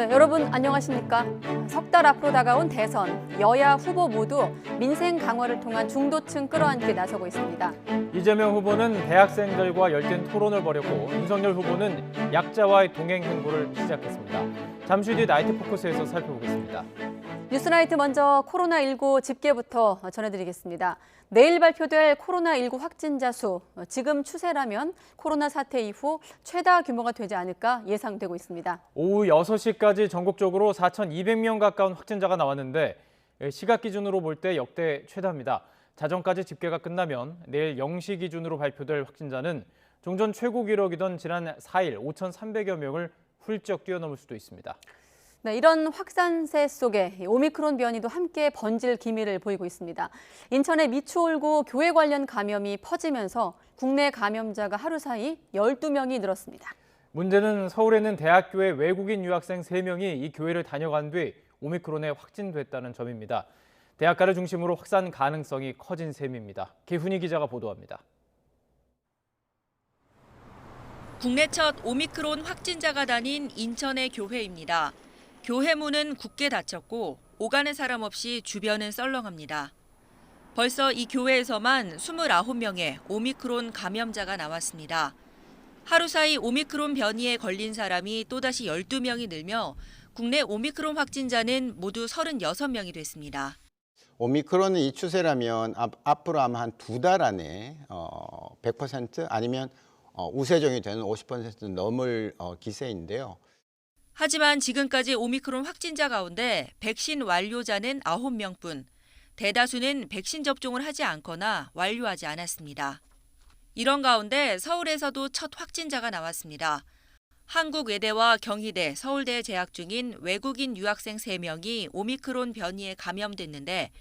네, 여러분 안녕하십니까? 석 달 앞으로 다가온 대선, 여야 후보 모두 민생 강화를 통한 중도층 끌어안기에 나서고 있습니다. 이재명 후보는 대학생들과 열띤 토론을 벌였고 윤석열 후보는 약자와의 동행 행보를 시작했습니다. 잠시 뒤 나이트 포커스에서 살펴보겠습니다. 뉴스나이트 먼저 코로나19 집계부터 전해드리겠습니다. 내일 발표될 코로나19 확진자 수, 지금 추세라면 코로나 사태 이후 최다 규모가 되지 않을까 예상되고 있습니다. 오후 6시까지 전국적으로 4,200명 가까운 확진자가 나왔는데 시각 기준으로 볼 때 역대 최다입니다. 자정까지 집계가 끝나면 내일 0시 기준으로 발표될 확진자는 종전 최고 기록이던 지난 4일 5,300여 명을 훌쩍 뛰어넘을 수도 있습니다. 네, 이런 확산세 속에 오미크론 변이도 함께 번질 기미를 보이고 있습니다. 인천의 미추홀구 교회 관련 감염이 퍼지면서 국내 감염자가 하루 사이 12명이 늘었습니다. 문제는 서울에는 대학교에 외국인 유학생 3명이 이 교회를 다녀간 뒤 오미크론에 확진됐다는 점입니다. 대학가를 중심으로 확산 가능성이 커진 셈입니다. 개훈이 기자가 보도합니다. 국내 첫 오미크론 확진자가 다닌 인천의 교회입니다. 교회 문은 굳게 닫혔고 오가는 사람 없이 주변은 썰렁합니다. 벌써 이 교회에서만 29명의 오미크론 감염자가 나왔습니다. 하루 사이 오미크론 변이에 걸린 사람이 또다시 12명이 늘며 국내 오미크론 확진자는 모두 36명이 됐습니다. 오미크론은 이 추세라면 앞으로 아마 한 2달 안에 100% 아니면 우세종이 되는 50% 넘을 기세인데요. 하지만 지금까지 오미크론 확진자 가운데 백신 완료자는 9명뿐, 대다수는 백신 접종을 하지 않거나 완료하지 않았습니다. 이런 가운데 서울에서도 첫 확진자가 나왔습니다. 한국외대와 경희대, 서울대에 재학 중인 외국인 유학생 3명이 오미크론 변이에 감염됐는데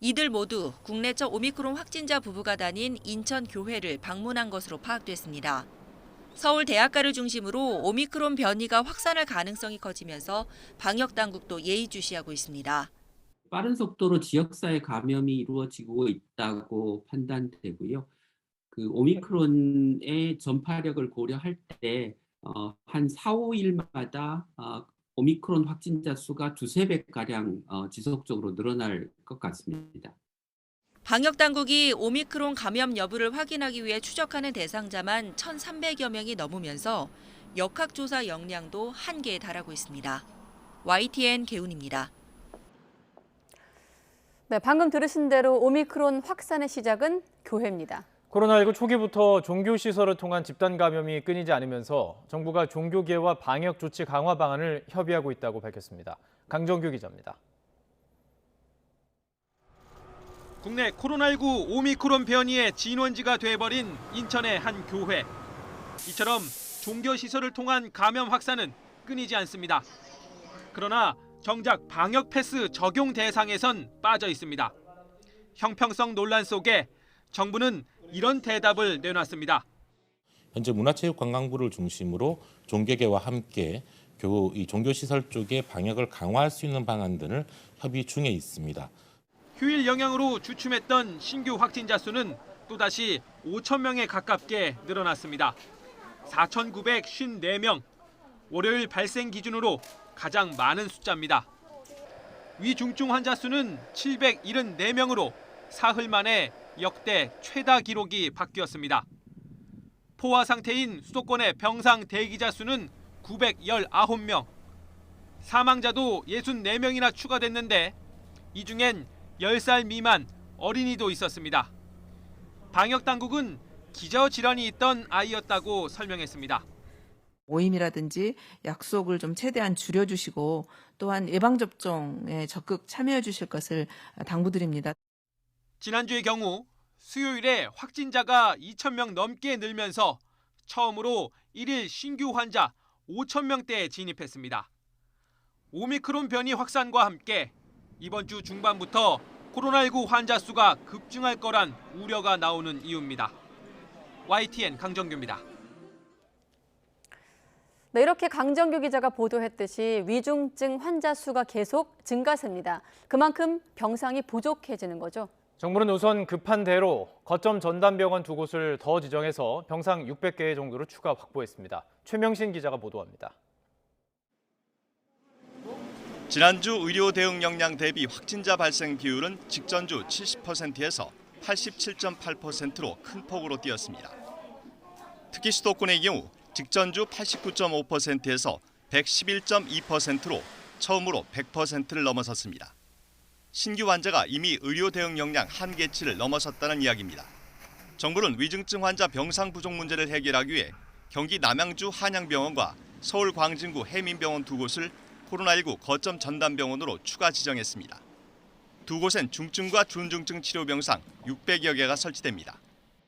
이들 모두 국내 첫 오미크론 확진자 부부가 다닌 인천 교회를 방문한 것으로 파악됐습니다. 서울 대학가를 중심으로 오미크론 변이가 확산할 가능성이 커지면서 방역당국도 예의주시하고 있습니다. 빠른 속도로 지역사회 감염이 이루어지고 있다고 판단되고요. 그 오미크론의 전파력을 고려할 때 한 4, 5일마다 오미크론 확진자 수가 2~3배가량 지속적으로 늘어날 것 같습니다. 방역당국이 오미크론 감염 여부를 확인하기 위해 추적하는 대상자만 1,300여 명이 넘으면서 역학조사 역량도 한계에 달하고 있습니다. YTN 개훈입니다. 네, 방금 들으신 대로 오미크론 확산의 시작은 교회입니다. 코로나19 초기부터 종교시설을 통한 집단 감염이 끊이지 않으면서 정부가 종교계와 방역 조치 강화 방안을 협의하고 있다고 밝혔습니다. 강정규 기자입니다. 국내 코로나19 오미크론 변이의 진원지가 돼버린 인천의 한 교회. 이처럼 종교시설을 통한 감염 확산은 끊이지 않습니다. 그러나 정작 방역 패스 적용 대상에선 빠져 있습니다. 형평성 논란 속에 정부는 이런 대답을 내놨습니다. 현재 문화체육관광부를 중심으로 종교계와 함께 이 종교시설 쪽에 방역을 강화할 수 있는 방안들을 협의 중에 있습니다. 휴일 영향으로 주춤했던 신규 확진자 수는 또다시 5,000명에 가깝게 늘어났습니다. 4,954명, 월요일 발생 기준으로 가장 많은 숫자입니다. 위중증 환자 수는 774명으로 사흘 만에 역대 최다 기록이 바뀌었습니다. 포화 상태인 수도권의 병상 대기자 수는 919명, 사망자도 64명이나 추가됐는데 이 중엔 10살 미만 어린이도 있었습니다. 방역당국은 기저질환이 있던 아이였다고 설명했습니다. 모임이라든지 약속을 좀 최대한 줄여주시고 또한 예방접종에 적극 참여해 주실 것을 당부드립니다. 지난주의 경우 수요일에 확진자가 2,000명 넘게 늘면서 처음으로 1일 신규 환자 5,000명대에 진입했습니다. 오미크론 변이 확산과 함께 이번 주 중반부터 코로나19 환자 수가 급증할 거란 우려가 나오는 이유입니다. YTN 강정규입니다. 네, 이렇게 강정규 기자가 보도했듯이 위중증 환자 수가 계속 증가세입니다. 그만큼 병상이 부족해지는 거죠. 정부는 우선 급한 대로 거점 전담병원 2곳을 더 지정해서 병상 600개 정도로 추가 확보했습니다. 최명신 기자가 보도합니다. 지난주 의료 대응 역량 대비 확진자 발생 비율은 직전주 70%에서 87.8%로 큰 폭으로 뛰었습니다. 특히 수도권의 경우 직전주 89.5%에서 111.2%로 처음으로 100%를 넘어섰습니다. 신규 환자가 이미 의료 대응 역량 한계치를 넘어섰다는 이야기입니다. 정부는 위중증 환자 병상 부족 문제를 해결하기 위해 경기 남양주 한양병원과 서울 광진구 해민병원 두 곳을 코로나19 거점 전담병원으로 추가 지정했습니다. 두 곳엔 중증과 준중증 치료 병상 600여 개가 설치됩니다.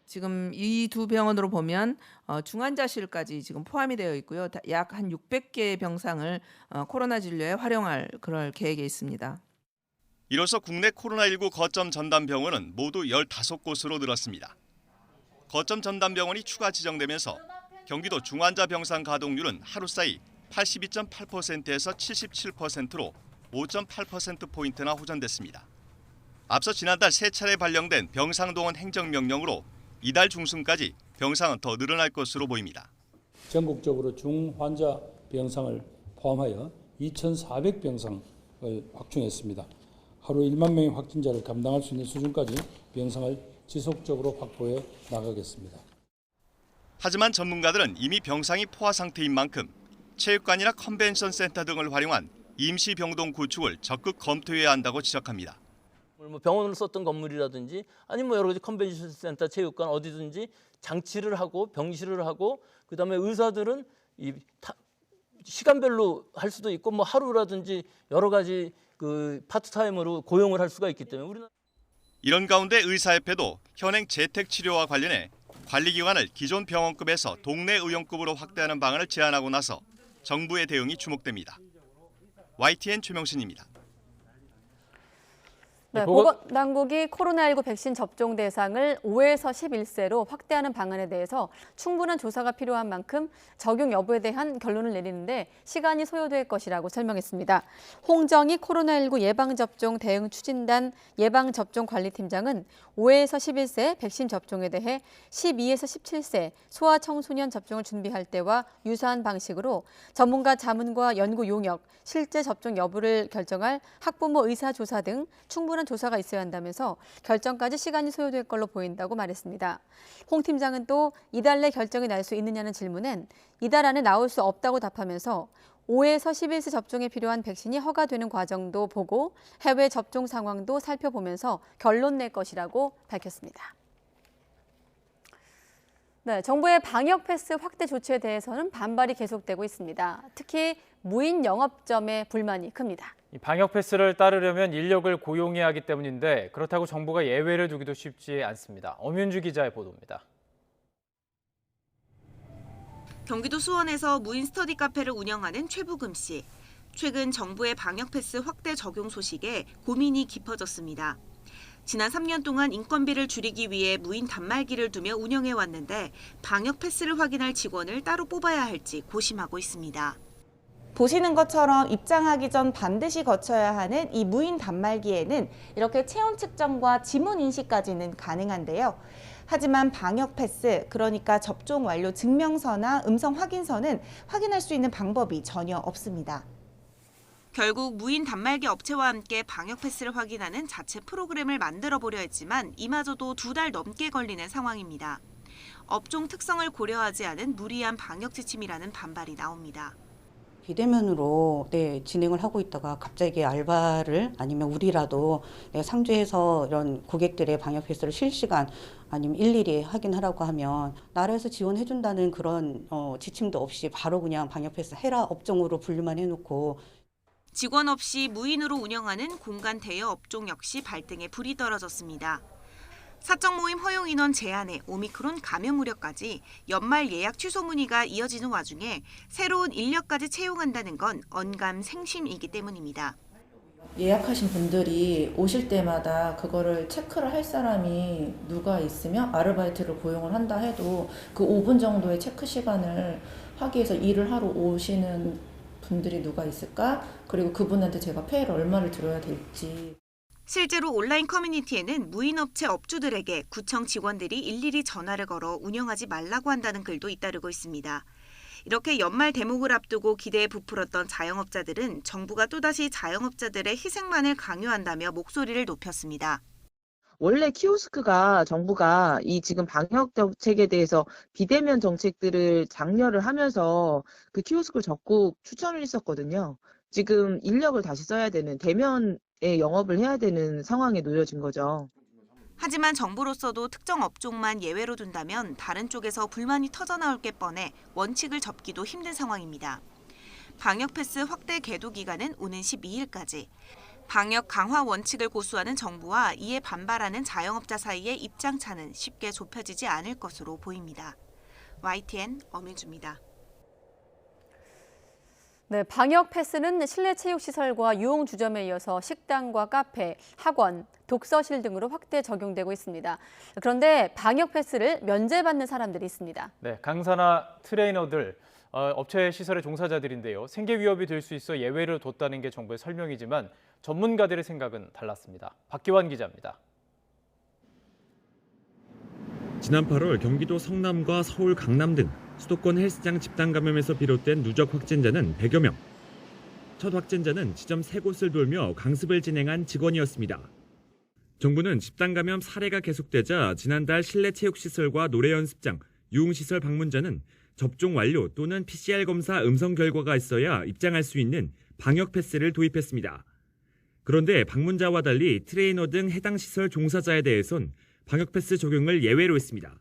지금 이 두 병원으로 보면 중환자실까지 지금 포함이 되어 있고요. 약 한 600개의 병상을 코로나 진료에 활용할 그럴 계획에 있습니다. 이로써 국내 코로나19 거점 전담병원은 모두 15곳으로 늘었습니다. 거점 전담병원이 추가 지정되면서 경기도 중환자 병상 가동률은 하루 사이 82.8%에서 77%로 5.8%포인트나 호전됐습니다. 앞서 지난달 3차례 발령된 병상동원 행정명령으로 이달 중순까지 병상은 더 늘어날 것으로 보입니다. 전국적으로 중환자 병상을 포함하여 2,400병상을 확충했습니다. 하루 1만 명의 확진자를 감당할 수 있는 수준까지 병상을 지속적으로 확보해 나가겠습니다. 하지만 전문가들은 이미 병상이 포화 상태인 만큼 체육관이나 컨벤션 센터 등을 활용한 임시 병동 구축을 적극 검토해야 한다고 지적합니다. 병원으로 썼던 건물이라든지 아니면 여러 가지 컨벤션 센터, 체육관 어디든지 장치를 하고 병실을 하고 그다음에 의사들은 이 시간별로 할 수도 있고 뭐 하루라든지 여러 가지 그 파트타임으로 고용을 할 수가 있기 때문에 우리는 이런 가운데 의사협회도 현행 재택 치료와 관련해 관리기관을 기존 병원급에서 동네 의용급으로 확대하는 방안을 제안하고 나서 정부의 대응이 주목됩니다. YTN 최명신입니다. 네, 보건당국이 코로나19 백신 접종 대상을 5에서 11세로 확대하는 방안에 대해서 충분한 조사가 필요한 만큼 적용 여부에 대한 결론을 내리는데 시간이 소요될 것이라고 설명했습니다. 홍정희 코로나19 예방접종 대응 추진단 예방접종관리팀장은 5에서 11세 백신 접종에 대해 12에서 17세 소아청소년 접종을 준비할 때와 유사한 방식으로 전문가 자문과 연구 용역, 실제 접종 여부를 결정할 학부모 의사조사 등 충분한 조사가 있어야 한다면서 결정까지 시간이 소요될 걸로 보인다고 말했습니다. 홍 팀장은 또 이달 내 결정이 날 수 있느냐는 질문엔 이달 안에 나올 수 없다고 답하면서 5에서 11세 접종에 필요한 백신이 허가되는 과정도 보고 해외 접종 상황도 살펴보면서 결론 낼 것이라고 밝혔습니다. 네, 정부의 방역 패스 확대 조치에 대해서는 반발이 계속되고 있습니다. 특히 무인 영업점의 불만이 큽니다. 방역 패스를 따르려면 인력을 고용해야 하기 때문인데 그렇다고 정부가 예외를 두기도 쉽지 않습니다. 엄윤주 기자의 보도입니다. 경기도 수원에서 무인 스터디 카페를 운영하는 최부금 씨. 최근 정부의 방역 패스 확대 적용 소식에 고민이 깊어졌습니다. 지난 3년 동안 인건비를 줄이기 위해 무인 단말기를 두며 운영해왔는데 방역 패스를 확인할 직원을 따로 뽑아야 할지 고심하고 있습니다. 보시는 것처럼 입장하기 전 반드시 거쳐야 하는 이 무인 단말기에는 이렇게 체온 측정과 지문 인식까지는 가능한데요. 하지만 방역 패스, 그러니까 접종 완료 증명서나 음성 확인서는 확인할 수 있는 방법이 전혀 없습니다. 결국 무인 단말기 업체와 함께 방역 패스를 확인하는 자체 프로그램을 만들어 보려 했지만 이마저도 2달 넘게 걸리는 상황입니다. 업종 특성을 고려하지 않은 무리한 방역 지침이라는 반발이 나옵니다. 비대면으로 진행을 하고 있다가 갑자기 알바를 아니면 우리라도 상주해서 이런 고객들의 방역 패스를 실시간 아니면 일일이 확인하라고 하면 나라에서 지원해준다는 그런 지침도 없이 바로 그냥 방역 패스 해라 업종으로 분류만 해놓고 직원 없이 무인으로 운영하는 공간 대여 업종 역시 발등에 불이 떨어졌습니다. 사적 모임 허용 인원 제한에 오미크론 감염 우려까지 연말 예약 취소 문의가 이어지는 와중에 새로운 인력까지 채용한다는 건 언감생심이기 때문입니다. 예약하신 분들이 오실 때마다 그거를 체크를 할 사람이 누가 있으면 아르바이트를 고용을 한다 해도 그 5분 정도의 체크 시간을 하기 위해서 일을 하러 오시는 분들이 누가 있을까? 그리고 그분한테 제가 페이를 얼마를 들어야 될지. 실제로 온라인 커뮤니티에는 무인업체 업주들에게 구청 직원들이 일일이 전화를 걸어 운영하지 말라고 한다는 글도 잇따르고 있습니다. 이렇게 연말 대목을 앞두고 기대에 부풀었던 자영업자들은 정부가 또다시 자영업자들의 희생만을 강요한다며 목소리를 높였습니다. 원래 키오스크가 정부가 이 지금 방역 정책에 대해서 비대면 정책들을 장려를 하면서 그 키오스크를 적극 추천을 했었거든요. 지금 인력을 다시 써야 되는 대면에 영업을 해야 되는 상황에 놓여진 거죠. 하지만 정부로서도 특정 업종만 예외로 둔다면 다른 쪽에서 불만이 터져나올 게 뻔해 원칙을 접기도 힘든 상황입니다. 방역 패스 확대 계도 기간은 오는 12일까지. 방역 강화 원칙을 고수하는 정부와 이에 반발하는 자영업자 사이의 입장차는 쉽게 좁혀지지 않을 것으로 보입니다. YTN 엄일주입니다. 네, 방역 패스는 실내 체육시설과 유흥주점에 이어서 식당과 카페, 학원, 독서실 등으로 확대 적용되고 있습니다. 그런데 방역 패스를 면제받는 사람들이 있습니다. 네, 강사나 트레이너들, 업체 시설의 종사자들인데요. 생계 위협이 될 수 있어 예외를 뒀다는 게 정부의 설명이지만 전문가들의 생각은 달랐습니다. 박기환 기자입니다. 지난 8월 경기도 성남과 서울 강남 등 수도권 헬스장 집단 감염에서 비롯된 누적 확진자는 100여 명. 첫 확진자는 지점 3곳을 돌며 강습을 진행한 직원이었습니다. 정부는 집단 감염 사례가 계속되자 지난달 실내 체육시설과 노래 연습장, 유흥시설 방문자는 접종 완료 또는 PCR 검사 음성 결과가 있어야 입장할 수 있는 방역 패스를 도입했습니다. 그런데 방문자와 달리 트레이너 등 해당 시설 종사자에 대해선 방역 패스 적용을 예외로 했습니다.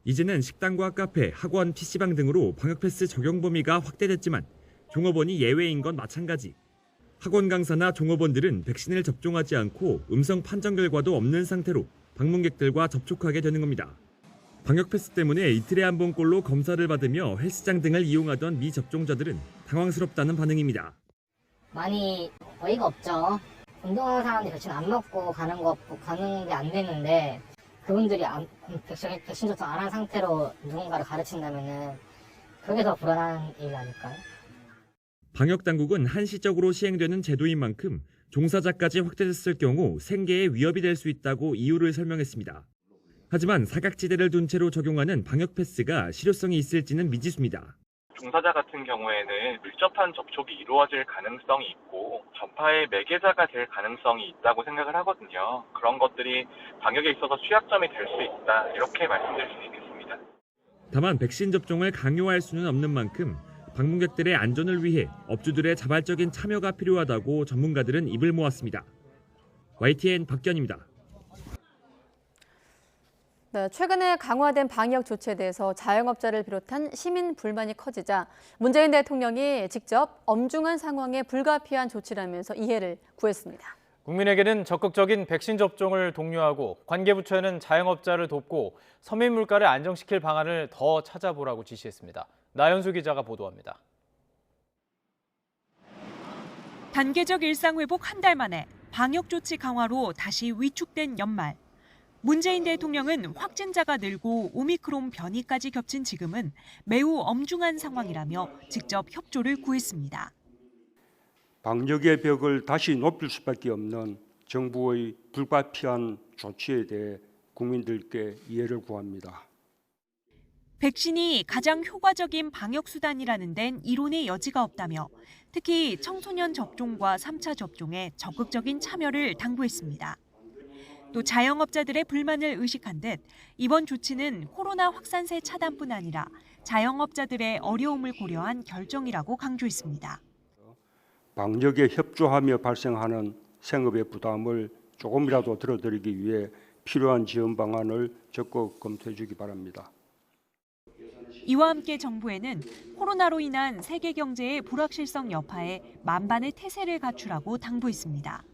이제는 식당과 카페, 학원, PC방 등으로 방역 패스 적용 범위가 확대됐지만 종업원이 예외인 건 마찬가지. 학원 강사나 종업원들은 백신을 접종하지 않고 음성 판정 결과도 없는 상태로 방문객들과 접촉하게 되는 겁니다. 방역 패스 때문에 이틀에 한 번꼴로 검사를 받으며 헬스장 등을 이용하던 미접종자들은 당황스럽다는 반응입니다. 많이 어이가 없죠. 운동하는 사람들이 백신 안 맞고 가는 게 안 되는데 그분들이 백신 접종 안 한 상태로 누군가를 가르친다면은 그게 더 불안한 일 아닐까요? 방역 당국은 한시적으로 시행되는 제도인 만큼 종사자까지 확대됐을 경우 생계에 위협이 될 수 있다고 이유를 설명했습니다. 하지만 사각지대를 둔 채로 적용하는 방역 패스가 실효성이 있을지는 미지수입니다. 종사자 같은 경우에는 밀접한 접촉이 이루어질 가능성이 있고 전파의 매개자가 될 가능성이 있다고 생각을 하거든요. 그런 것들이 방역에 있어서 취약점이 될 수 있다, 이렇게 말씀드릴 수 있겠습니다. 다만 백신 접종을 강요할 수는 없는 만큼 방문객들의 안전을 위해 업주들의 자발적인 참여가 필요하다고 전문가들은 입을 모았습니다. YTN 박견입니다. 네, 최근에 강화된 방역 조치에 대해서 자영업자를 비롯한 시민 불만이 커지자 문재인 대통령이 직접 엄중한 상황에 불가피한 조치라면서 이해를 구했습니다. 국민에게는 적극적인 백신 접종을 독려하고 관계부처에는 자영업자를 돕고 서민 물가를 안정시킬 방안을 더 찾아보라고 지시했습니다. 나연수 기자가 보도합니다. 단계적 일상 회복 한 달 만에 방역 조치 강화로 다시 위축된 연말. 문재인 대통령은 확진자가 늘고 오미크론 변이까지 겹친 지금은 매우 엄중한 상황이라며 직접 협조를 구했습니다. 방역의 벽을 다시 높일 수밖에 없는 정부의 불가피한 조치에 대해 국민들께 이해를 구합니다. 백신이 가장 효과적인 방역 수단이라는 데는 이론의 여지가 없다며 특히 청소년 접종과 3차 접종에 적극적인 참여를 당부했습니다. 또 자영업자들의 불만을 의식한 듯 이번 조치는 코로나 확산세 차단뿐 아니라 자영업자들의 어려움을 고려한 결정이라고 강조했습니다. 방역에 협조하며 발생하는 생업의 부담을 조금이라도 덜어드리기 위해 필요한 지원 방안을 적극 검토해 주기 바랍니다. 이와 함께 정부에는 코로나로 인한 세계 경제의 불확실성 여파에 만반의 태세를 갖추라고 당부했습니다.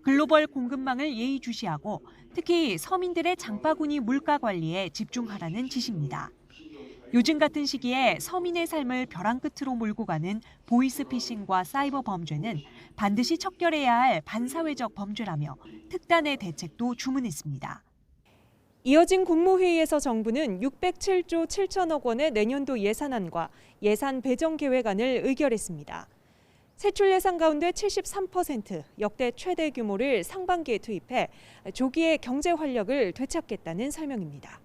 글로벌 공급망을 예의주시하고 특히 서민들의 장바구니 물가 관리에 집중하라는 지시입니다. 요즘 같은 시기에 서민의 삶을 벼랑 끝으로 몰고 가는 보이스피싱과 사이버 범죄는 반드시 척결해야 할 반사회적 범죄라며 특단의 대책도 주문했습니다. 이어진 국무회의에서 정부는 607조 7천억 원의 내년도 예산안과 예산 배정 계획안을 의결했습니다. 세출 예산 가운데 73%, 역대 최대 규모를 상반기에 투입해 조기에 경제 활력을 되찾겠다는 설명입니다.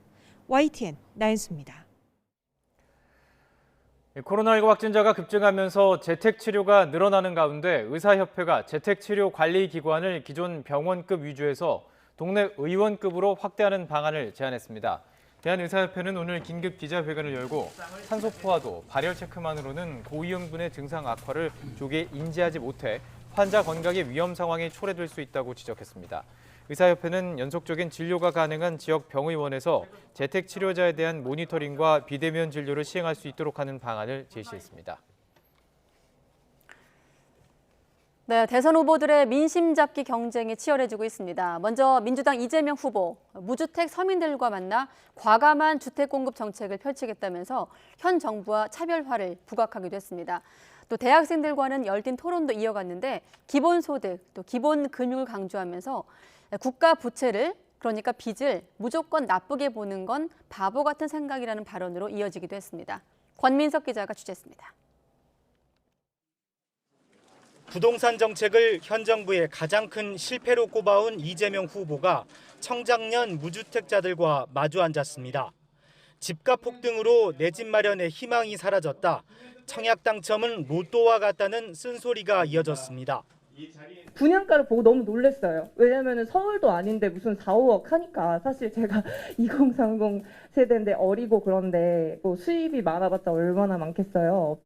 YTN 나연수입니다. 코로나19 확진자가 급증하면서 재택치료가 늘어나는 가운데 의사협회가 재택치료관리기관을 기존 병원급 위주에서 동네 의원급으로 확대하는 방안을 제안했습니다. 대한의사협회는 오늘 긴급 기자회견을 열고 산소포화도, 발열 체크만으로는 고위험군의 증상 악화를 조기에 인지하지 못해 환자 건강의 위험 상황이 초래될 수 있다고 지적했습니다. 의사협회는 연속적인 진료가 가능한 지역 병의원에서 재택치료자에 대한 모니터링과 비대면 진료를 시행할 수 있도록 하는 방안을 제시했습니다. 네, 대선 후보들의 민심 잡기 경쟁이 치열해지고 있습니다. 먼저 민주당 이재명 후보, 무주택 서민들과 만나 과감한 주택 공급 정책을 펼치겠다면서 현 정부와 차별화를 부각하기도 했습니다. 또 대학생들과는 열띤 토론도 이어갔는데 기본소득, 또 기본금융을 강조하면서 국가 부채를, 그러니까 빚을 무조건 나쁘게 보는 건 바보 같은 생각이라는 발언으로 이어지기도 했습니다. 권민석 기자가 취재했습니다. 부동산 정책을 현 정부의 가장 큰 실패로 꼽아온 이재명 후보가 청장년 무주택자들과 마주 앉았습니다. 집값 폭등으로 내 집 마련의 희망이 사라졌다. 청약 당첨은 로또와 같다는 쓴소리가 이어졌습니다. 분양가를 보고 너무 놀랐어요. 왜냐면 서울도 아닌데 무슨 4, 5억 하니까 사실 제가 2030 세대인데 어리고 그런데 뭐 수입이 많아봤자 얼마나 많겠어요.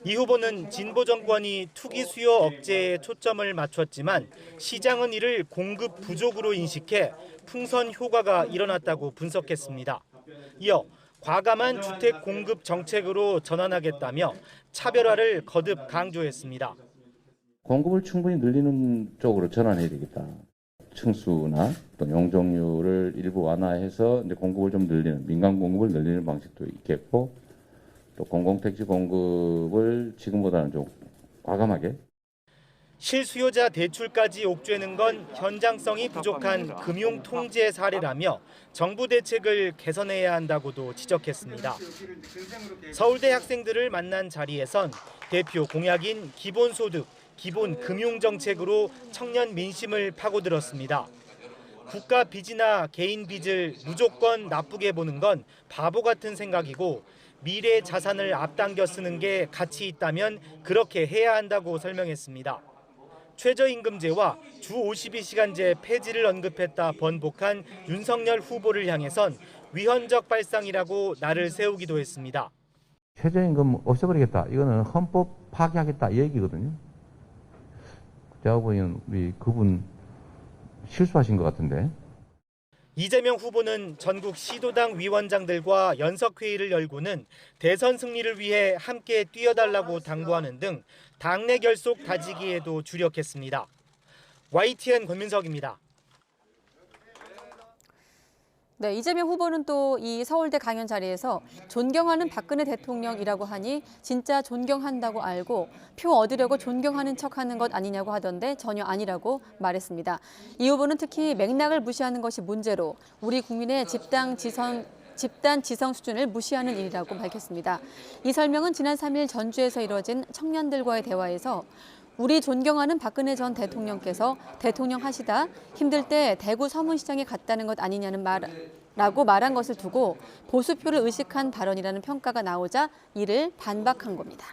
이 후보는 진보 정권이 투기 수요 억제에 초점을 맞췄지만 시장은 이를 공급 부족으로 인식해 풍선 효과가 일어났다고 분석했습니다. 이어 과감한 주택 공급 정책으로 전환하겠다며 차별화를 거듭 강조했습니다. 공급을 충분히 늘리는 쪽으로 전환해야 되겠다. 층수나 또 용적률을 일부 완화해서 이제 공급을 좀 늘리는, 민간 공급을 늘리는 방식도 있겠고, 또 공공택지 공급을 지금보다는 좀 과감하게. 실수요자 대출까지 옥죄는 건 현장성이 부족한 금융 통제 사례라며 정부 대책을 개선해야 한다고도 지적했습니다. 서울대 학생들을 만난 자리에선 대표 공약인 기본소득, 기본금융정책으로 청년 민심을 파고들었습니다. 국가 빚이나 개인 빚을 무조건 나쁘게 보는 건 바보 같은 생각이고 미래 자산을 앞당겨 쓰는 게 가치 있다면 그렇게 해야 한다고 설명했습니다. 최저임금제와 주 52시간제 폐지를 언급했다 번복한 윤석열 후보를 향해선 위헌적 발상이라고 날을 세우기도 했습니다. 최저임금 없애버리겠다. 이거는 헌법 파기하겠다 이 얘기거든요. 제가 보기에는 우리 그분 실수하신 것 같은데. 이재명 후보는 전국 시도당 위원장들과 연석회의를 열고는 대선 승리를 위해 함께 뛰어달라고 당부하는 등 당내 결속 다지기에도 주력했습니다. YTN 권민석입니다. 네, 이재명 후보는 또 이 서울대 강연 자리에서 존경하는 박근혜 대통령이라고 하니 진짜 존경한다고 알고 표 얻으려고 존경하는 척하는 것 아니냐고 하던데 전혀 아니라고 말했습니다. 이 후보는 특히 맥락을 무시하는 것이 문제로 우리 국민의 집단 지성 수준을 무시하는 일이라고 밝혔습니다. 이 설명은 지난 3일 전주에서 이뤄진 청년들과의 대화에서 우리 존경하는 박근혜 전 대통령께서 대통령 하시다 힘들 때 대구 서문시장에 갔다는 것 아니냐는 라고 말한 것을 두고 보수표를 의식한 발언이라는 평가가 나오자 이를 반박한 겁니다.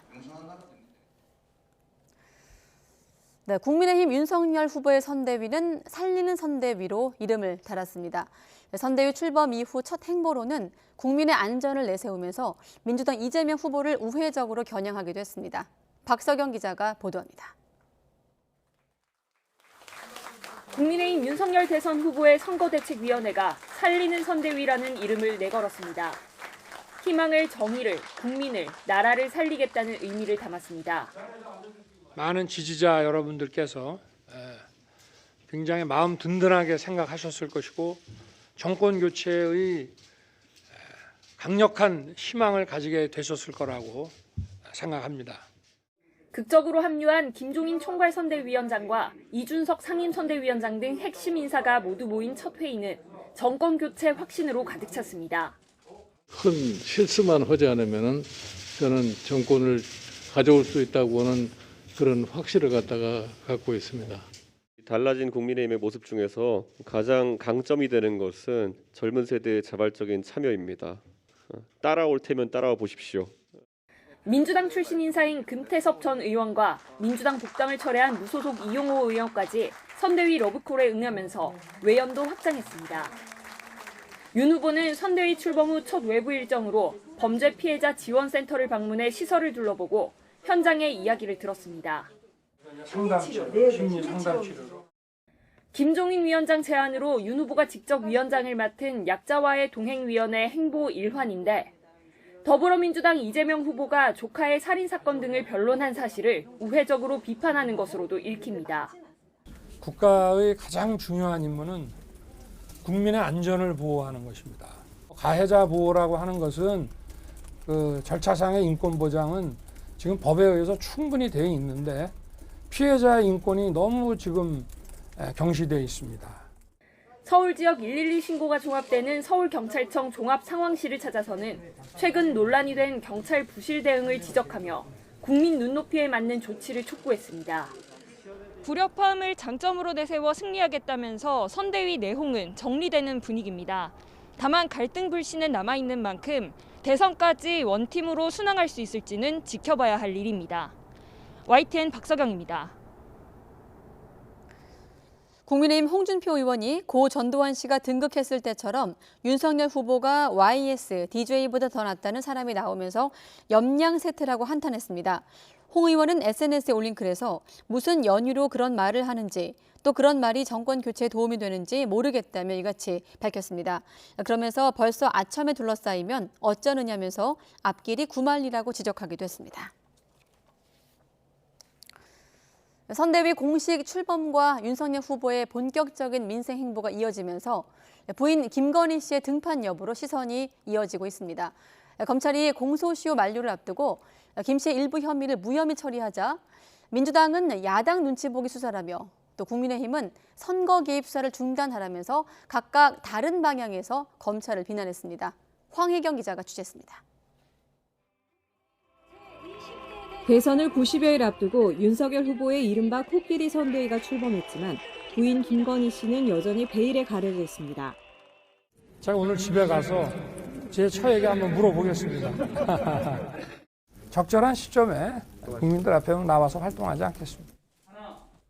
네, 국민의힘 윤석열 후보의 선대위는 살리는 선대위로 이름을 달았습니다. 선대위 출범 이후 첫 행보로는 국민의 안전을 내세우면서 민주당 이재명 후보를 우회적으로 겨냥하기도 했습니다. 박석영 기자가 보도합니다. 국민의힘 윤석열 대선 후보의 선거대책위원회가 살리는 선대위라는 이름을 내걸었습니다. 희망을, 정의를, 국민을, 나라를 살리겠다는 의미를 담았습니다. 많은 지지자 여러분들께서 굉장히 마음 든든하게 생각하셨을 것이고 정권 교체의 강력한 희망을 가지게 되셨을 거라고 생각합니다. 극적으로 합류한 김종인 총괄선대위원장과 이준석 상임선대위원장 등 핵심 인사가 모두 모인 첫 회의는 정권 교체 확신으로 가득 찼습니다. 큰 실수만 하지 않으면 저는 정권을 가져올 수 있다고 하는 그런 확신을 갖고 있습니다. 달라진 국민의힘의 모습 중에서 가장 강점이 되는 것은 젊은 세대의 자발적인 참여입니다. 따라올 테면 따라와 보십시오. 민주당 출신 인사인 금태섭 전 의원과 민주당 복당을 철회한 무소속 이용호 의원까지 선대위 러브콜에 응하면서 외연도 확장했습니다. 윤 후보는 선대위 출범 후 첫 외부 일정으로 범죄 피해자 지원센터를 방문해 시설을 둘러보고 현장의 이야기를 들었습니다. 심리 상담 치료로. 김종인 위원장 제안으로 윤 후보가 직접 위원장을 맡은 약자와의 동행위원회 행보 일환인데 더불어민주당 이재명 후보가 조카의 살인사건 등을 변론한 사실을 우회적으로 비판하는 것으로도 읽힙니다. 국가의 가장 중요한 임무는 국민의 안전을 보호하는 것입니다. 가해자 보호라고 하는 것은 그 절차상의 인권 보장은 지금 법에 의해서 충분히 되어 있는데 피해자의 인권이 너무 지금 경시되어 있습니다. 서울 지역 112 신고가 종합되는 서울경찰청 종합상황실을 찾아서는 최근 논란이 된 경찰 부실 대응을 지적하며 국민 눈높이에 맞는 조치를 촉구했습니다. 불협화음을 장점으로 내세워 승리하겠다면서 선대위 내홍은 정리되는 분위기입니다. 다만 갈등 불씨는 남아있는 만큼 대선까지 원팀으로 순항할 수 있을지는 지켜봐야 할 일입니다. YTN 박서경입니다. 국민의힘 홍준표 의원이 고 전두환 씨가 등극했을 때처럼 윤석열 후보가 YS, DJ보다 더 낫다는 사람이 나오면서 염량세태라고 한탄했습니다. 홍 의원은 SNS에 올린 글에서 무슨 연유로 그런 말을 하는지 또 그런 말이 정권 교체에 도움이 되는지 모르겠다며 이같이 밝혔습니다. 그러면서 벌써 아첨에 둘러싸이면 어쩌느냐면서 앞길이 구말리라고 지적하기도 했습니다. 선대위 공식 출범과 윤석열 후보의 본격적인 민생 행보가 이어지면서 부인 김건희 씨의 등판 여부로 시선이 이어지고 있습니다. 검찰이 공소시효 만료를 앞두고 김 씨의 일부 혐의를 무혐의 처리하자 민주당은 야당 눈치 보기 수사라며 또 국민의힘은 선거 개입 수사를 중단하라면서 각각 다른 방향에서 검찰을 비난했습니다. 황혜경 기자가 취재했습니다. 대선을 90여일 앞두고 윤석열 후보의 이른바 코끼리 선대위가 출범했지만 부인 김건희 씨는 여전히 베일에 가려져 있습니다. 제가 오늘 집에 가서 제 처에게 한번 물어보겠습니다. 적절한 시점에 국민들 앞에 나와서 활동하지 않겠습니다.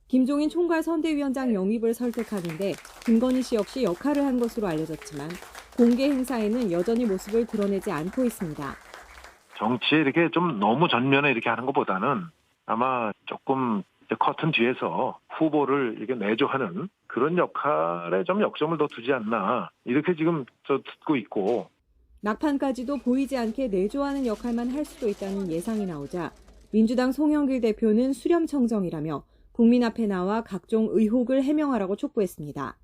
김종인 총괄 선대위원장 영입을 설득하는데 김건희 씨 역시 역할을 한 것으로 알려졌지만 공개 행사에는 여전히 모습을 드러내지 않고 있습니다. 정치에 이렇게 좀 너무 전면에 이렇게 하는 것보다는 아마 조금 커튼 뒤에서 후보를 이렇게 내조하는 그런 역할에 좀 역점을 더 두지 않나 이렇게 지금 듣고 있고. 막판까지도 보이지 않게 내조하는 역할만 할 수도 있다는 예상이 나오자 민주당 송영길 대표는 수렴청정이라며 국민 앞에 나와 각종 의혹을 해명하라고 촉구했습니다.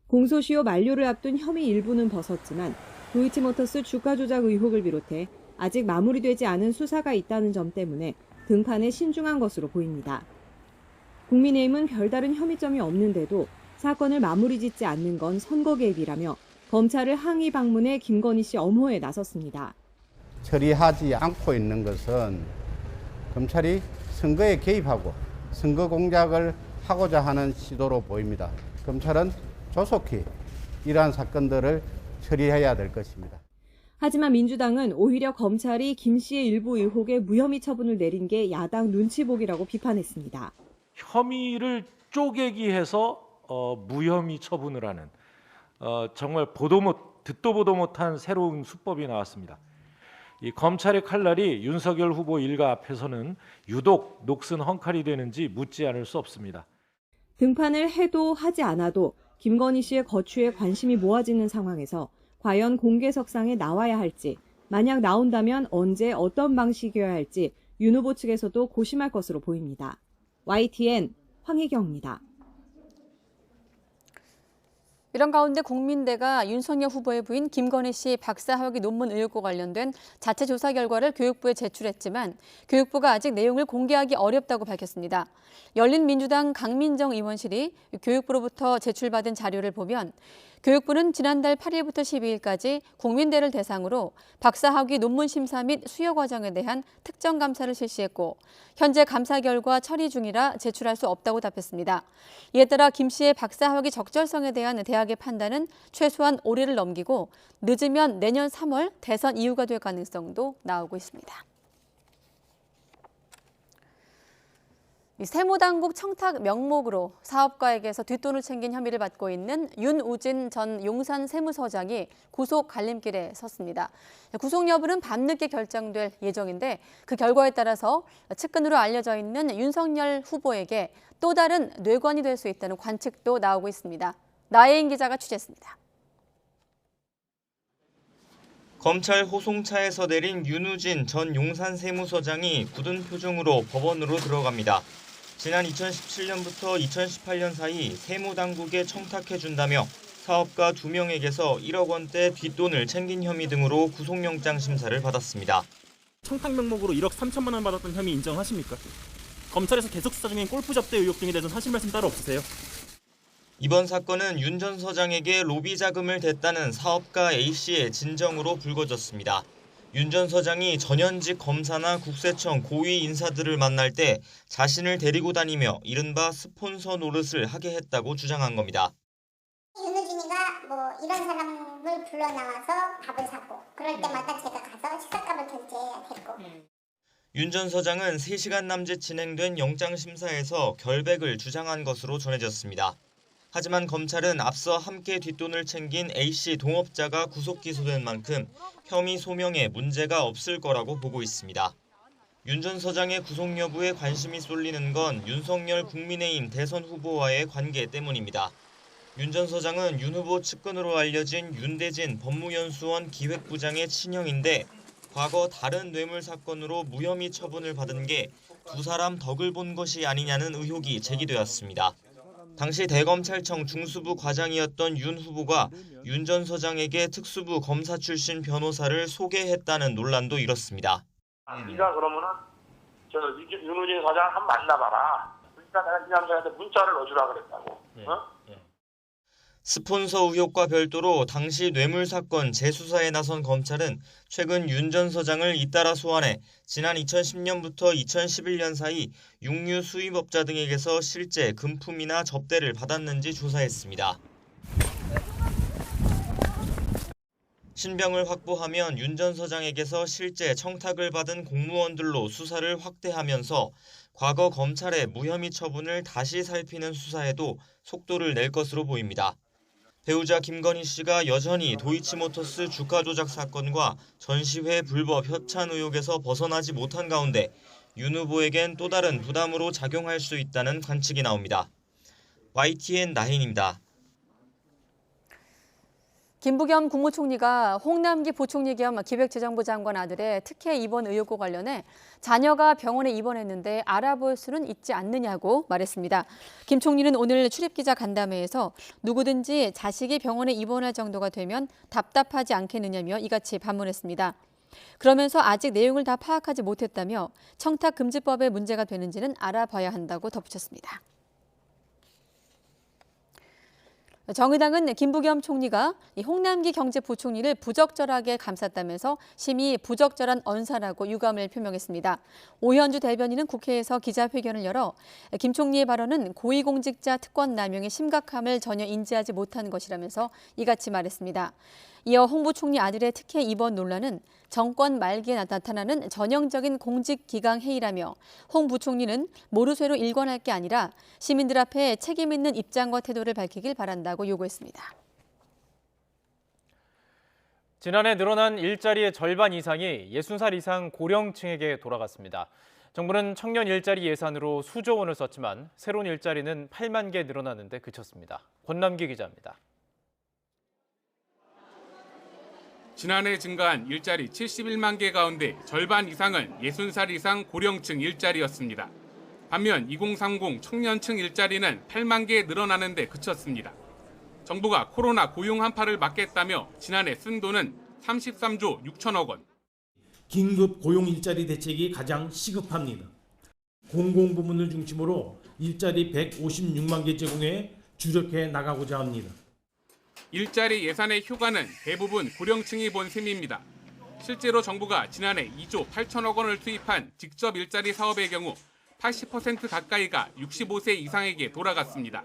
공소시효 만료를 앞둔 혐의 일부는 벗었지만 도이치모터스 주가 조작 의혹을 비롯해 아직 마무리되지 않은 수사가 있다는 점 때문에 등판에 신중한 것으로 보입니다. 국민의힘은 별다른 혐의점이 없는데도 사건을 마무리 짓지 않는 건 선거 개입이라며 검찰을 항의 방문해 김건희 씨 엄호에 나섰습니다. 처리하지 않고 있는 것은 검찰이 선거에 개입하고 선거 공작을 하고자 하는 시도로 보입니다. 검찰은 조속히 이러한 사건들을 처리해야 될 것입니다. 하지만 민주당은 오히려 검찰이 김 씨의 일부 의혹에 무혐의 처분을 내린 게 야당 눈치 보기라고 비판했습니다. 혐의를 쪼개기 해서 무혐의 처분을 하는 정말 듣도 보도 못한 새로운 수법이 나왔습니다. 이 검찰의 칼날이 윤석열 후보 일가 앞에서는 유독 녹슨 헝칼이 되는지 묻지 않을 수 없습니다. 등판을 해도 하지 않아도 김건희 씨의 거취에 관심이 모아지는 상황에서 과연 공개석상에 나와야 할지, 만약 나온다면 언제 어떤 방식이어야 할지 윤 후보 측에서도 고심할 것으로 보입니다. YTN 황혜경입니다. 이런 가운데 국민대가 윤석열 후보의 부인 김건희 씨 박사학위 논문 의혹과 관련된 자체 조사 결과를 교육부에 제출했지만 교육부가 아직 내용을 공개하기 어렵다고 밝혔습니다. 열린민주당 강민정 의원실이 교육부로부터 제출받은 자료를 보면 교육부는 지난달 8일부터 12일까지 국민대를 대상으로 박사학위 논문 심사 및 수여 과정에 대한 특정 감사를 실시했고 현재 감사 결과 처리 중이라 제출할 수 없다고 답했습니다. 이에 따라 김 씨의 박사학위 적절성에 대한 대학의 판단은 최소한 올해를 넘기고 늦으면 내년 3월 대선 이후가 될 가능성도 나오고 있습니다. 이 세무당국 청탁 명목으로 사업가에게서 뒷돈을 챙긴 혐의를 받고 있는 윤우진 전 용산 세무서장이 구속 갈림길에 섰습니다. 구속 여부는 밤늦게 결정될 예정인데 그 결과에 따라서 측근으로 알려져 있는 윤석열 후보에게 또 다른 뇌관이 될 수 있다는 관측도 나오고 있습니다. 나혜인 기자가 취재했습니다. 검찰 호송차에서 내린 윤우진 전 용산 세무서장이 굳은 표정으로 법원으로 들어갑니다. 지난 2017년부터 2018년 사이 세무당국에 청탁해준다며 사업가 2명에게서 1억 원대 뒷돈을 챙긴 혐의 등으로 구속영장 심사를 받았습니다. 청탁 명목으로 1억 3천만 원 받았던 혐의 인정하십니까? 검찰에서 계속 수사 중인 골프 접대 의혹 등에 대해서는 하실 말씀 따로 없으세요? 이번 사건은 윤 전 서장에게 로비 자금을 댔다는 사업가 A씨의 진정으로 불거졌습니다. 윤 전 서장이 전현직 검사나 국세청 고위 인사들을 만날 때 자신을 데리고 다니며 이른바 스폰서 노릇을 하게 했다고 주장한 겁니다. 윤우진이가 이런 사람을 불러 나와서 밥을 사고 그럴 때마다 제가 가서 식사값을 결제해야 됐고. 윤 전 서장은 3시간 남짓 진행된 영장심사에서 결백을 주장한 것으로 전해졌습니다. 하지만 검찰은 앞서 함께 뒷돈을 챙긴 A씨 동업자가 구속 기소된 만큼 혐의 소명에 문제가 없을 거라고 보고 있습니다. 윤 전 서장의 구속 여부에 관심이 쏠리는 건 윤석열 국민의힘 대선 후보와의 관계 때문입니다. 윤 전 서장은 윤 후보 측근으로 알려진 윤대진 법무연수원 기획부장의 친형인데 과거 다른 뇌물 사건으로 무혐의 처분을 받은 게 두 사람 덕을 본 것이 아니냐는 의혹이 제기되었습니다. 당시 대검찰청 중수부 과장이었던 윤 후보가 윤 전 서장에게 특수부 검사 출신 변호사를 소개했다는 논란도 일었습니다. 네가 그러면은 윤우진 서장 한번 만나봐라. 그러니까 내가 이 남자한테 문자를 넣어주라 그랬다고. 스폰서 의혹과 별도로 당시 뇌물 사건 재수사에 나선 검찰은 최근 윤 전 서장을 잇따라 소환해 지난 2010년부터 2011년 사이 육류 수입업자 등에게서 실제 금품이나 접대를 받았는지 조사했습니다. 신병을 확보하면 윤 전 서장에게서 실제 청탁을 받은 공무원들로 수사를 확대하면서 과거 검찰의 무혐의 처분을 다시 살피는 수사에도 속도를 낼 것으로 보입니다. 배우자 김건희 씨가 여전히 도이치모터스 주가 조작 사건과 전시회 불법 협찬 의혹에서 벗어나지 못한 가운데 윤 후보에겐 또 다른 부담으로 작용할 수 있다는 관측이 나옵니다. YTN 나혜인입니다. 김부겸 국무총리가 홍남기 부총리 겸 기획재정부 장관 아들의 특혜 입원 의혹과 관련해 자녀가 병원에 입원했는데 알아볼 수는 있지 않느냐고 말했습니다. 김 총리는 오늘 출입기자 간담회에서 누구든지 자식이 병원에 입원할 정도가 되면 답답하지 않겠느냐며 이같이 반문했습니다. 그러면서 아직 내용을 다 파악하지 못했다며 청탁금지법에 문제가 되는지는 알아봐야 한다고 덧붙였습니다. 정의당은 김부겸 총리가 홍남기 경제부총리를 부적절하게 감쌌다면서 심히 부적절한 언사라고 유감을 표명했습니다. 오현주 대변인은 국회에서 기자회견을 열어 김 총리의 발언은 고위공직자 특권 남용의 심각함을 전혀 인지하지 못한 것이라면서 이같이 말했습니다. 이어 홍 부총리 아들의 특혜 입원 논란은 정권 말기에 나타나는 전형적인 공직기강 해이라며 홍 부총리는 모르쇠로 일관할 게 아니라 시민들 앞에 책임 있는 입장과 태도를 밝히길 바란다고 요구했습니다. 지난해 늘어난 일자리의 절반 이상이 60살 이상 고령층에게 돌아갔습니다. 정부는 청년 일자리 예산으로 수조 원을 썼지만 새로운 일자리는 8만 개 늘어나는데 그쳤습니다. 권남기 기자입니다. 지난해 증가한 일자리 71만 개 가운데 절반 이상은 60살 이상 고령층 일자리였습니다. 반면 2030 청년층 일자리는 8만 개 늘어나는데 그쳤습니다. 정부가 코로나 고용 한파를 막겠다며 지난해 쓴 돈은 33조 6천억 원. 긴급 고용 일자리 대책이 가장 시급합니다. 공공부문을 중심으로 일자리 156만 개 제공에 주력해 나가고자 합니다. 일자리 예산의 효과는 대부분 고령층이 본 셈입니다. 실제로 정부가 지난해 2조 8천억 원을 투입한 직접 일자리 사업의 경우 80% 가까이가 65세 이상에게 돌아갔습니다.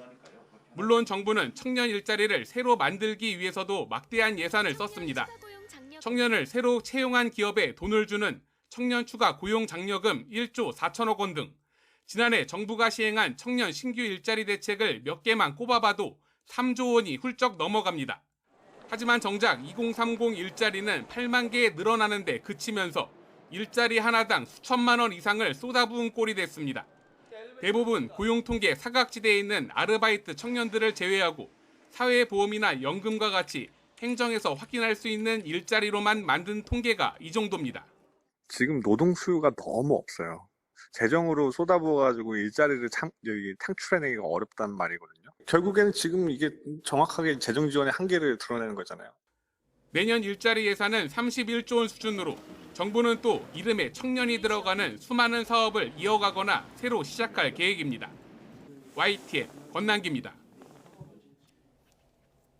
물론 정부는 청년 일자리를 새로 만들기 위해서도 막대한 예산을 썼습니다. 청년을 새로 채용한 기업에 돈을 주는 청년 추가 고용 장려금 1조 4천억 원 등 지난해 정부가 시행한 청년 신규 일자리 대책을 몇 개만 꼽아봐도 3조 원이 훌쩍 넘어갑니다. 하지만 정작 2030 일자리는 8만 개에 늘어나는데 그치면서 일자리 하나당 수천만 원 이상을 쏟아부은 꼴이 됐습니다. 대부분 고용통계 사각지대에 있는 아르바이트 청년들을 제외하고 사회보험이나 연금과 같이 행정에서 확인할 수 있는 일자리로만 만든 통계가 이 정도입니다. 지금 노동 수요가 너무 없어요. 재정으로 쏟아부어가지고 일자리를 창출해내기가 어렵다는 말이거든요. 결국에는 지금 이게 정확하게 재정 지원의 한계를 드러내는 거잖아요. 내년 일자리 예산은 31조 원 수준으로 정부는 또 이름에 청년이 들어가는 수많은 사업을 이어가거나 새로 시작할 계획입니다. YTN 권남기입니다.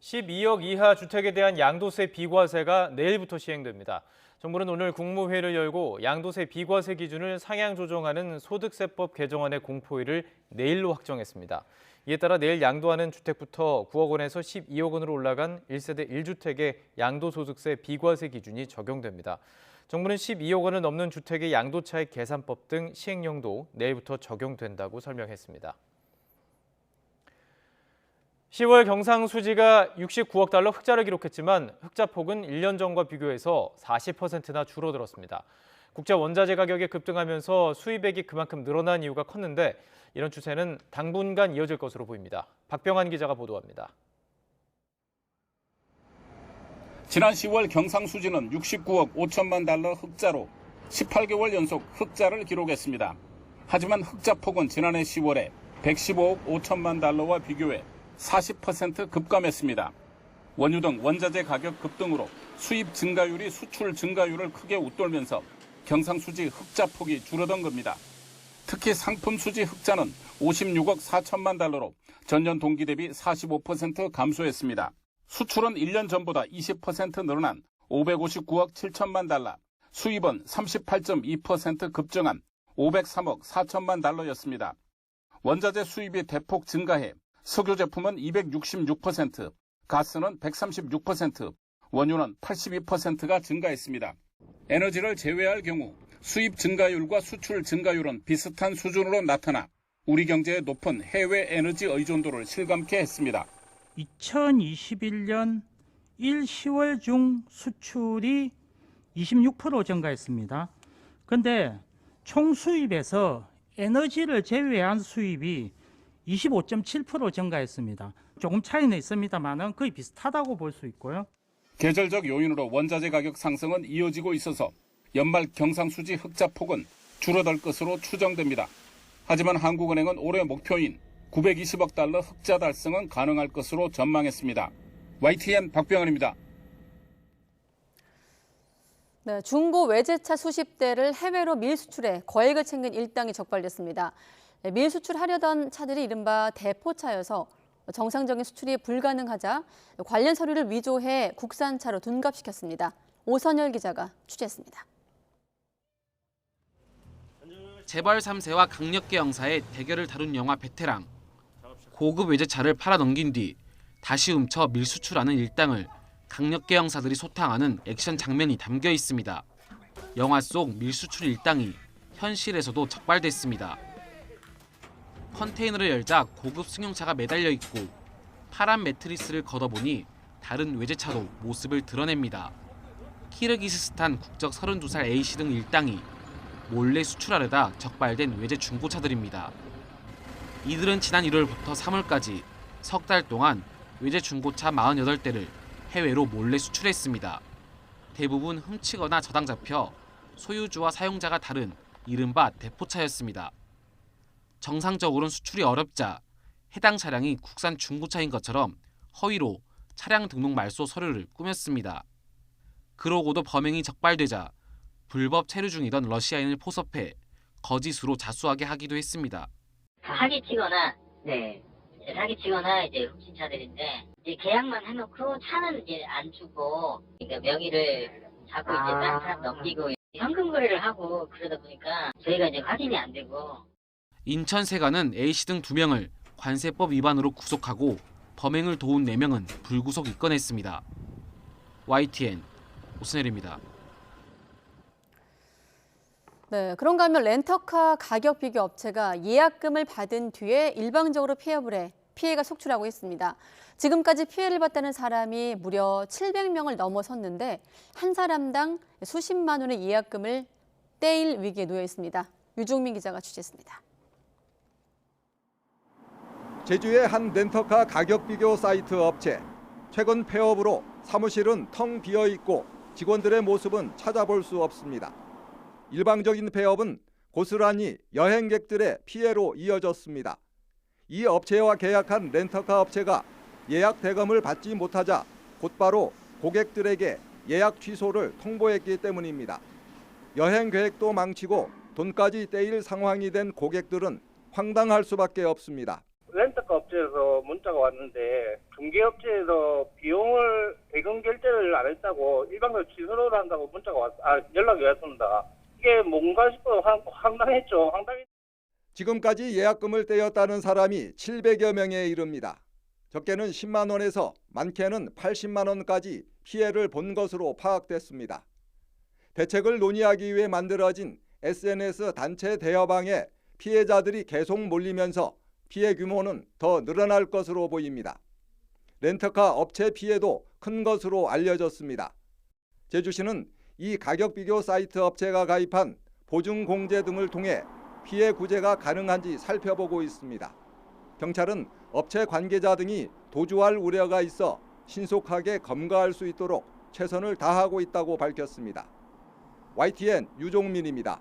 12억 이하 주택에 대한 양도세 비과세가 내일부터 시행됩니다. 정부는 오늘 국무회의를 열고 양도세 비과세 기준을 상향 조정하는 소득세법 개정안의 공포일을 내일로 확정했습니다. 이에 따라 내일 양도하는 주택부터 9억 원에서 12억 원으로 올라간 1세대 1주택의 양도소득세 비과세 기준이 적용됩니다. 정부는 12억 원을 넘는 주택의 양도차익 계산법 등 시행령도 내일부터 적용된다고 설명했습니다. 10월 경상수지가 69억 달러 흑자를 기록했지만 흑자 폭은 1년 전과 비교해서 40%나 줄어들었습니다. 국제 원자재 가격이 급등하면서 수입액이 그만큼 늘어난 이유가 컸는데 이런 추세는 당분간 이어질 것으로 보입니다. 박병환 기자가 보도합니다. 지난 10월 경상수지는 69억 5천만 달러 흑자로 18개월 연속 흑자를 기록했습니다. 하지만 흑자 폭은 지난해 10월에 115억 5천만 달러와 비교해 40% 급감했습니다. 원유 등 원자재 가격 급등으로 수입 증가율이 수출 증가율을 크게 웃돌면서 경상수지 흑자 폭이 줄어든 겁니다. 특히 상품 수지 흑자는 56억 4천만 달러로 전년 동기 대비 45% 감소했습니다. 수출은 1년 전보다 20% 늘어난 559억 7천만 달러, 수입은 38.2% 급증한 503억 4천만 달러였습니다. 원자재 수입이 대폭 증가해 석유 제품은 266%, 가스는 136%, 원유는 82%가 증가했습니다. 에너지를 제외할 경우 수입 증가율과 수출 증가율은 비슷한 수준으로 나타나 우리 경제의 높은 해외 에너지 의존도를 실감케 했습니다. 2021년 10월 중 수출이 26% 증가했습니다. 그런데 총 수입에서 에너지를 제외한 수입이 25.7% 증가했습니다. 조금 차이는 있습니다만 거의 비슷하다고 볼 수 있고요. 계절적 요인으로 원자재 가격 상승은 이어지고 있어서 연말 경상수지 흑자 폭은 줄어들 것으로 추정됩니다. 하지만 한국은행은 올해 목표인 920억 달러 흑자 달성은 가능할 것으로 전망했습니다. YTN 박병헌입니다. 네, 중고 외제차 수십 대를 해외로 밀수출해 거액을 챙긴 일당이 적발됐습니다. 밀수출하려던 차들이 이른바 대포차여서 정상적인 수출이 불가능하자 관련 서류를 위조해 국산차로 둔갑시켰습니다. 오선열 기자가 취재했습니다. 재벌 3세와 강력계 영사의 대결을 다룬 영화 베테랑. 고급 외제차를 팔아넘긴 뒤 다시 훔쳐 밀수출하는 일당을 강력계 영사들이 소탕하는 액션 장면이 담겨 있습니다. 영화 속 밀수출 일당이 현실에서도 적발됐습니다. 컨테이너를 열자 고급 승용차가 매달려 있고 파란 매트리스를 걷어보니 다른 외제차도 모습을 드러냅니다. 키르기스스탄 국적 32살 A씨 등 일당이 몰래 수출하려다 적발된 외제 중고차들입니다. 이들은 지난 1월부터 3월까지 석 달 동안 외제 중고차 48대를 해외로 몰래 수출했습니다. 대부분 훔치거나 저당 잡혀 소유주와 사용자가 다른 이른바 대포차였습니다. 정상적으로는 수출이 어렵자 해당 차량이 국산 중고차인 것처럼 허위로 차량 등록 말소 서류를 꾸몄습니다. 그러고도 범행이 적발되자 불법 체류 중이던 러시아인을 포섭해 거짓으로 자수하게 하기도 했습니다. 사기치거나 사기치거나 이제 훔친 차들인데 이제 계약만 해놓고 차는 이제 안 주고 그러니까 명의를 자꾸 이제 다른 사람 넘기고 현금 거래를 하고 그러다 보니까 저희가 이제 확인이 안 되고. 인천세관은 A씨 등 2명을 관세법 위반으로 구속하고 범행을 도운 4명은 불구속 입건했습니다. YTN 오선열입니다. 네, 그런가 하면 렌터카 가격 비교 업체가 예약금을 받은 뒤에 일방적으로 폐업을 해 피해가 속출하고 있습니다. 지금까지 피해를 봤다는 사람이 무려 700명을 넘어섰는데 한 사람당 수십만 원의 예약금을 떼일 위기에 놓여 있습니다. 유종민 기자가 취재했습니다. 제주의 한 렌터카 가격 비교 사이트 업체. 최근 폐업으로 사무실은 텅 비어 있고 직원들의 모습은 찾아볼 수 없습니다. 일방적인 폐업은 고스란히 여행객들의 피해로 이어졌습니다. 이 업체와 계약한 렌터카 업체가 예약 대금을 받지 못하자 곧바로 고객들에게 예약 취소를 통보했기 때문입니다. 여행 계획도 망치고 돈까지 떼일 상황이 된 고객들은 황당할 수밖에 없습니다. 렌터카 업체에서 문자가 왔는데 중개업체에서 비용을 대금 결제를 안 했다고 일방적으로 취소를 한다고 문자가 연락이 왔습니다. 이게 뭔가 싶어 황당했죠. 지금까지 예약금을 떼었다는 사람이 700여 명에 이릅니다. 적게는 10만 원에서 많게는 80만 원까지 피해를 본 것으로 파악됐습니다. 대책을 논의하기 위해 만들어진 SNS 단체 대여방에 피해자들이 계속 몰리면서 피해 규모는 더 늘어날 것으로 보입니다. 렌터카 업체 피해도 큰 것으로 알려졌습니다. 제주시는 이 가격 비교 사이트 업체가 가입한 보증 공제 등을 통해 피해 구제가 가능한지 살펴보고 있습니다. 경찰은 업체 관계자 등이 도주할 우려가 있어 신속하게 검거할 수 있도록 최선을 다하고 있다고 밝혔습니다. YTN 유종민입니다.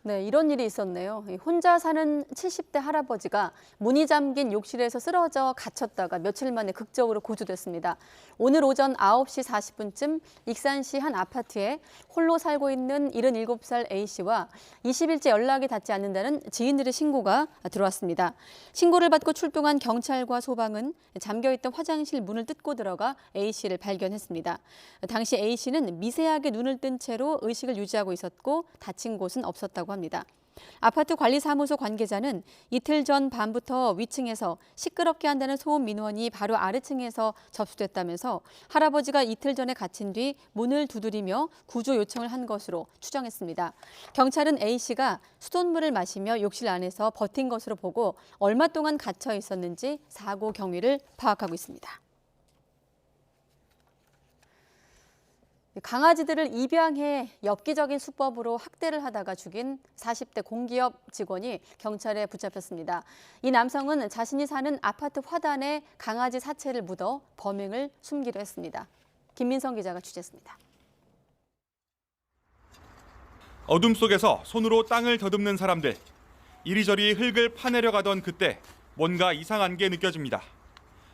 네, 이런 일이 있었네요. 혼자 사는 70대 할아버지가 문이 잠긴 욕실에서 쓰러져 갇혔다가 며칠 만에 극적으로 구조됐습니다. 오늘 오전 9시 40분쯤 익산시 한 아파트에 홀로 살고 있는 77살 A씨와 20일째 연락이 닿지 않는다는 지인들의 신고가 들어왔습니다. 신고를 받고 출동한 경찰과 소방은 잠겨있던 화장실 문을 뜯고 들어가 A씨를 발견했습니다. 당시 A씨는 미세하게 눈을 뜬 채로 의식을 유지하고 있었고 다친 곳은 없었다고 합니다. 아파트 관리사무소 관계자는 이틀 전 밤부터 위층에서 시끄럽게 한다는 소음 민원이 바로 아래층에서 접수됐다면서 할아버지가 이틀 전에 갇힌 뒤 문을 두드리며 구조 요청을 한 것으로 추정했습니다. 경찰은 A씨가 수돗물을 마시며 욕실 안에서 버틴 것으로 보고 얼마 동안 갇혀 있었는지 사고 경위를 파악하고 있습니다. 강아지들을 입양해 엽기적인 수법으로 학대를 하다가 죽인 40대 공기업 직원이 경찰에 붙잡혔습니다. 이 남성은 자신이 사는 아파트 화단에 강아지 사체를 묻어 범행을 숨기려 했습니다. 김민성 기자가 취재했습니다. 어둠 속에서 손으로 땅을 더듬는 사람들. 이리저리 흙을 파내려 가던 그때 뭔가 이상한 게 느껴집니다.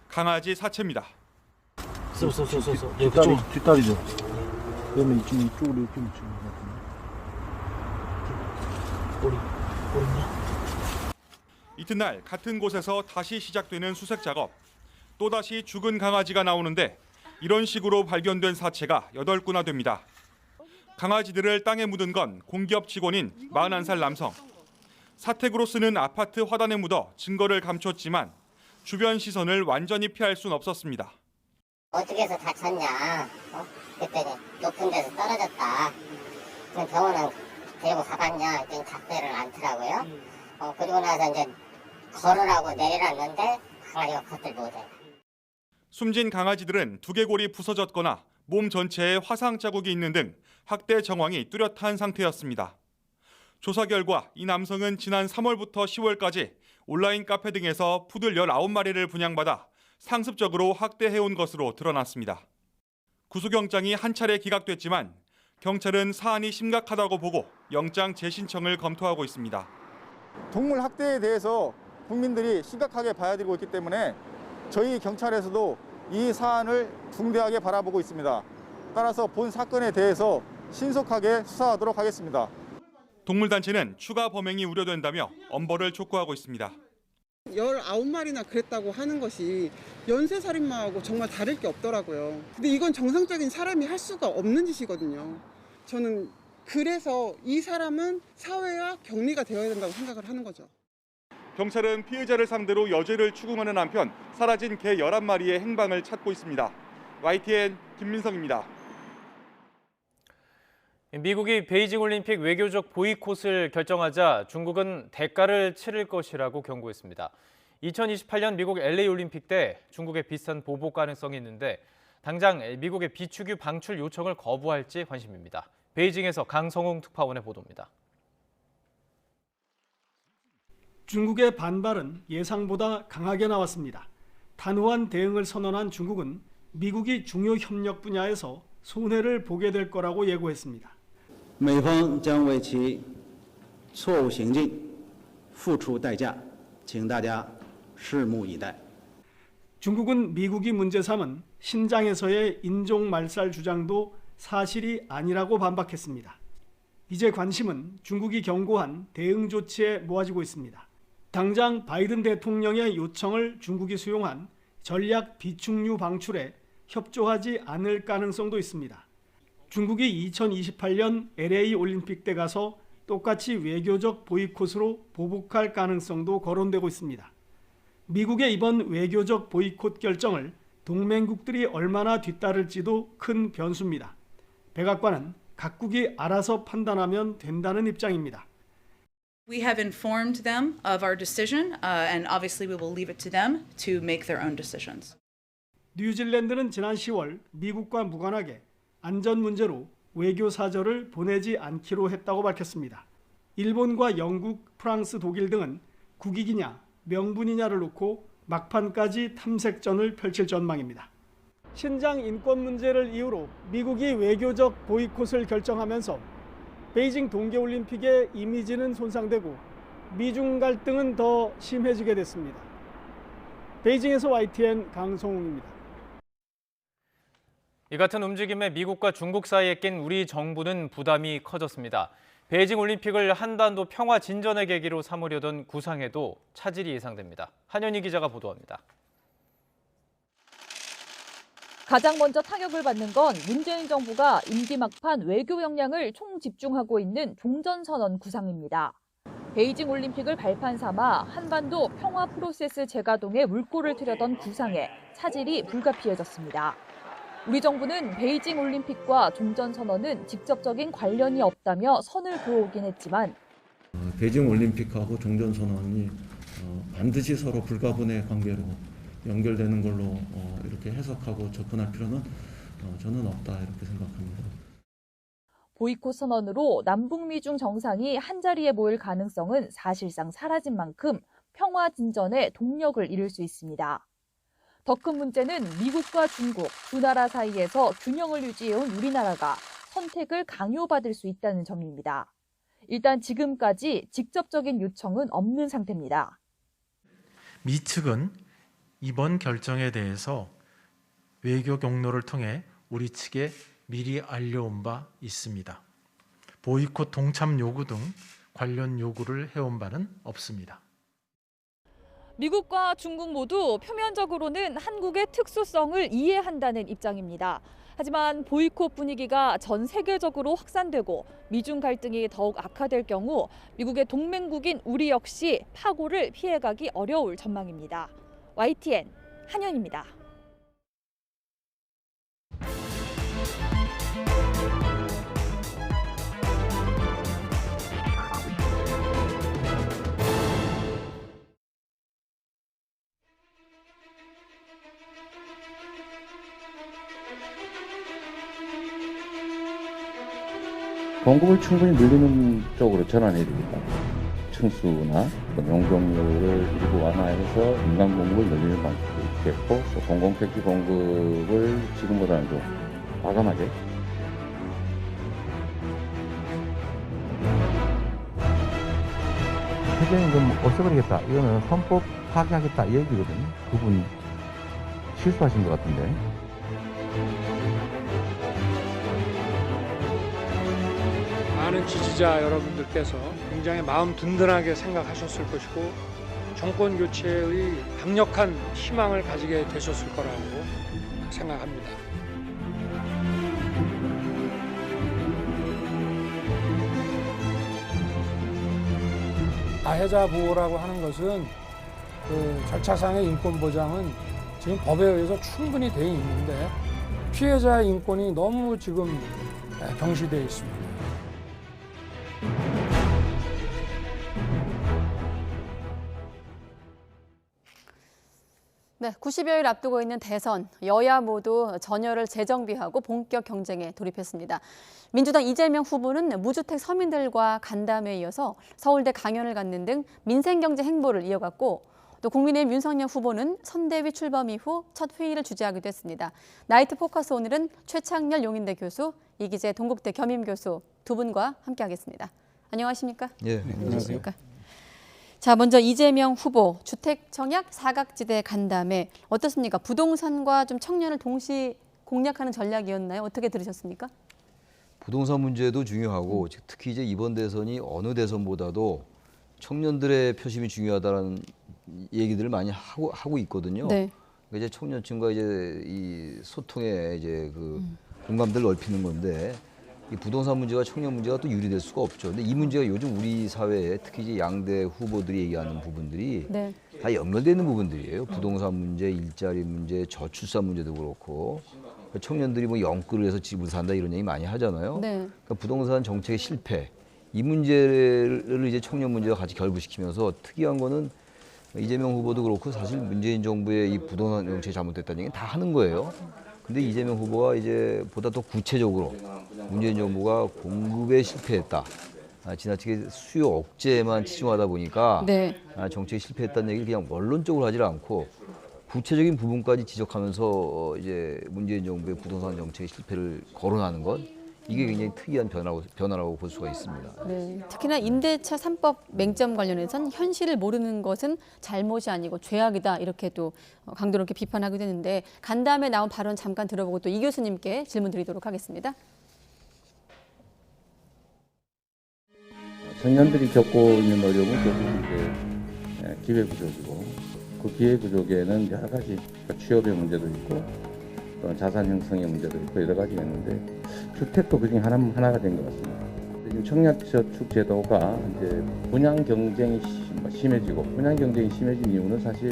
강아지 사체입니다. 뒷다리죠. 그러면 이쪽으로 이렇게 묻히는 것 같은데. 꼬리냐? 이튿날 같은 곳에서 다시 시작되는 수색 작업. 또다시 죽은 강아지가 나오는데 이런 식으로 발견된 사체가 8구나 됩니다. 강아지들을 땅에 묻은 건 공기업 직원인 41살 남성. 사택으로 쓰는 아파트 화단에 묻어 증거를 감췄지만 주변 시선을 완전히 피할 순 없었습니다. 어떻게 해서 다쳤냐? 그랬더니 높은 데서 떨어졌다. 병원은 데리고 가봤냐? 했더니 작대를 않더라고요. 그리고 나서 이제 걸으라고 내려놨는데 강아지가 걷질 못해. 숨진 강아지들은 두개골이 부서졌거나 몸 전체에 화상 자국이 있는 등 학대 정황이 뚜렷한 상태였습니다. 조사 결과 이 남성은 지난 3월부터 10월까지 온라인 카페 등에서 푸들 19마리를 분양받아 상습적으로 학대해온 것으로 드러났습니다. 구속영장이 한 차례 기각됐지만 경찰은 사안이 심각하다고 보고 영장 재신청을 검토하고 있습니다. 동물 학대에 대해서 국민들이 심각하게 봐야 되고 있기 때문에 저희 경찰에서도 이 사안을 중대하게 바라보고 있습니다. 따라서 본 사건에 대해서 신속하게 수사하도록 하겠습니다. 동물단체는 추가 범행이 우려된다며 엄벌을 촉구하고 있습니다. 19마리나 그랬다고 하는 것이 연쇄살인마하고 정말 다를 게 없더라고요. 근데 이건 정상적인 사람이 할 수가 없는 짓이거든요. 저는 그래서 이 사람은 사회와 격리가 되어야 된다고 생각을 하는 거죠. 경찰은 피해자를 상대로 여죄를 추궁하는 한편 사라진 개 11마리의 행방을 찾고 있습니다. YTN 김민성입니다. 미국이 베이징 올림픽 외교적 보이콧을 결정하자 중국은 대가를 치를 것이라고 경고했습니다. 2028년 미국 LA 올림픽 때 중국의 비슷한 보복 가능성이 있는데 당장 미국의 비축유 방출 요청을 거부할지 관심입니다. 베이징에서 강성웅 특파원의 보도입니다. 중국의 반발은 예상보다 강하게 나왔습니다. 단호한 대응을 선언한 중국은 미국이 중요 협력 분야에서 손해를 보게 될 거라고 예고했습니다. 美方将为其错误行径付出代价，请大家拭目以待. 중국은 미국이 문제 삼은 신장에서의 인종 말살 주장도 사실이 아니라고 반박했습니다. 이제 관심은 중국이 경고한 대응 조치에 모아지고 있습니다. 당장 바이든 대통령의 요청을 중국이 수용한 전략 비축유 방출에 협조하지 않을 가능성도 있습니다. 중국이 2028년 LA 올림픽 때 가서 똑같이 외교적 보이콧으로 보복할 가능성도 거론되고 있습니다. 미국의 이번 외교적 보이콧 결정을 동맹국들이 얼마나 뒤따를지도 큰 변수입니다. 백악관은 각국이 알아서 판단하면 된다는 입장입니다. We have informed them of our decision, and obviously we will leave it to them to make their own decisions. 뉴질랜드는 지난 10월 미국과 무관하게 안전 문제로 외교 사절을 보내지 않기로 했다고 밝혔습니다. 일본과 영국, 프랑스, 독일 등은 국익이냐 명분이냐를 놓고 막판까지 탐색전을 펼칠 전망입니다. 신장 인권 문제를 이유로 미국이 외교적 보이콧을 결정하면서 베이징 동계올림픽의 이미지는 손상되고 미중 갈등은 더 심해지게 됐습니다. 베이징에서 YTN 강성웅입니다. 이 같은 움직임에 미국과 중국 사이에 낀 우리 정부는 부담이 커졌습니다. 베이징 올림픽을 한반도 평화 진전의 계기로 삼으려던 구상에도 차질이 예상됩니다. 한현희 기자가 보도합니다. 가장 먼저 타격을 받는 건 문재인 정부가 임기 막판 외교 역량을 총집중하고 있는 종전선언 구상입니다. 베이징 올림픽을 발판 삼아 한반도 평화 프로세스 재가동에 물꼬를 트려던 구상에 차질이 불가피해졌습니다. 우리 정부는 베이징 올림픽과 종전선언은 직접적인 관련이 없다며 선을 그어오긴 했지만 베이징 올림픽하고 종전선언이 반드시 서로 불가분의 관계로 연결되는 걸로 이렇게 해석하고 접근할 필요는 저는 없다 이렇게 생각합니다. 보이콧 선언으로 남북 미중 정상이 한자리에 모일 가능성은 사실상 사라진 만큼 평화 진전에 동력을 잃을 수 있습니다. 더 큰 문제는 미국과 중국 두 나라 사이에서 균형을 유지해온 우리나라가 선택을 강요받을 수 있다는 점입니다. 일단 지금까지 직접적인 요청은 없는 상태입니다. 미 측은 이번 결정에 대해서 외교 경로를 통해 우리 측에 미리 알려온 바 있습니다. 보이콧 동참 요구 등 관련 요구를 해온 바는 없습니다. 미국과 중국 모두 표면적으로는 한국의 특수성을 이해한다는 입장입니다. 하지만 보이콧 분위기가 전 세계적으로 확산되고 미중 갈등이 더욱 악화될 경우 미국의 동맹국인 우리 역시 파고를 피해가기 어려울 전망입니다. YTN 한현입니다. 공급을 충분히 늘리는 쪽으로 전환해야 됩니다. 층수나 용적률을 일부 완화해서 민간 공급을 늘리는 방식도 있겠고 또 공공택지 공급을 지금보다는 좀 과감하게 최저임금 없애버리겠다. 이거는 헌법 파기하겠다 이 얘기거든요. 그분 실수하신 것 같은데. 많은 지지자 여러분들께서 굉장히 마음 든든하게 생각하셨을 것이고 정권 교체의 강력한 희망을 가지게 되셨을 거라고 생각합니다. 가해자 보호라고 하는 것은 그 절차상의 인권 보장은 지금 법에 의해서 충분히 되어 있는데 피해자의 인권이 너무 지금 경시되어 있습니다. 네, 90여일 앞두고 있는 대선, 여야 모두 전열을 재정비하고 본격 경쟁에 돌입했습니다. 민주당 이재명 후보는 무주택 서민들과 간담회에 이어서 서울대 강연을 갖는 등 민생경제 행보를 이어갔고, 또 국민의힘 윤석열 후보는 선대위 출범 이후 첫 회의를 주재하기도 했습니다. 나이트 포커스 오늘은 최창렬 용인대 교수, 이기재 동국대 겸임교수 두 분과 함께하겠습니다. 안녕하십니까? 예, 안녕하십니까? 자, 먼저 이재명 후보 주택 청약 사각지대 간담회 어떻습니까? 부동산과 좀 청년을 동시 공략하는 전략이었나요? 어떻게 들으셨습니까? 부동산 문제도 중요하고 특히 이제 이번 대선이 어느 대선보다도 청년들의 표심이 중요하다는 얘기들을 많이 하고 있거든요. 네. 그러니까 이제 청년층과 이제 이 소통의 이제 그 공감대를 넓히는 건데, 이 부동산 문제와 청년 문제가 또 유리될 수가 없죠. 근데 이 문제가 요즘 우리 사회에 특히 이제 양대 후보들이 얘기하는 부분들이 네. 다 연결되어 있는 부분들이에요. 부동산 문제, 일자리 문제, 저출산 문제도 그렇고, 청년들이 뭐 영끌을 해서 집을 산다 이런 얘기 많이 하잖아요. 네. 그러니까 부동산 정책의 실패, 이 문제를 이제 청년 문제와 같이 결부시키면서 특이한 거는 이재명 후보도 그렇고 사실 문재인 정부의 이 부동산 정책이 잘못됐다는 얘기는 다 하는 거예요. 근데 이재명 후보가 이제 보다 더 구체적으로 문재인 정부가 공급에 실패했다, 지나치게 수요 억제에만 치중하다 보니까 네. 정책이 실패했다는 얘기를 그냥 원론적으로 하지 않고 구체적인 부분까지 지적하면서 이제 문재인 정부의 부동산 정책의 실패를 거론하는 것, 이게 굉장히 특이한 변화라고 볼 수가 있습니다. 네. 특히나 임대차 3법 맹점 관련해서는 현실을 모르는 것은 잘못이 아니고 죄악이다, 이렇게 또 강도로 이렇게 비판하게 되는데, 간담회 나온 발언 잠깐 들어보고 또 이 교수님께 질문 드리도록 하겠습니다. 청년들이 겪고 있는 어려움은 결국 이제 기회구조이고, 그 기회구조에는 여러 가지 취업의 문제도 있고 또 자산 형성의 문제도 있고 여러 가지가 있는데, 주택도 그중에 하나가 된 것 같습니다. 지금 청약저축 제도가 이제 분양 경쟁이 심해지고, 분양 경쟁이 심해진 이유는 사실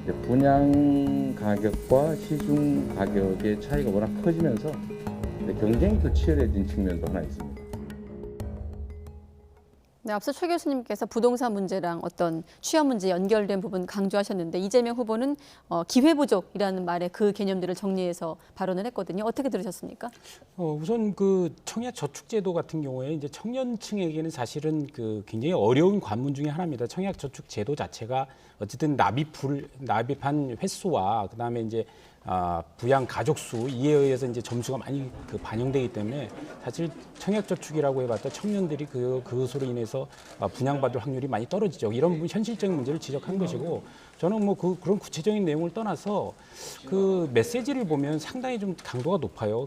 이제 분양 가격과 시중 가격의 차이가 워낙 커지면서 경쟁이 더 치열해진 측면도 하나 있습니다. 네, 앞서 최 교수님께서 부동산 문제랑 어떤 취업 문제 연결된 부분 강조하셨는데, 이재명 후보는 기회 부족이라는 말에 그 개념들을 정리해서 발언을 했거든요. 어떻게 들으셨습니까? 우선 그 청약 저축 제도 같은 경우에 이제 청년층에게는 사실은 그 굉장히 어려운 관문 중에 하나입니다. 청약 저축 제도 자체가 어쨌든 납입한 횟수와 그다음에 이제 부양 가족 수, 이에 의해서 이제 점수가 많이 반영되기 때문에 사실 청약저축이라고 해봤자 청년들이 그것으로 인해서 분양받을 확률이 많이 떨어지죠. 이런 현실적인 문제를 지적한 것이고, 저는 뭐 그런 구체적인 내용을 떠나서 그 메시지를 보면 상당히 좀 강도가 높아요.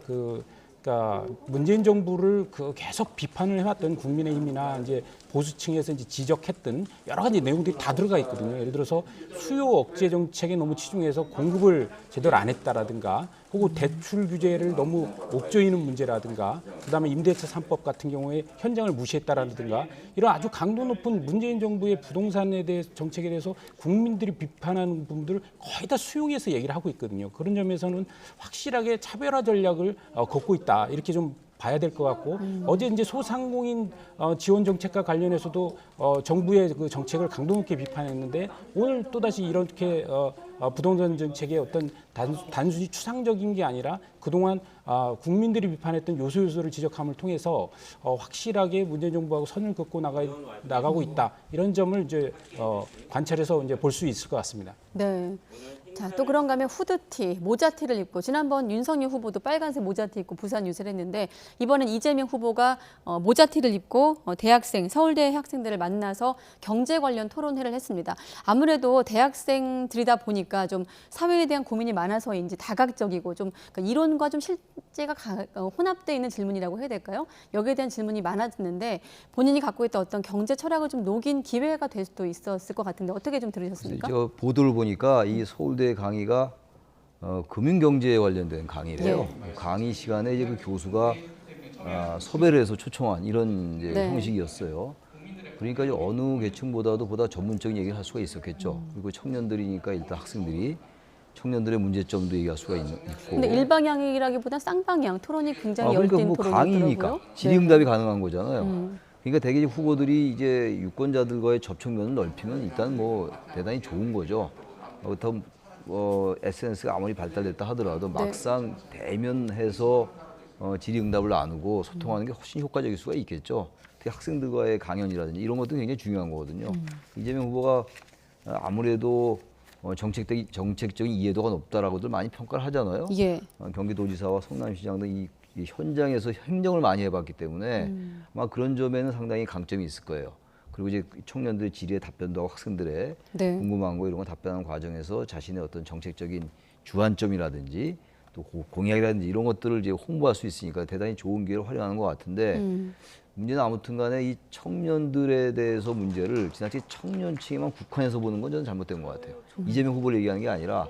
그러니까 문재인 정부를 계속 비판을 해왔던 국민의힘이나 이제 보수층에서 이제 지적했던 여러 가지 내용들이 다 들어가 있거든요. 예를 들어서 수요 억제 정책에 너무 치중해서 공급을 제대로 안 했다라든가, 혹은 대출 규제를 너무 옥죄이는 문제라든가, 그다음에 임대차 3법 같은 경우에 현장을 무시했다라든가, 이런 아주 강도 높은 문재인 정부의 부동산에 대해 정책에 대해서 국민들이 비판하는 부분들을 거의 다 수용해서 얘기를 하고 있거든요. 그런 점에서는 확실하게 차별화 전략을 걷고 있다, 이렇게 좀 봐야 될 것 같고, 어제 이제 소상공인 지원 정책과 관련해서도 정부의 그 정책을 강도 높게 비판했는데, 오늘 또다시 이렇게 부동산 정책의 어떤 단순히 추상적인 게 아니라 그동안 국민들이 비판했던 요소를 지적함을 통해서 확실하게 문재인 정부하고 선을 긋고 나가고 있다, 이런 점을 이제 관찰해서 이제 볼 수 있을 것 같습니다. 네. 자, 또 그런가 하면 후드티, 모자티를 입고, 지난번 윤석열 후보도 빨간색 모자티 입고 부산 유세를 했는데, 이번엔 이재명 후보가 모자티를 입고 대학생, 서울대 학생들을 만나서 경제 관련 토론회를 했습니다. 아무래도 대학생들이다 보니까 좀 사회에 대한 고민이 많아서인지 다각적이고 좀 이론과 좀 실제가 혼합되어 있는 질문이라고 해야 될까요? 여기에 대한 질문이 많았는데, 본인이 갖고 있던 어떤 경제 철학을 좀 녹인 기회가 될 수도 있었을 것 같은데, 어떻게 좀 들으셨습니까? 저 보도를 보니까 이 서울대 강의가 금융경제에 관련된 강의래요. 네. 강의 시간에 이제 그 교수가 섭외를 해서 초청한 이런 이제 네. 형식이었어요. 그러니까 이제 어느 계층보다도 보다 전문적인 얘기를 할 수가 있었겠죠. 그리고 청년들이니까 일단 학생들이 청년들의 문제점도 얘기할 수가 있고. 근데 일방향이라기보다 쌍방향 토론이 굉장히 열띤 그러니까 뭐 토론이더라고요. 강의니까 질의응답이 가능한 거잖아요. 그러니까 대개 후보들이 이제 유권자들과의 접촉면을 넓히면 일단 뭐 대단히 좋은 거죠. 더 SNS가 아무리 발달됐다 하더라도 막상 대면해서 질의응답을 나누고 소통하는 게 훨씬 효과적일 수가 있겠죠. 특히 학생들과의 강연이라든지 이런 것도 굉장히 중요한 거거든요. 이재명 후보가 아무래도 정책적인 이해도가 높다라고들 많이 평가를 하잖아요. 예. 경기도지사와 성남시장 등 이 현장에서 행정을 많이 해봤기 때문에 아마 그런 점에는 상당히 강점이 있을 거예요. 그리고 이제 청년들의 질의에 답변도 하고 학생들의 궁금한 거 이런 거 답변하는 과정에서 자신의 어떤 정책적인 주안점이라든지 또 공약이라든지 이런 것들을 이제 홍보할 수 있으니까 대단히 좋은 기회를 활용하는 것 같은데 문제는 아무튼간에 이 청년들에 대해서 문제를 지나치게 청년층에만 국한해서 보는 건 저는 잘못된 것 같아요. 이재명 후보를 얘기하는 게 아니라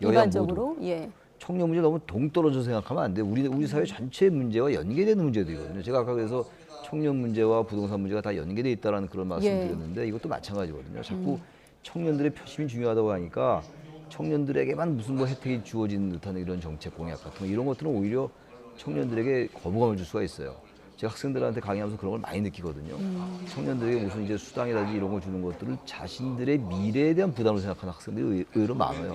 여야 일반적으로 모두 청년 문제 너무 동떨어져 생각하면 안 돼요. 우리 사회 전체 문제와 연계되는 문제들이거든요. 제가 아까 그래서 청년 문제와 부동산 문제가 다 연계돼 있다라는 그런 말씀드렸는데 이것도 마찬가지거든요. 자꾸 청년들의 표심이 중요하다고 하니까 청년들에게만 무슨 뭐 혜택이 주어지는 듯한 이런 정책 공약 같은 거 이런 것들은 오히려 청년들에게 거부감을 줄 수가 있어요. 제가 학생들한테 강의하면서 그런 걸 많이 느끼거든요. 청년들에게 무슨 이제 수당이라든지 이런 걸 주는 것들을 자신들의 미래에 대한 부담으로 생각하는 학생들이 의외로 많아요.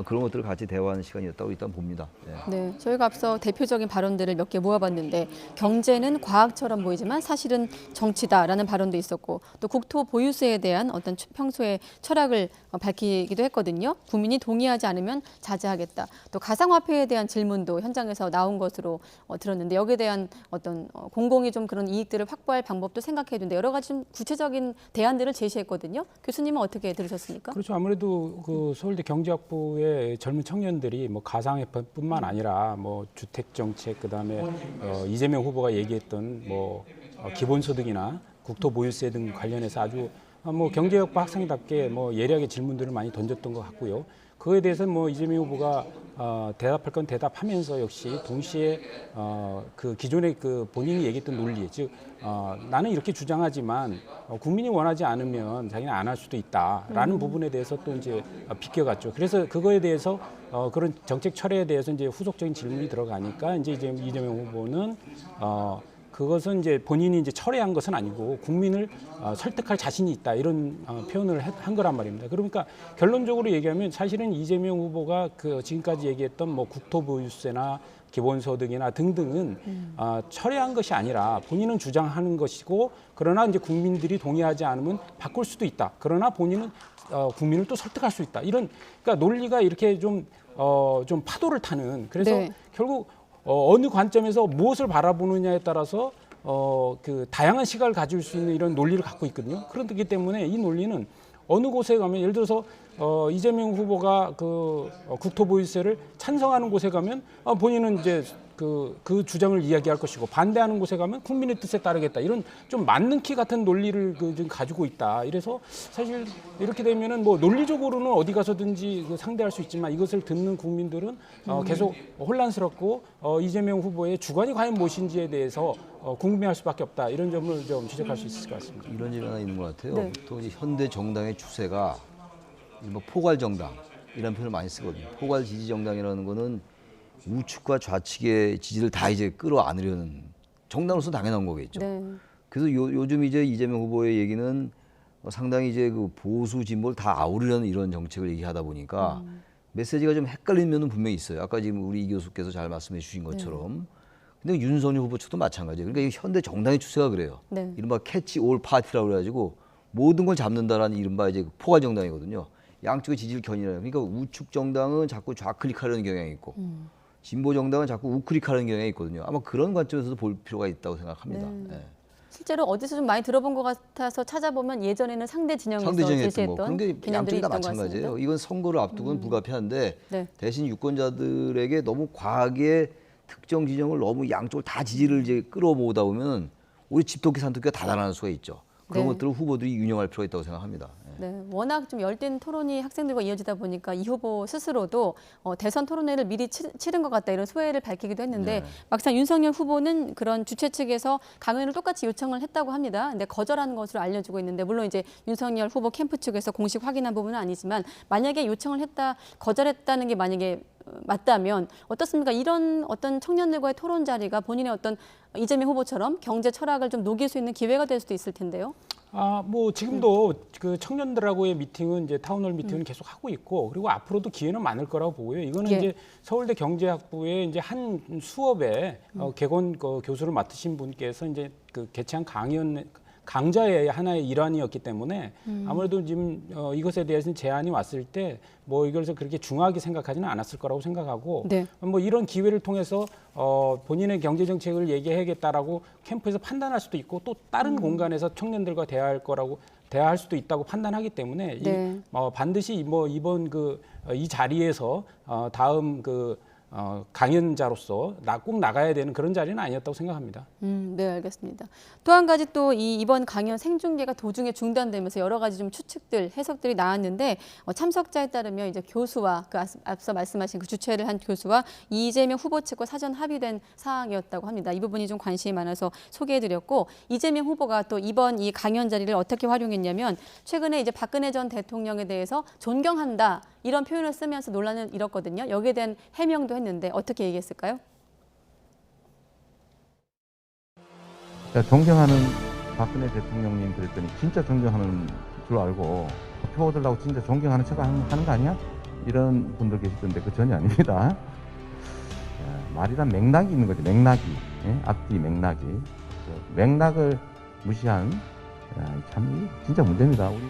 그런 것들을 같이 대화하는 시간이었다고 일단 봅니다. 네, 저희가 앞서 대표적인 발언들을 몇 개 모아봤는데 경제는 과학처럼 보이지만 사실은 정치다라는 발언도 있었고 또 국토 보유세에 대한 어떤 평소의 철학을 밝히기도 했거든요. 국민이 동의하지 않으면 자제하겠다. 또 가상화폐에 대한 질문도 현장에서 나온 것으로 들었는데 여기에 대한 어떤 공공이 좀 그런 이익들을 확보할 방법도 생각해야 되는데 여러 가지 좀 구체적인 대안들을 제시했거든요. 교수님은 어떻게 들으셨습니까? 그렇죠. 아무래도 그 서울대 경제학부의 젊은 청년들이 뭐 가상화폐뿐만 아니라 뭐 주택 정책 그다음에 이재명 후보가 얘기했던 뭐 기본소득이나 국토보유세 등 관련해서 아주 뭐 경제학부 학생답게 뭐 예리하게 질문들을 많이 던졌던 것 같고요. 그거에 대해서는 뭐 이재명 후보가 대답할 건 대답하면서 역시 동시에 그 기존의 그 본인이 얘기했던 논리, 즉 나는 이렇게 주장하지만 국민이 원하지 않으면 자기는 안 할 수도 있다라는 부분에 대해서 또 이제 비껴갔죠. 그래서 그거에 대해서 그런 정책 철회에 대해서 이제 후속적인 질문이 들어가니까 이제 이재명 후보는 그것은 이제 본인이 이제 철회한 것은 아니고 국민을 설득할 자신이 있다 이런 표현을 한 거란 말입니다. 그러니까 결론적으로 얘기하면 사실은 이재명 후보가 그 지금까지 얘기했던 뭐 국토보유세나 기본소득이나 등등은 철회한 것이 아니라 본인은 주장하는 것이고 그러나 이제 국민들이 동의하지 않으면 바꿀 수도 있다. 그러나 본인은 국민을 또 설득할 수 있다. 이런 그러니까 논리가 이렇게 좀 파도를 타는 그래서 결국 어느 관점에서 무엇을 바라보느냐에 따라서 그 다양한 시각을 가질 수 있는 이런 논리를 갖고 있거든요. 그렇기 때문에 이 논리는 어느 곳에 가면 예를 들어서 이재명 후보가 그 국토보유세를 찬성하는 곳에 가면 본인은 이제 그 주장을 이야기할 것이고 반대하는 곳에 가면 국민의 뜻에 따르겠다 이런 좀 맞는 키 같은 논리를 좀 가지고 있다. 이래서 사실 이렇게 되면은 뭐 논리적으로는 어디 가서든지 상대할 수 있지만 이것을 듣는 국민들은 계속 혼란스럽고 이재명 후보의 주관이 과연 무엇인지에 대해서 궁금해할 수밖에 없다. 이런 점을 좀 지적할 수 있을 것 같습니다. 이런 점이 하나 있는 것 같아요. 또 이제 현대 정당의 추세가 뭐 포괄 정당 이런 표현을 많이 쓰거든요. 포괄 지지 정당이라는 거는 우측과 좌측의 지지를 다 이제 끌어안으려는 정당으로서 당연한 거겠죠. 그래서 요즘 이제 이재명 후보의 얘기는 상당히 이제 그 보수 진보를 다 아우르려는 이런 정책을 얘기하다 보니까 메시지가 좀 헷갈리는 면은 분명히 있어요. 아까 지금 우리 이 교수께서 잘 말씀해 주신 것처럼. 근데 윤석열 후보 측도 마찬가지예요. 그러니까 이 현대 정당의 추세가 그래요. 이른바 캐치 올 파티라고 그래가지고 모든 걸 잡는다라는 이른바 이제 포괄 정당이거든요. 양쪽의 지지를 견인하는. 그러니까 우측 정당은 자꾸 좌클릭하려는 경향이 있고 진보 정당은 자꾸 우클릭하는 경향이 있거든요. 아마 그런 관점에서도 볼 필요가 있다고 생각합니다. 실제로 어디서 좀 많이 들어본 것 같아서 찾아보면 예전에는 상대 진영에서 제시했던 그런 게 개념들이 양쪽이 다 있던 것 마찬가지예요. 같습니다. 이건 선거를 앞두고는 불가피한데 대신 유권자들에게 너무 과하게 특정 진영을 너무 양쪽을 다 지지를 이제 끌어모으다 보면 오히려 집토끼 산토끼가 다 달아날 수가 있죠. 그런 것들을 후보들이 유념할 필요가 있다고 생각합니다. 네, 워낙 좀 열띤 토론이 학생들과 이어지다 보니까 이 후보 스스로도 대선 토론회를 미리 치른 것 같다 이런 소회를 밝히기도 했는데 막상 윤석열 후보는 그런 주최 측에서 강연을 똑같이 요청을 했다고 합니다. 근데 거절한 것으로 알려지고 있는데 물론 이제 윤석열 후보 캠프 측에서 공식 확인한 부분은 아니지만 만약에 요청을 했다 거절했다는 게 만약에 맞다면 어떻습니까? 이런 어떤 청년들과의 토론 자리가 본인의 어떤 이재명 후보처럼 경제 철학을 좀 녹일 수 있는 기회가 될 수도 있을 텐데요. 뭐 지금도 그 청년들하고의 미팅은 이제 타운홀 미팅은 계속 하고 있고 그리고 앞으로도 기회는 많을 거라고 보고요. 이거는 예. 이제 서울대 경제학부의 이제 한 수업에 개건 교수를 맡으신 분께서 이제 그 개최한 강좌의 하나의 일환이었기 때문에 아무래도 지금 이것에 대해서는 제안이 왔을 때 뭐 이것을 그렇게 중하게 생각하지는 않았을 거라고 생각하고 네. 뭐 이런 기회를 통해서 본인의 경제 정책을 얘기해야겠다라고 캠프에서 판단할 수도 있고 또 다른 공간에서 청년들과 대화할 수도 있다고 판단하기 때문에 네. 반드시 이번 이 자리에서 다음 강연자로서 꼭 나가야 되는 그런 자리는 아니었다고 생각합니다. 네, 알겠습니다. 또 한 가지 또 이번 강연 생중계가 도중에 중단되면서 여러 가지 좀 추측들, 해석들이 나왔는데 참석자에 따르면 이제 교수와 앞서 말씀하신 그 주최를 한 교수와 이재명 후보 측과 사전 합의된 사항이었다고 합니다. 이 부분이 좀 관심이 많아서 소개해드렸고 이재명 후보가 또 이번 이 강연 자리를 어떻게 활용했냐면 최근에 이제 박근혜 전 대통령에 대해서 존경한다 이런 표현을 쓰면서 논란을 일었거든요. 여기에 대한 해명도 했는데 어떻게 얘기했을까요? 존경하는 박근혜 대통령님 그랬더니 진짜 존경하는 줄 알고 표 얻으려고 진짜 존경하는 척 하는 거 아니야? 이런 분들 계시던데 그 전혀 아닙니다. 말이란 맥락이 있는 거죠. 맥락이. 앞뒤 맥락이. 맥락을 무시한 참 진짜 문제입니다. 우리.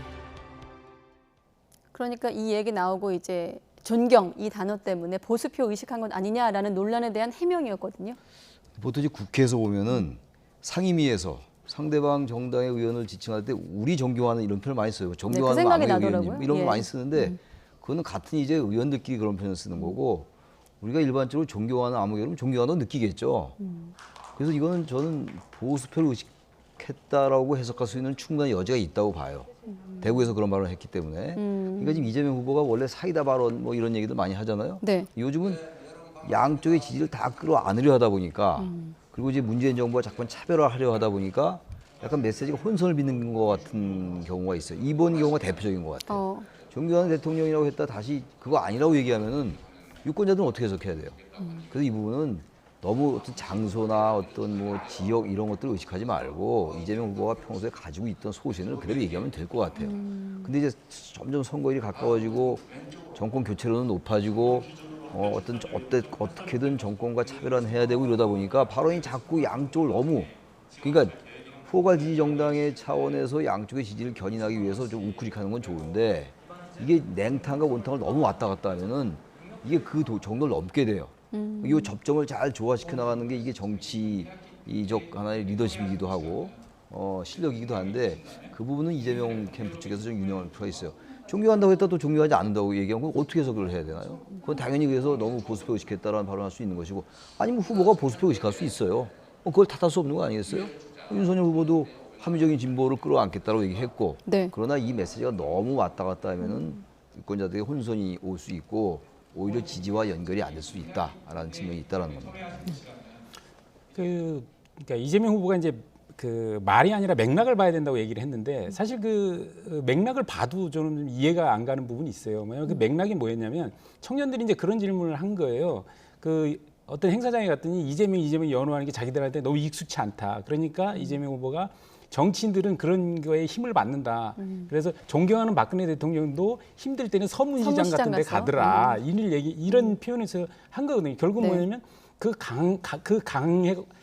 그러니까 이 얘기 나오고 이제 존경 이 단어 때문에 보수표 의식한 것 아니냐라는 논란에 대한 해명이었거든요. 보통 이제 국회에서 보면은 상임위에서 상대방 정당의 의원을 지칭할 때 우리 존경하는 이런 표현을 많이 써요. 존경하는 생각이 아무 의원님 나더라고요. 이런 거 예. 많이 쓰는데 그거는 같은 이제 의원들끼리 그런 표현을 쓰는 거고 우리가 일반적으로 존경하는 아무 의원은 존경하다고 느끼겠죠. 그래서 이거는 저는 보수표를 의식했다라고 해석할 수 있는 충분한 여지가 있다고 봐요. 대구에서 그런 발언을 했기 때문에. 그러니까 지금 이재명 후보가 원래 사이다 발언 뭐 이런 얘기들 많이 하잖아요. 네. 요즘은 양쪽의 지지를 다 끌어안으려 하다 보니까 그리고 이제 문재인 정부가 자꾸 차별화하려 하다 보니까 약간 메시지가 혼선을 빚는 것 같은 경우가 있어요. 이번 경우가 대표적인 것 같아요. 존경하는 대통령이라고 했다 다시 그거 아니라고 얘기하면은 유권자들은 어떻게 해석해야 돼요? 그래서 이 부분은 너무 어떤 장소나 어떤 뭐 지역 이런 것들을 의식하지 말고 이재명 후보가 평소에 가지고 있던 소신을 그대로 얘기하면 될 것 같아요. 근데 이제 점점 선거일이 가까워지고 정권 교체로는 높아지고 어떻게든 정권과 차별화는 해야 되고 이러다 보니까 발언이 자꾸 양쪽을 너무 그러니까 포괄 지지 정당의 차원에서 양쪽의 지지를 견인하기 위해서 좀 우크릭하는 건 좋은데 이게 냉탕과 온탕을 너무 왔다 갔다 하면은 이게 그 정도를 넘게 돼요. 이 접점을 잘 조화시켜 나가는 게 이게 정치적 하나의 리더십이기도 하고 실력이기도 한데 그 부분은 이재명 캠프 측에서 좀 유념할 필요가 있어요. 존경한다고 했다 또 존경하지 않는다고 얘기하면 어떻게 해석을 해야 되나요? 그건 당연히 그래서 너무 보수표 의식했다라는 발언을 할 수 있는 것이고 아니면 후보가 보수표 의식할 수 있어요. 그걸 탓할 수 없는 거 아니겠어요? 윤석열 후보도 합리적인 진보를 끌어안겠다고 얘기했고 네. 그러나 이 메시지가 너무 왔다 갔다 하면은 유권자들에게 혼선이 올 수 있고 오히려 지지와 연결이 안 될 수 있다라는 측면이 있다라는 겁니다. 그러니까 이재명 후보가 이제 그 말이 아니라 맥락을 봐야 된다고 얘기를 했는데 사실 그 맥락을 봐도 저는 이해가 안 가는 부분이 있어요. 그 맥락이 뭐였냐면 청년들이 이제 그런 질문을 한 거예요. 그 어떤 행사장에 갔더니 이재명 연호하는 게 자기들한테 너무 익숙치 않다. 그러니까 이재명 후보가 정치인들은 그런 거에 힘을 받는다. 그래서 존경하는 박근혜 대통령도 힘들 때는 서문시장 같은 데 가더라. 이런 표현에서 한 거거든요. 결국 네. 뭐냐면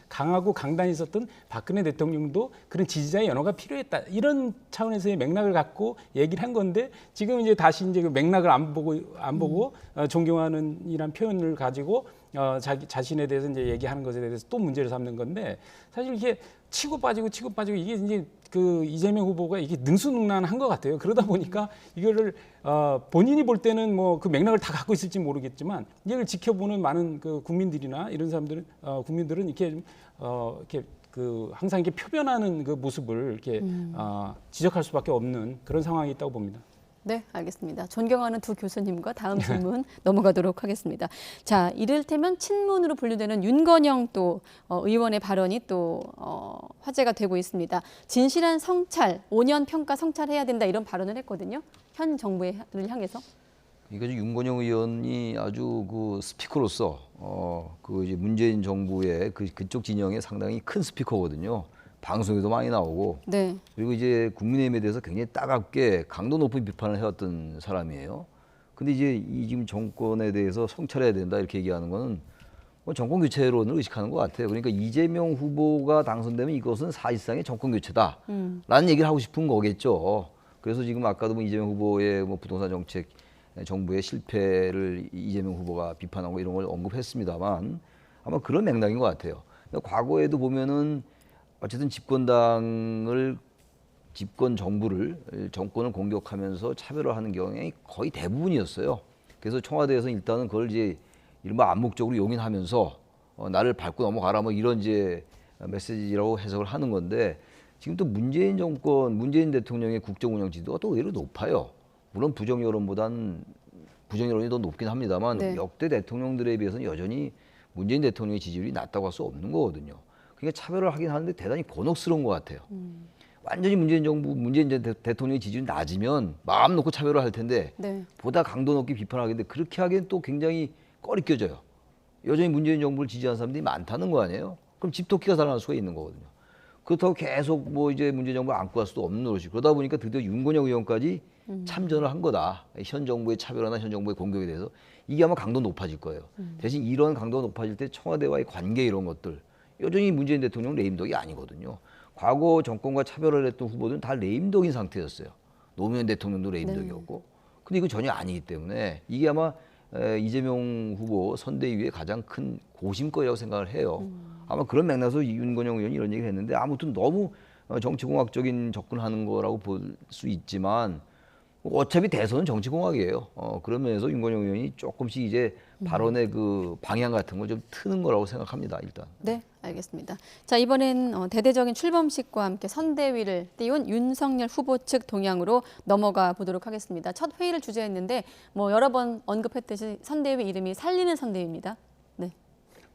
강하고 강단이 있었던 박근혜 대통령도 그런 지지자의 연호가 필요했다. 이런 차원에서의 맥락을 갖고 얘기를 한 건데 지금 이제 다시 이제 그 맥락을 안 보고 존경하는 이란 표현을 가지고 자신에 대해서 이제 얘기하는 것에 대해서 또 문제를 삼는 건데 사실 이게 치고 빠지고 이게 이제 그 이재명 후보가 이게 능수능란한 것 같아요. 그러다 보니까 이거를 본인이 볼 때는 뭐 그 맥락을 다 갖고 있을지 모르겠지만 이걸 지켜보는 많은 그 국민들이나 이런 사람들은 국민들은 이렇게 이렇게 그 항상 이렇게 표변하는 그 모습을 이렇게 지적할 수밖에 없는 그런 상황이 있다고 봅니다. 네, 알겠습니다. 존경하는 두 교수님과 다음 질문 넘어가도록 하겠습니다. 자, 이를테면 친문으로 분류되는 윤건영 또 의원의 발언이 또 화제가 되고 있습니다. 진실한 성찰, 5년 평가 성찰해야 된다 이런 발언을 했거든요. 현 정부를 향해서. 이거 윤건영 의원이 아주 그 스피커로서 그 이제 문재인 정부의 그쪽 진영의 상당히 큰 스피커거든요. 방송에도 많이 나오고 네. 그리고 이제 국민의힘에 대해서 굉장히 따갑게 강도 높은 비판을 해왔던 사람이에요. 근데 이제 이 지금 정권에 대해서 성찰해야 된다 이렇게 얘기하는 거는 뭐 정권 교체론을 의식하는 것 같아요. 그러니까 이재명 후보가 당선되면 이것은 사실상의 정권 교체다라는 얘기를 하고 싶은 거겠죠. 그래서 지금 아까도 뭐 이재명 후보의 뭐 부동산 정책 정부의 실패를 이재명 후보가 비판하고 이런 걸 언급했습니다만 아마 그런 맥락인 것 같아요. 과거에도 보면은 어쨌든 집권 정권을 공격하면서 차별화하는 경향이 거의 대부분이었어요. 그래서 청와대에서 일단은 그걸 이제 이른바 암묵적으로 용인하면서 나를 밟고 넘어가라 뭐 이런 이제 메시지라고 해석을 하는 건데 지금 또 문재인 문재인 대통령의 국정 운영 지도가 또 의외로 높아요. 물론 부정 여론이 더 높긴 합니다만 네. 역대 대통령들에 비해서는 여전히 문재인 대통령의 지지율이 낮다고 할 수 없는 거거든요. 그러니까 차별을 하긴 하는데 대단히 곤혹스러운 것 같아요. 완전히 문재인 대통령의 지지율이 낮으면 마음 놓고 차별을 할 텐데 네. 보다 강도 높게 비판하겠는데 그렇게 하기엔 또 굉장히 꺼리껴져요. 여전히 문재인 정부를 지지하는 사람들이 많다는 거 아니에요? 그럼 집토끼가 살아날 수가 있는 거거든요. 그렇다고 계속 뭐 이제 문재인 정부를 안고 갈 수도 없는 노릇이 그러다 보니까 드디어 윤건영 의원까지 참전을 한 거다. 현 정부의 차별화나 현 정부의 공격에 대해서 이게 아마 강도 높아질 거예요. 대신 이런 강도가 높아질 때 청와대와의 관계 이런 것들 여전히 문재인 대통령 레임덕이 아니거든요. 과거 정권과 차별을 했던 후보들은 다 레임덕인 상태였어요. 노무현 대통령도 레임덕이었고. 근데 이거 전혀 아니기 때문에 이게 아마 이재명 후보 선대위의 가장 큰 고심거리라고 생각을 해요. 아마 그런 맥락에서 윤건영 의원이 이런 얘기를 했는데 아무튼 너무 정치공학적인 접근하는 거라고 볼 수 있지만 어차피 대선은 정치공학이에요. 그런 면에서 윤건영 의원이 조금씩 이제 발언의 그 방향 같은 걸 좀 트는 거라고 생각합니다. 일단. 네, 알겠습니다. 자, 이번엔 대대적인 출범식과 함께 선대위를 띄운 윤석열 후보 측 동향으로 넘어가 보도록 하겠습니다. 첫 회의를 주재했는데 뭐 여러 번 언급했듯이 선대위 이름이 살리는 선대위입니다. 네.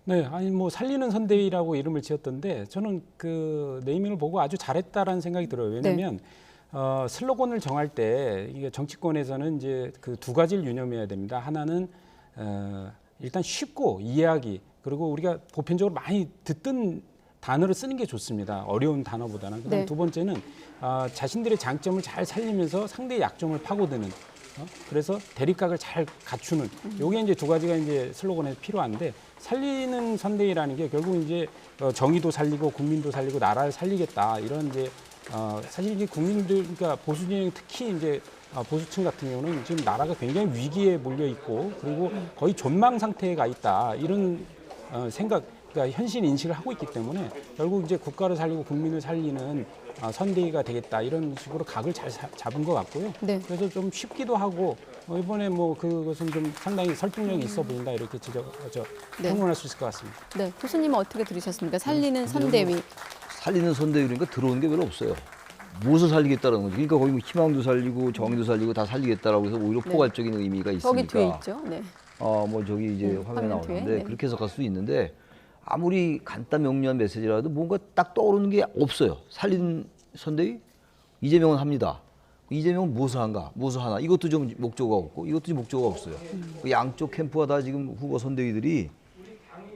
네, 아니 뭐 살리는 선대위라고 이름을 지었던데 저는 그 네이밍을 보고 아주 잘했다라는 생각이 들어요. 왜냐하면 슬로건을 정할 때 이게 정치권에서는 이제 그 두 가지를 유념해야 됩니다. 하나는 일단 쉽고 이해하기 그리고 우리가 보편적으로 많이 듣던 단어를 쓰는 게 좋습니다. 어려운 단어보다는. 그다음 네. 두 번째는 자신들의 장점을 잘 살리면서 상대의 약점을 파고드는. 그래서 대립각을 잘 갖추는. 요게 이제 두 가지가 이제 슬로건에 필요한데 살리는 선대위라는 게 결국 이제 정의도 살리고 국민도 살리고 나라를 살리겠다 이런 이제 사실 이게 국민들 그러니까 보수 진영 특히 이제 보수층 같은 경우는 지금 나라가 굉장히 위기에 몰려 있고 그리고 거의 존망 상태에 가 있다 이런 생각 그러니까 현실 인식을 하고 있기 때문에 결국 이제 국가를 살리고 국민을 살리는 선대위가 되겠다 이런 식으로 각을 잘 잡은 것 같고요. 네. 그래서 좀 쉽기도 하고 이번에 뭐 그것은 좀 상당히 설득력이 있어 보인다 이렇게 평론할 수 있을 것 같습니다. 네, 교수님은 어떻게 들으셨습니까? 살리는 선대위. 살리는 선대위 그러니까 들어오는 게 별로 없어요. 무엇을 살리겠다는 거지. 그러니까 거기 뭐 희망도 살리고 정의도 살리고 다 살리겠다라고 해서 오히려 포괄적인 의미가 있으니까. 저기 뒤에 있죠. 네. 뭐 저기 이제 화면에 나오는데 그렇게 해석할 수 있는데 아무리 간단 명료한 메시지라도 뭔가 딱 떠오르는 게 없어요. 살리는 선대위? 이재명은 합니다. 이재명은 무엇을 한가? 무엇을 하나? 이것도 좀 목적어가 없고 이것도 좀 목적어가 없어요. 그 양쪽 캠프가 다 지금 후보 선대위들이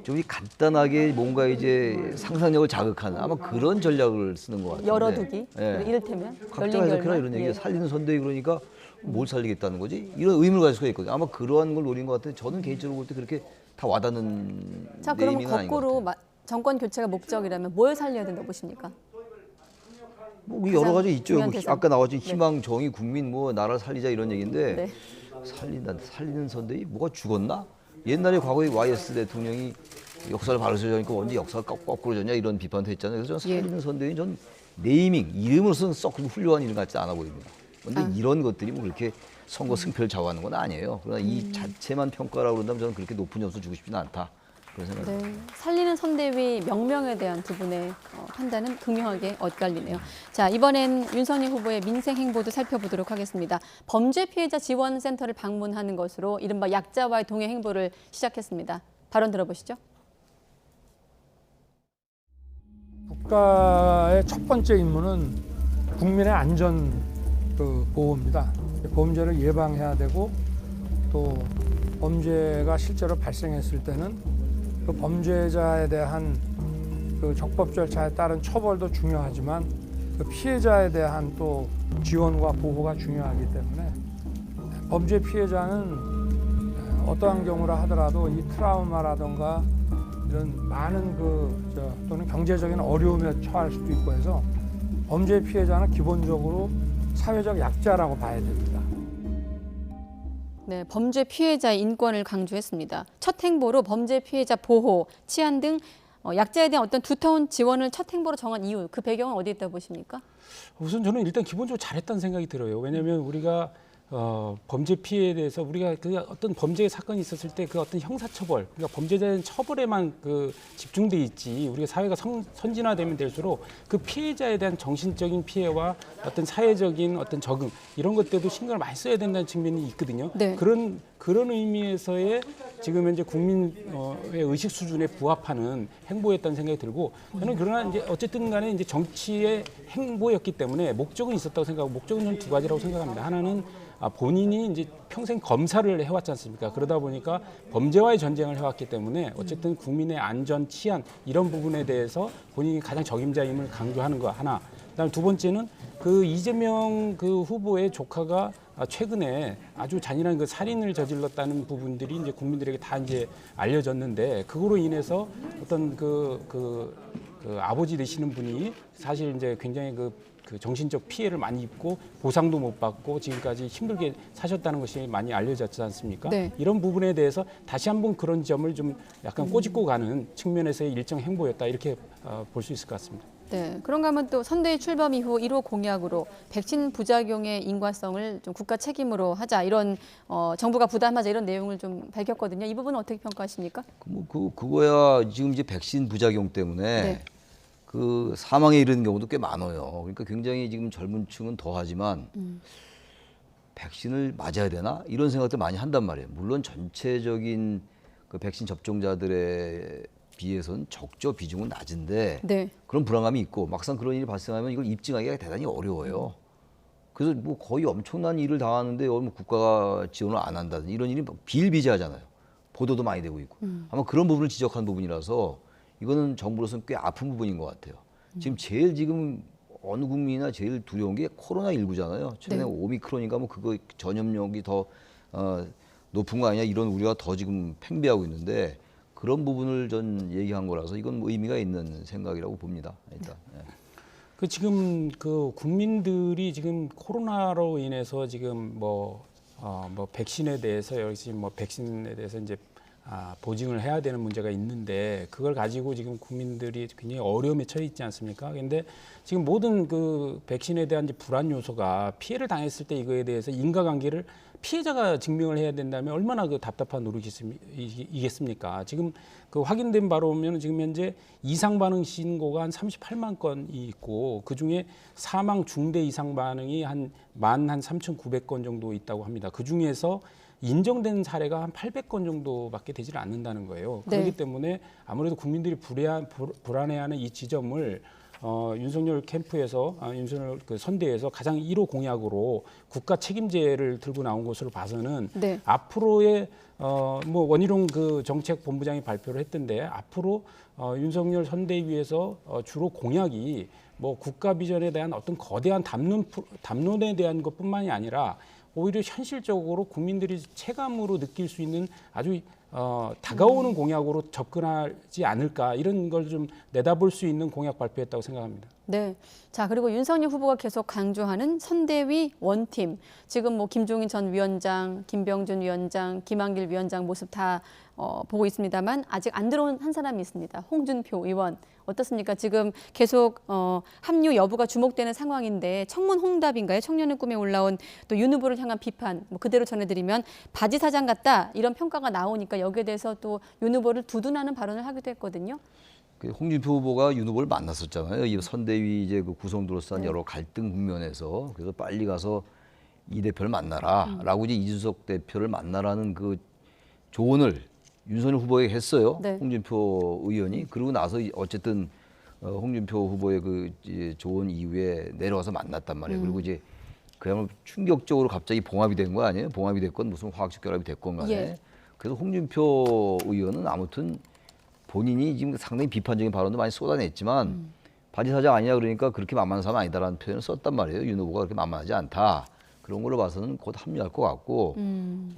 좀 간단하게 뭔가 이제 상상력을 자극하는 아마 그런 전략을 쓰는 것 같아요. 열어두기? 이를테면? 각자 해석해라 이런 얘기예요. 살리는 선대위 그러니까 뭘 살리겠다는 거지? 이런 의미를 가질 수가 있거든요. 아마 그러한 걸 노린 것 같은데 저는 개인적으로 볼 때 그렇게 다 와닿는 자, 그럼 네이밍은 아닌 것 거꾸로 정권 교체가 목적이라면 뭘 살려야 된다고 보십니까? 뭐 여러 가지 있죠. 뭐 대상. 아까 나왔지 희망, 정의, 국민, 뭐 나라를 살리자 이런 얘기인데 네. 살리는 선대위 뭐가 죽었나? 옛날에 과거에 YS 대통령이 역사를 바르셔니까 언제 역사가 거꾸로 졌냐 이런 비판도 했잖아요. 그래서 저는 살리는 선대위는 전 네이밍, 이름으로서는 썩 훌륭한 이름 같지 않아 보입니다. 그런데 이런 것들이 뭐 그렇게 선거 승패를 좌우하는 건 아니에요. 그러나 이 자체만 평가라고 그런다면 저는 그렇게 높은 점수 주고 싶지는 않다. 그런 생각입니다. 네, 살리는 선대위 명명에 대한 두 분의 판단은 극명하게 엇갈리네요. 자, 이번엔 윤석열 후보의 민생 행보도 살펴보도록 하겠습니다. 범죄 피해자 지원센터를 방문하는 것으로 이른바 약자와의 동행 행보를 시작했습니다. 발언 들어보시죠. 국가의 첫 번째 임무는 국민의 안전 보호입니다. 범죄를 예방해야 되고 또 범죄가 실제로 발생했을 때는 그 범죄자에 대한 그 적법 절차에 따른 처벌도 중요하지만 그 피해자에 대한 또 지원과 보호가 중요하기 때문에 범죄 피해자는 어떠한 경우라 하더라도 이 트라우마라든가 이런 많은 또는 경제적인 어려움에 처할 수도 있고 해서 범죄 피해자는 기본적으로 사회적 약자라고 봐야 됩니다. 네, 범죄 피해자의 인권을 강조했습니다. 첫 행보로 범죄 피해자 보호, 치안 등 약자에 대한 어떤 두터운 지원을 첫 행보로 정한 이유, 그 배경은 어디에 있다고 보십니까? 우선 저는 일단 기본적으로 잘했다는 생각이 들어요. 왜냐하면 우리가 범죄 피해에 대해서 우리가 그 어떤 범죄 사건이 있었을 때 그 어떤 형사처벌, 그러니까 범죄자에 대한 처벌에만 그 집중돼 있지, 우리가 사회가 선진화되면 될수록 그 피해자에 대한 정신적인 피해와 어떤 사회적인 어떤 적응 이런 것들도 신경을 많이 써야 된다는 측면이 있거든요. 네. 그런 의미에서의 지금 현재 국민의 의식 수준에 부합하는 행보였다는 생각이 들고, 저는 그러나 이제 어쨌든 간에 이제 정치의 행보였기 때문에 목적은 있었다고 생각하고, 목적은 저는 두 가지라고 생각합니다. 하나는 본인이 이제 평생 검사를 해왔지 않습니까? 그러다 보니까 범죄와의 전쟁을 해왔기 때문에 어쨌든 국민의 안전, 치안 이런 부분에 대해서 본인이 가장 적임자임을 강조하는 거 하나. 그다음에 두 번째는 그 이재명 그 후보의 조카가 최근에 아주 잔인한 그 살인을 저질렀다는 부분들이 이제 국민들에게 다 이제 알려졌는데, 그거로 인해서 어떤 그 아버지 되시는 분이 사실 이제 굉장히 그 정신적 피해를 많이 입고 보상도 못 받고 지금까지 힘들게 사셨다는 것이 많이 알려졌지 않습니까? 네. 이런 부분에 대해서 다시 한번 그런 점을 좀 약간 꼬집고 가는 측면에서의 일정 행보였다, 이렇게 볼 수 있을 것 같습니다. 네, 그런가 하면 또 선대위 출범 이후 1호 공약으로 백신 부작용의 인과성을 좀 국가 책임으로 하자, 이런 정부가 부담하자 이런 내용을 좀 밝혔거든요. 이 부분은 어떻게 평가하십니까? 그거야 지금 이제 백신 부작용 때문에 네. 그 사망에 이르는 경우도 꽤 많아요. 그러니까 굉장히 지금 젊은 층은 더하지만 백신을 맞아야 되나 이런 생각도 많이 한단 말이에요. 물론 전체적인 그 백신 접종자들에 비해서는 적죠. 비중은 낮은데 네. 그런 불안감이 있고, 막상 그런 일이 발생하면 이걸 입증하기가 대단히 어려워요. 그래서 뭐 거의 엄청난 일을 당하는데 뭐 국가가 지원을 안 한다든지 이런 일이 비일비재하잖아요. 보도도 많이 되고 있고. 아마 그런 부분을 지적한 부분이라서 이거는 정부로서는 꽤 아픈 부분인 것 같아요. 지금 어느 국민이나 제일 두려운 게 코로나19잖아요. 최근에 네. 오미크론인가 뭐 그거 전염력이 더 높은 거 아니냐 이런 우려가 더 지금 팽배하고 있는데, 그런 부분을 전 얘기한 거라서 이건 뭐 의미가 있는 생각이라고 봅니다. 일단. 네. 지금 그 국민들이 지금 코로나로 인해서 지금 뭐 백신에 대해서 역시 뭐 백신에 대해서 이제 보증을 해야 되는 문제가 있는데, 그걸 가지고 지금 국민들이 굉장히 어려움에 처해 있지 않습니까? 그런데 지금 모든 그 백신에 대한 이제 불안 요소가 피해를 당했을 때 이거에 대해서 인과관계를 피해자가 증명을 해야 된다면 얼마나 그 답답한 노릇이겠습니까? 지금 그 확인된 바로 보면 지금 현재 이상 반응 신고가 한 38만 건이 있고, 그 중에 사망 중대 이상 반응이 한 3,900건 정도 있다고 합니다. 그 중에서 인정된 사례가 한 800건 정도밖에 되질 않는다는 거예요. 네. 그렇기 때문에 아무래도 국민들이 불안해하는 이 지점을 윤석열 캠프에서 윤석열 그 선대에서 가장 1호 공약으로 국가 책임제를 들고 나온 것으로 봐서는 네. 앞으로의 뭐 원희룡 그 정책본부장이 발표를 했던데, 앞으로 윤석열 선대위에서 주로 공약이 뭐 국가 비전에 대한 어떤 거대한 담론에 대한 것뿐만이 아니라 오히려 현실적으로 국민들이 체감으로 느낄 수 있는 아주 다가오는 공약으로 접근하지 않을까, 이런 걸 좀 내다볼 수 있는 공약 발표했다고 생각합니다. 네. 자, 그리고 윤석열 후보가 계속 강조하는 선대위 원팀. 지금 뭐 김종인 전 위원장, 김병준 위원장, 김한길 위원장 모습 다 보고 있습니다만 아직 안 들어온 한 사람이 있습니다. 홍준표 의원. 어떻습니까? 지금 계속 합류 여부가 주목되는 상황인데, 청문 홍답인가요? 청년의 꿈에 올라온 또 윤 후보를 향한 비판, 뭐 그대로 전해드리면 바지 사장 같다, 이런 평가가 나오니까 여기에 대해서 또 윤 후보를 두둔하는 발언을 하기도 했거든요. 홍준표 후보가 윤 후보를 만났었잖아요. 이 선대위 이제 그 구성으로서 여러 갈등 국면에서, 그래서 빨리 가서 이 대표를 만나라라고 이제 이준석 대표를 만나라는 그 조언을 윤석열 후보에게 했어요. 네. 홍준표 의원이. 그러고 나서 어쨌든 홍준표 후보의 그 조언 이후에 내려와서 만났단 말이에요. 그리고 이제 그야말로 충격적으로 갑자기 봉합이 된 거 아니에요? 봉합이 됐건 무슨 화학적 결합이 됐건 간에. 예. 그래서 홍준표 의원은 아무튼 본인이 지금 상당히 비판적인 발언도 많이 쏟아냈지만 바지 사장 아니냐 그러니까 그렇게 만만한 사람 아니다라는 표현을 썼단 말이에요. 윤 후보가 그렇게 만만하지 않다. 그런 걸로 봐서는 곧 합류할 것 같고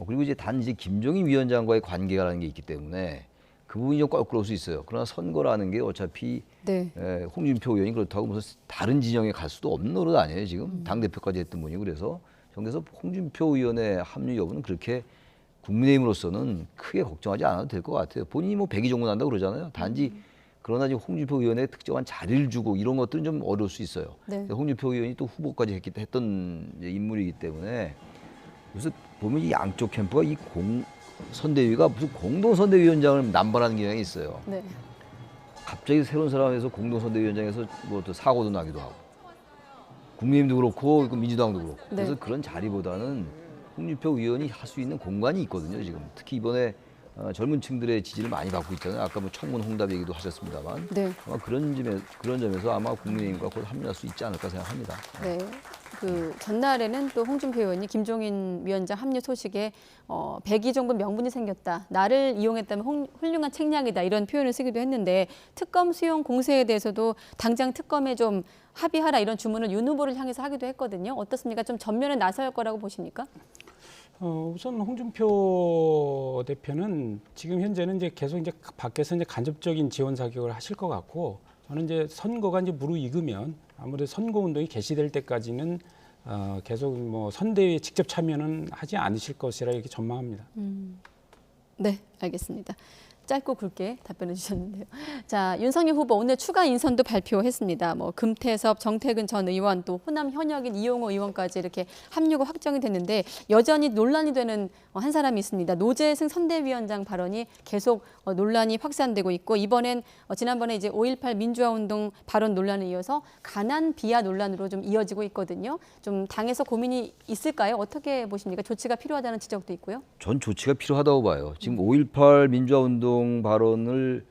그리고 이제 단지 김종인 위원장과의 관계라는 게 있기 때문에 그 부분이 좀 껄끄러울 수 있어요. 그러나 선거라는 게 어차피 네. 홍준표 의원이 그렇다고 무슨 다른 진영에 갈 수도 없는 노릇 아니에요. 지금 당대표까지 했던 분이. 그래서 정에서 홍준표 의원의 합류 여부는 그렇게 국민의힘으로서는 크게 걱정하지 않아도 될 것 같아요. 본인이 뭐 백의 종군한다고 그러잖아요. 단지 그러나 지금 홍준표 의원의 특정한 자리를 주고 이런 것들은 좀 어려울 수 있어요. 네. 홍준표 의원이 또 후보까지 했던 인물이기 때문에 그래서 보면 이 양쪽 캠프가 이 선대위가 무슨 공동선대위원장을 남발하는 경향이 있어요. 네. 갑자기 새로운 사람에서 공동선대위원장에서 뭐 또 사고도 나기도 하고 국민의힘도 그렇고 민주당도 그렇고 그래서 네. 그런 자리보다는 홍준표 의원이 할 수 있는 공간이 있거든요. 지금 특히 이번에 젊은 층들의 지지를 많이 받고 있잖아요. 아까 뭐 청문 홍답 얘기도 하셨습니다만 네. 아마 그런 점에서 아마 국민의힘과 곧 합류할 수 있지 않을까 생각합니다. 네. 그 전날에는 또 홍준표 의원이 김종인 위원장 합류 소식에 백의종군 명분이 생겼다. 나를 이용했다면 훌륭한 책략이다. 이런 표현을 쓰기도 했는데 특검 수용 공세에 대해서도 당장 특검에 좀 합의하라 이런 주문을 윤 후보를 향해서 하기도 했거든요. 어떻습니까? 좀 전면에 나설 거라고 보십니까? 우선 홍준표 대표는 지금 현재는 이제 계속 이제 밖에서 이제 간접적인 지원 사격을 하실 것 같고 저는 이제 선거가 이제 무르익으면 아무래도 선거 운동이 개시될 때까지는 계속 뭐 선대위에 직접 참여는 하지 않으실 것이라 이렇게 전망합니다. 네, 알겠습니다. 짧고 굵게 답변해 주셨는데요. 자, 윤석열 후보 오늘 추가 인선도 발표했습니다. 뭐 금태섭, 정태근 전 의원, 또 호남 현역인 이용호 의원까지 이렇게 합류가 확정이 됐는데 여전히 논란이 되는 한 사람이 있습니다. 노재승 선대위원장 발언이 계속 논란이 확산되고 있고 이번엔 지난번에 이제 5.18 민주화운동 발언 논란에 이어서 가난 비하 논란으로 좀 이어지고 있거든요. 좀 당에서 고민이 있을까요? 어떻게 보십니까? 조치가 필요하다는 지적도 있고요. 전 조치가 필요하다고 봐요. 지금 5.18 민주화운동 발언을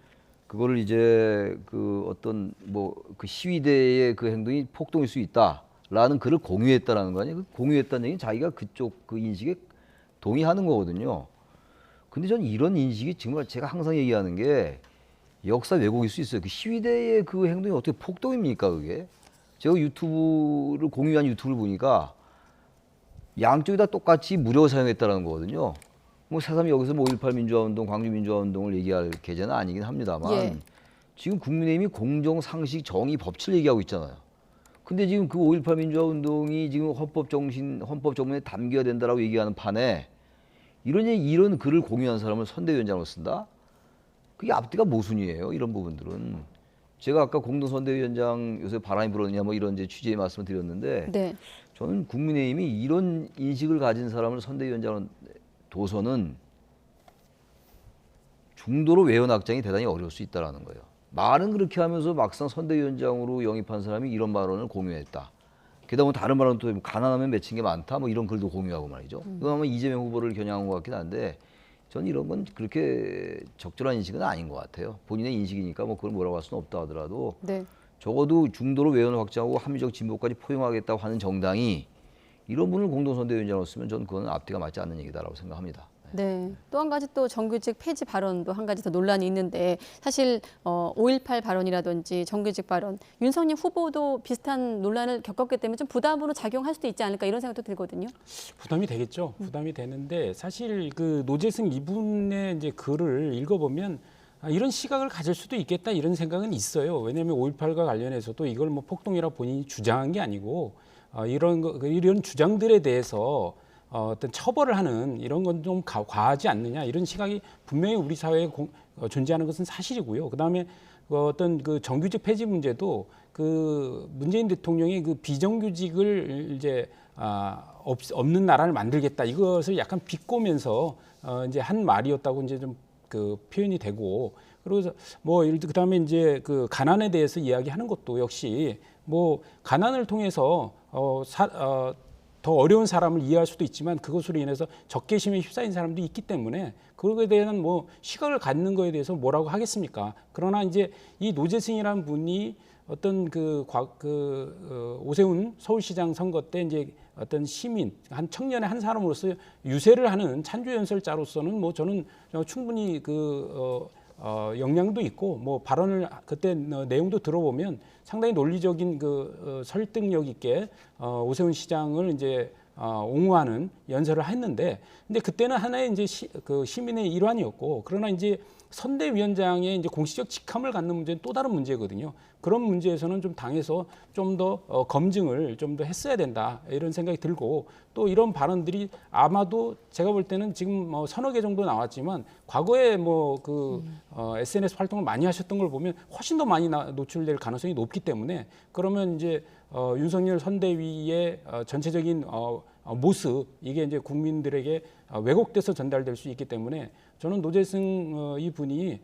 그거를 이제 그 어떤 뭐 그 시위대의 그 행동이 폭동일 수 있다라는 글을 공유했다라는 거 아니에요? 그 공유했다는 얘기는 자기가 그쪽 그 인식에 동의하는 거거든요. 근데 전 이런 인식이 정말 제가 항상 얘기하는 게 역사 왜곡일 수 있어요. 그 시위대의 그 행동이 어떻게 폭동입니까, 그게? 제가 유튜브를 공유한 유튜브를 보니까 양쪽이 다 똑같이 무력을 사용했다는 거거든요. 뭐 새삼 여기서 5.18 민주화운동, 광주민주화운동을 얘기할 계제는 아니긴 합니다만 예. 지금 국민의힘이 공정, 상식, 정의, 법치를 얘기하고 있잖아요. 근데 지금 그 5.18 민주화운동이 지금 헌법 정문에 담겨야 된다라고 얘기하는 판에 이런 글을 공유한 사람을 선대위원장으로 쓴다? 그게 앞뒤가 모순이에요. 이런 부분들은. 제가 아까 공동선대위원장 요새 바람이 불었느냐 뭐 이런 이제 취지의 말씀을 드렸는데 네. 저는 국민의힘이 이런 인식을 가진 사람을 선대위원장으로 둬서는 중도로 외연 확장이 대단히 어려울 수 있다는 거예요. 말은 그렇게 하면서 막상 선대위원장으로 영입한 사람이 이런 발언을 공유했다. 게다가 다른 발언도 가난하면 맺힌 게 많다 뭐 이런 글도 공유하고 말이죠. 이건 아마 이재명 후보를 겨냥한 것 같긴 한데 전 이런 건 그렇게 적절한 인식은 아닌 것 같아요. 본인의 인식이니까 뭐 그걸 뭐라고 할 수는 없다 하더라도 네. 적어도 중도로 외연 확장하고 합리적 진보까지 포용하겠다고 하는 정당이 이런 분을 공동선대위원장으로 쓰면 저는 그건 앞뒤가 맞지 않는 얘기다라고 생각합니다. 네. 또 한 가지 또 정규직 폐지 발언도 한 가지 더 논란이 있는데 사실 5.18 발언이라든지 정규직 발언 윤석열 후보도 비슷한 논란을 겪었기 때문에 좀 부담으로 작용할 수도 있지 않을까 이런 생각도 들거든요. 부담이 되겠죠. 부담이 되는데 사실 그 노재승 이분의 이제 글을 읽어보면 이런 시각을 가질 수도 있겠다 이런 생각은 있어요. 왜냐하면 5.18과 관련해서도 이걸 뭐 폭동이라 본인이 주장한 게 아니고 이런 주장들에 대해서 어떤 처벌을 하는 이런 건 좀 과하지 않느냐 이런 시각이 분명히 우리 사회에 존재하는 것은 사실이고요. 그다음에 어떤 그 정규직 폐지 문제도 그 문재인 대통령이 그 비정규직을 이제 없는 나라를 만들겠다 이것을 약간 비꼬면서 이제 한 말이었다고 이제 좀 그 표현이 되고 그래서 뭐 그다음에 이제 그 가난에 대해서 이야기하는 것도 역시 뭐 가난을 통해서 더 어려운 사람을 이해할 수도 있지만 그것으로 인해서 적개심에 휩싸인 사람도 있기 때문에 그거에 대한 뭐 시각을 갖는 거에 대해서 뭐라고 하겠습니까? 그러나 이제 이 노재승이라는 분이 어떤 오세훈 서울시장 선거 때 이제 어떤 시민 한 청년의 한 사람으로서 유세를 하는 찬조연설자로서는 뭐 저는 충분히 역량도 있고 뭐 발언을 그때 내용도 들어보면 상당히 논리적인 그 설득력 있게 오세훈 시장을 이제 옹호하는 연설을 했는데, 근데 그때는 하나의 이제 그 시민의 일환이었고, 그러나 이제 선대위원장의 이제 공식적 직함을 갖는 문제는 또 다른 문제거든요. 그런 문제에서는 좀 당에서 좀 더 검증을 좀 더 했어야 된다, 이런 생각이 들고, 또 이런 발언들이 아마도 제가 볼 때는 지금 뭐 서너 개 정도 나왔지만 과거에 뭐 그 SNS 활동을 많이 하셨던 걸 보면 훨씬 더 많이 노출될 가능성이 높기 때문에, 그러면 이제 윤석열 선대위의 전체적인 모습, 이게 이제 국민들에게 왜곡돼서 전달될 수 있기 때문에 저는 노재승 이 분이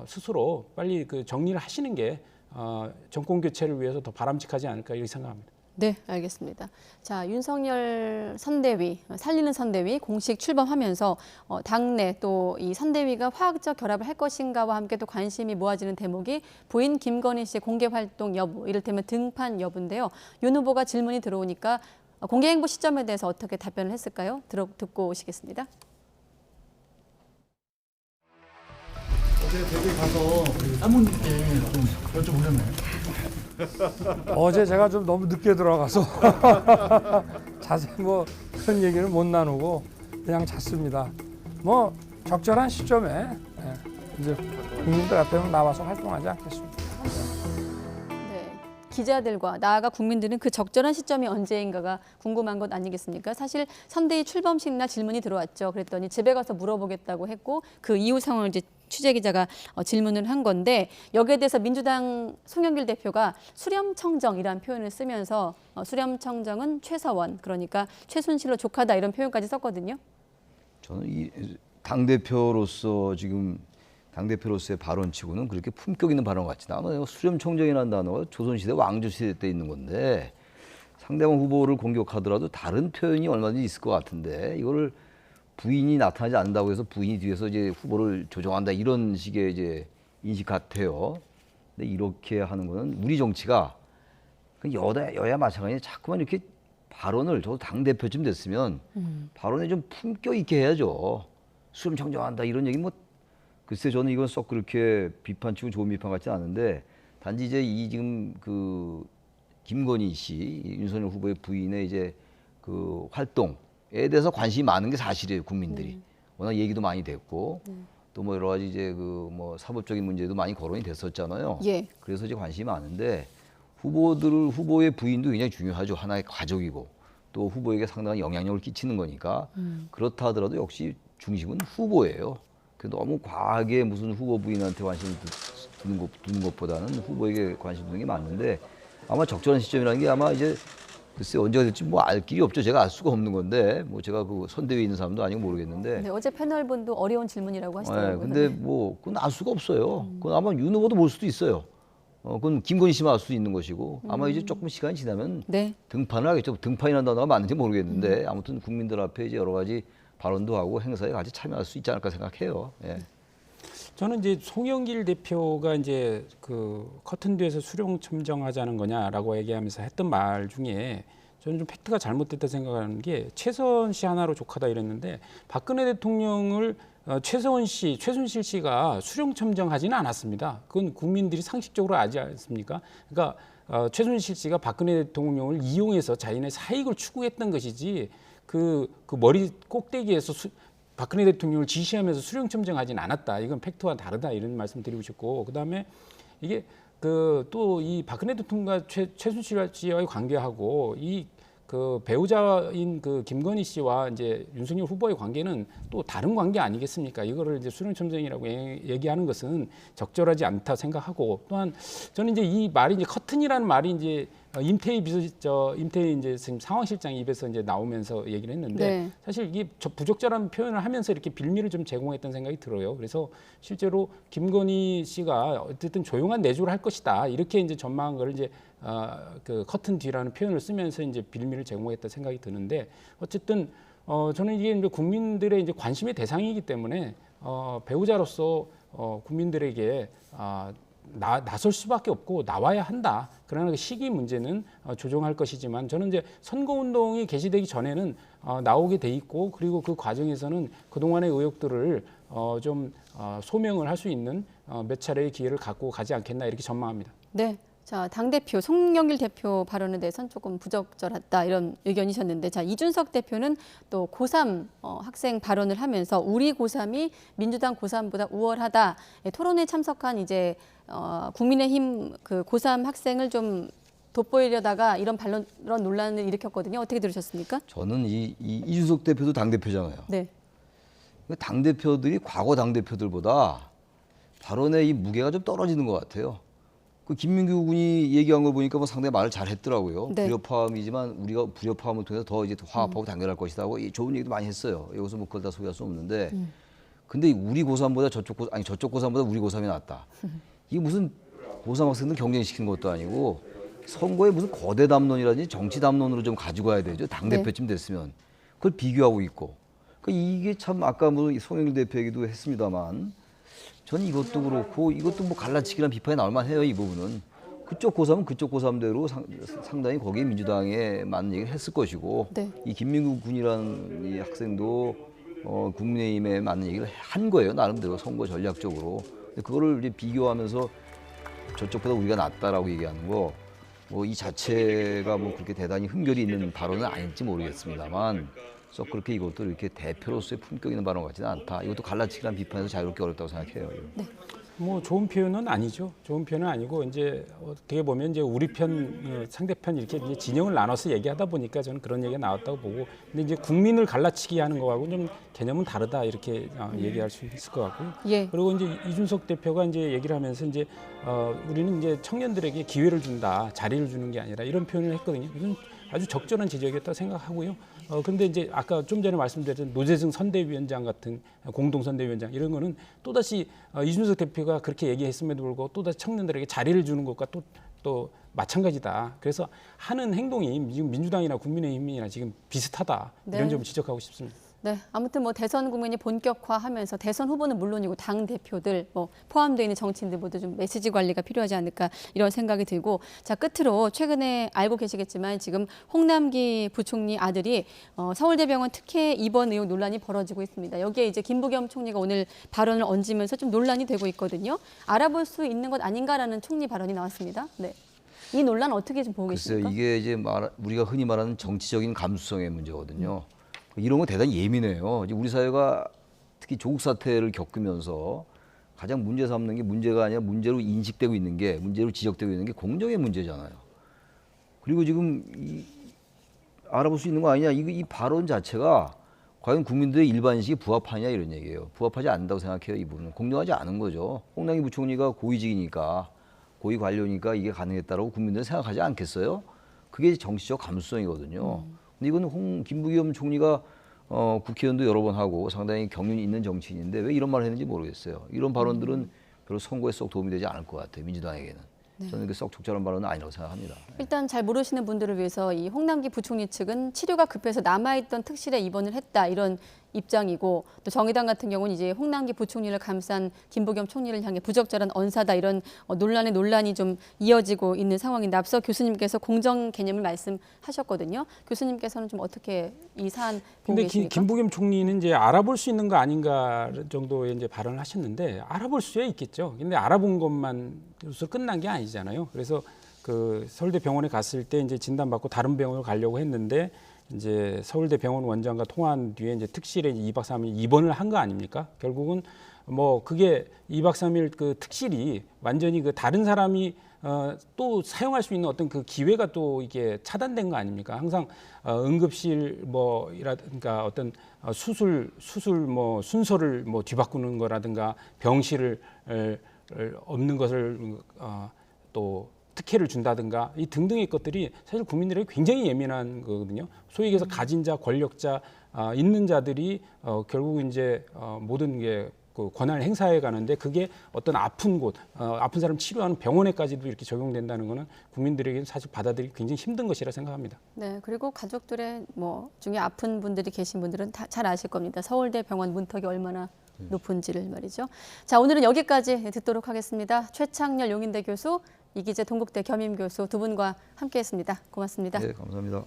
스스로 빨리 그 정리를 하시는 게 정권 교체를 위해서 더 바람직하지 않을까 이렇게 생각합니다. 네, 알겠습니다. 자, 윤석열 선대위, 살리는 선대위 공식 출범하면서 당내 또 이 선대위가 화학적 결합을 할 것인가와 함께 또 관심이 모아지는 대목이 부인 김건희 씨 공개 활동 여부, 이를테면 등판 여부인데요. 윤 후보가 질문이 들어오니까 공개 행보 시점에 대해서 어떻게 답변을 했을까요? 듣고 오시겠습니다. 어제 대구에 가서 그 사모님께 좀 여쭤보셨나요? 어제 제가 좀 너무 늦게 들어가서 자세히 뭐 그런 얘기를 못 나누고 그냥 잤습니다. 뭐 적절한 시점에 이제 국민들 앞에 나와서 활동하지 않겠습니다. 기자들과 나아가 국민들은 그 적절한 시점이 언제인가가 궁금한 것 아니겠습니까? 사실 선대위 출범식 날 질문이 들어왔죠. 그랬더니 집에 가서 물어보겠다고 했고, 그 이후 상황을 이제 취재기자가 질문을 한 건데, 여기에 대해서 민주당 송영길 대표가 수렴청정이라는 표현을 쓰면서 수렴청정은 최서원, 그러니까 최순실로 족하다, 이런 표현까지 썼거든요. 저는 이 당대표로서 지금 당대표로서의 발언치고는 그렇게 품격 있는 발언 같지 않아요. 수렴청정이라는 단어가 조선시대 왕조시대 때 있는 건데, 상대방 후보를 공격하더라도 다른 표현이 얼마든지 있을 것 같은데, 이거를 부인이 나타나지 않는다고 해서 부인이 뒤에서 이제 후보를 조종한다, 이런 식의 이제 인식 같아요. 근데 이렇게 하는 거는 우리 정치가 여야 마찬가지에 자꾸만 이렇게 발언을, 저도 당대표쯤 됐으면 발언에 좀 품격 있게 해야죠. 수렴청정한다 이런 얘기 뭐 글쎄 저는 이건 썩 그렇게 비판치고 좋은 비판 같지 않은데, 단지 이제 이 지금 그 김건희 씨, 윤석열 후보의 부인의 이제 그 활동에 대해서 관심이 많은 게 사실이에요, 국민들이. 워낙 얘기도 많이 됐고, 또 뭐 여러 가지 이제 그 뭐 사법적인 문제도 많이 거론이 됐었잖아요. 예. 그래서 이제 관심이 많은데, 후보의 부인도 굉장히 중요하죠. 하나의 가족이고, 또 후보에게 상당한 영향력을 끼치는 거니까. 그렇다 하더라도 역시 중심은 후보예요. 너무 과하게 무슨 후보 부인한테 관심을 두는 것보다는 후보에게 관심 두는 게 맞는데, 아마 적절한 시점이라는 게 아마 이제 글쎄 언제가 될지 뭐 알 길이 없죠. 제가 알 수가 없는 건데, 뭐 제가 그 선대위에 있는 사람도 아니고 모르겠는데. 네, 어제 패널분도 어려운 질문이라고 하시더라고요. 근데 뭐 그건 알 수가 없어요. 그건 아마 윤 후보도 볼 수도 있어요. 그건 김건희 씨만 알 수도 있는 것이고, 아마 이제 조금 시간이 지나면 등판을 하겠죠. 등판이라는 단어가 맞는지 모르겠는데, 아무튼 국민들 앞에 이제 여러 가지 발언도 하고 행사에 같이 참여할 수 있지 않을까 생각해요. 예. 저는 이제 송영길 대표가 이제 그 커튼 뒤에서 수렴청정하자는 거냐라고 얘기하면서 했던 말 중에 저는 좀 팩트가 잘못됐다 생각하는 게, 최서원 씨 하나로 족하다 이랬는데, 박근혜 대통령을 최순실 씨가 수렴청정하지는 않았습니다. 그건 국민들이 상식적으로 알지 않습니까? 그러니까 최순실 씨가 박근혜 대통령을 이용해서 자신의 사익을 추구했던 것이지, 그 머리 꼭대기에서 박근혜 대통령을 지시하면서 수령청정하지는 않았다. 이건 팩트와 다르다, 이런 말씀 드리고 싶고, 그다음에 이게 또 이 박근혜 대통령과 최순실 씨와의 관계하고 이 그 배우자인 그 김건희 씨와 이제 윤석열 후보의 관계는 또 다른 관계 아니겠습니까? 이거를 이제 수령청정이라고 얘기하는 것은 적절하지 않다 생각하고, 또한 저는 이제 이 말이 이제 커튼이라는 말이 이제 임태희 이제 지금 상황실장 입에서 이제 나오면서 얘기를 했는데, 사실 이게 부적절한 표현을 하면서 이렇게 빌미를 좀 제공했던 생각이 들어요. 그래서 실제로 김건희 씨가 어쨌든 조용한 내조를 할 것이다, 이렇게 이제 전망한 걸 이제 그 커튼 뒤라는 표현을 쓰면서 이제 빌미를 제공했다 생각이 드는데, 어쨌든 저는 이게 이제 국민들의 이제 관심의 대상이기 때문에 배우자로서 국민들에게 나설 수밖에 없고 나와야 한다. 그러나 그 시기 문제는 조정할 것이지만 저는 이제 선거운동이 개시되기 전에는 나오게 돼 있고 그리고 그 과정에서는 그동안의 의혹들을 좀 소명을 할 수 있는 몇 차례의 기회를 갖고 가지 않겠나 이렇게 전망합니다. 네. 자, 당대표 송영길 대표 발언에 대해서는 조금 부적절했다 이런 의견이셨는데 자, 이준석 대표는 또 고3 학생 발언을 하면서 우리 고3이 민주당 고3보다 우월하다. 토론에 참석한 이제 국민의힘 그 고3 학생을 좀 돋보이려다가 이런 논란을 일으켰거든요. 어떻게 들으셨습니까? 저는 이준석 대표도 당대표잖아요. 네. 당대표들이 과거 당대표들보다 발언의 이 무게가 좀 떨어지는 것 같아요. 그 김민규 군이 얘기한 걸 보니까 뭐 상당히 말을 잘 했더라고요. 네. 불협화음이지만 우리가 불협화음을 통해서 더 이제 화합하고 단결할 것이다 하고 좋은 얘기도 많이 했어요. 여기서 뭐 그걸 다 소개할 수 없는데 근데 우리 고3보다 저쪽 고3보다 우리 고3이 낫다. 이게 무슨 고3 학생들 경쟁시키는 것도 아니고 선거에 무슨 거대 담론이라든지 정치 담론으로 좀 가지고 와야 되죠. 당대표쯤 됐으면. 그걸 비교하고 있고. 그러니까 이게 참 아까 뭐 송영길 대표 얘기도 했습니다만 저는 이것도 그렇고 이것도 뭐 갈라치기란 비판이 나올 만해요. 이 부분은. 그쪽 고3은 그쪽 고3대로 상당히 거기에 민주당에 맞는 얘기를 했을 것이고 네. 이 김민구 군이라는 이 학생도 국민의힘에 맞는 얘기를 한 거예요. 나름대로 선거 전략적으로. 근데 그거를 이제 비교하면서 저쪽보다 우리가 낫다라고 얘기하는 거 뭐 이 자체가 뭐 그렇게 대단히 흠결이 있는 발언은 아닐지 모르겠습니다만 썩 그렇게 이것도 이렇게 대표로서의 품격 있는 발언 같지는 않다. 이것도 갈라치기란 비판에서 자유롭게 어렵다고 생각해요. 네. 뭐 좋은 표현은 아니죠. 좋은 표현은 아니고 이제 어떻게 보면 이제 우리 편, 상대편 이렇게 이제 진영을 나눠서 얘기하다 보니까 저는 그런 얘기가 나왔다고 보고, 근데 이제 국민을 갈라치기 하는 거하고 좀 개념은 다르다 이렇게 얘기할 수 있을 것 같고요. 예. 그리고 이제 이준석 대표가 이제 얘기를 하면서 이제 우리는 이제 청년들에게 기회를 준다, 자리를 주는 게 아니라 이런 표현을 했거든요. 이건 아주 적절한 지적이었다고 생각하고요. 근데 이제 아까 좀 전에 말씀드렸던 노재승 선대위원장 같은 공동선대위원장 이런 거는 또다시 이준석 대표가 그렇게 얘기했음에도 불구하고 또다시 청년들에게 자리를 주는 것과 또 마찬가지다. 그래서 하는 행동이 지금 민주당이나 국민의힘이나 지금 비슷하다. 네. 이런 점을 지적하고 싶습니다. 네, 아무튼 뭐 대선 국면이 본격화하면서 대선 후보는 물론이고 당 대표들 뭐 포함되어 있는 정치인들 모두 좀 메시지 관리가 필요하지 않을까 이런 생각이 들고, 자 끝으로 최근에 알고 계시겠지만 지금 홍남기 부총리 아들이 서울대병원 특혜 입원 의혹 논란이 벌어지고 있습니다. 여기에 이제 김부겸 총리가 오늘 발언을 얹으면서 좀 논란이 되고 있거든요. 알아볼 수 있는 것 아닌가라는 총리 발언이 나왔습니다. 네. 이 논란 어떻게 좀 보고 계십니까? 글쎄요, 이게 이제 우리가 흔히 말하는 정치적인 감수성의 문제거든요. 이런 거 대단히 예민해요. 이제 우리 사회가 특히 조국 사태를 겪으면서 가장 문제 삼는 게 문제가 아니라 문제로 인식되고 있는 게, 문제로 지적되고 있는 게 공정의 문제잖아요. 그리고 지금 알아볼 수 있는 거 아니냐, 이 발언 자체가 과연 국민들의 일반인식에 부합하냐 이런 얘기예요. 부합하지 않는다고 생각해요. 이 부분은 공정하지 않은 거죠. 홍남기 부총리가 고위직이니까, 고위 관료니까 이게 가능했다라고 국민들은 생각하지 않겠어요? 그게 정치적 감수성이거든요. 근데 이건 김부겸 총리가 국회의원도 여러 번 하고 상당히 경륜이 있는 정치인인데 왜 이런 말을 했는지 모르겠어요. 이런 발언들은 별로 선거에 썩 도움이 되지 않을 것 같아요. 민주당에게는. 네. 저는 썩 적절한 발언은 아니라고 생각합니다. 일단 잘 모르시는 분들을 위해서 이 홍남기 부총리 측은 치료가 급해서 남아있던 특실에 입원을 했다 이런 입장이고, 또 정의당 같은 경우는 이제 홍남기 부총리를 감싼 김부겸 총리를 향해 부적절한 언사다 이런 논란이 좀 이어지고 있는 상황인데, 앞서 교수님께서 공정 개념을 말씀하셨거든요. 교수님께서는 좀 어떻게 이 사안 보고 근데 계십니까? 김부겸 총리는 이제 알아볼 수 있는 거 아닌가 정도의 이제 발언을 하셨는데, 알아볼 수야 있겠죠. 근데 알아본 것만 끝난 게 아니잖아요. 그래서 그 서울대 병원에 갔을 때 이제 진단받고 다른 병원을 가려고 했는데, 이제 서울대 병원 원장과 통화한 뒤에 이제 특실에 2박 3일 입원을 한 거 아닙니까? 결국은 뭐 그게 2박 3일 그 특실이 완전히 그 다른 사람이 또 사용할 수 있는 어떤 그 기회가 또 이게 차단된 거 아닙니까? 항상 응급실 뭐이라든가 어떤 수술 뭐 순서를 뭐 뒤바꾸는 거라든가 병실을 없는 것을 또 특혜를 준다든가 이 등등의 것들이 사실 국민들에게 굉장히 예민한 거거든요. 소위 얘기해서 가진 자, 권력자, 있는 자들이 결국 이제 모든 게 그 권한을 행사해 가는데, 그게 어떤 아픈 곳, 아픈 사람 치료하는 병원에까지도 이렇게 적용된다는 거는 국민들에게는 사실 받아들이기 굉장히 힘든 것이라 생각합니다. 네, 그리고 가족들의 뭐 중에 아픈 분들이 계신 분들은 다 잘 아실 겁니다. 서울대 병원 문턱이 얼마나 높은지를 말이죠. 자, 오늘은 여기까지 듣도록 하겠습니다. 최창렬 용인대 교수, 이기재 동국대 겸임교수 두 분과 함께했습니다. 고맙습니다. 네, 감사합니다.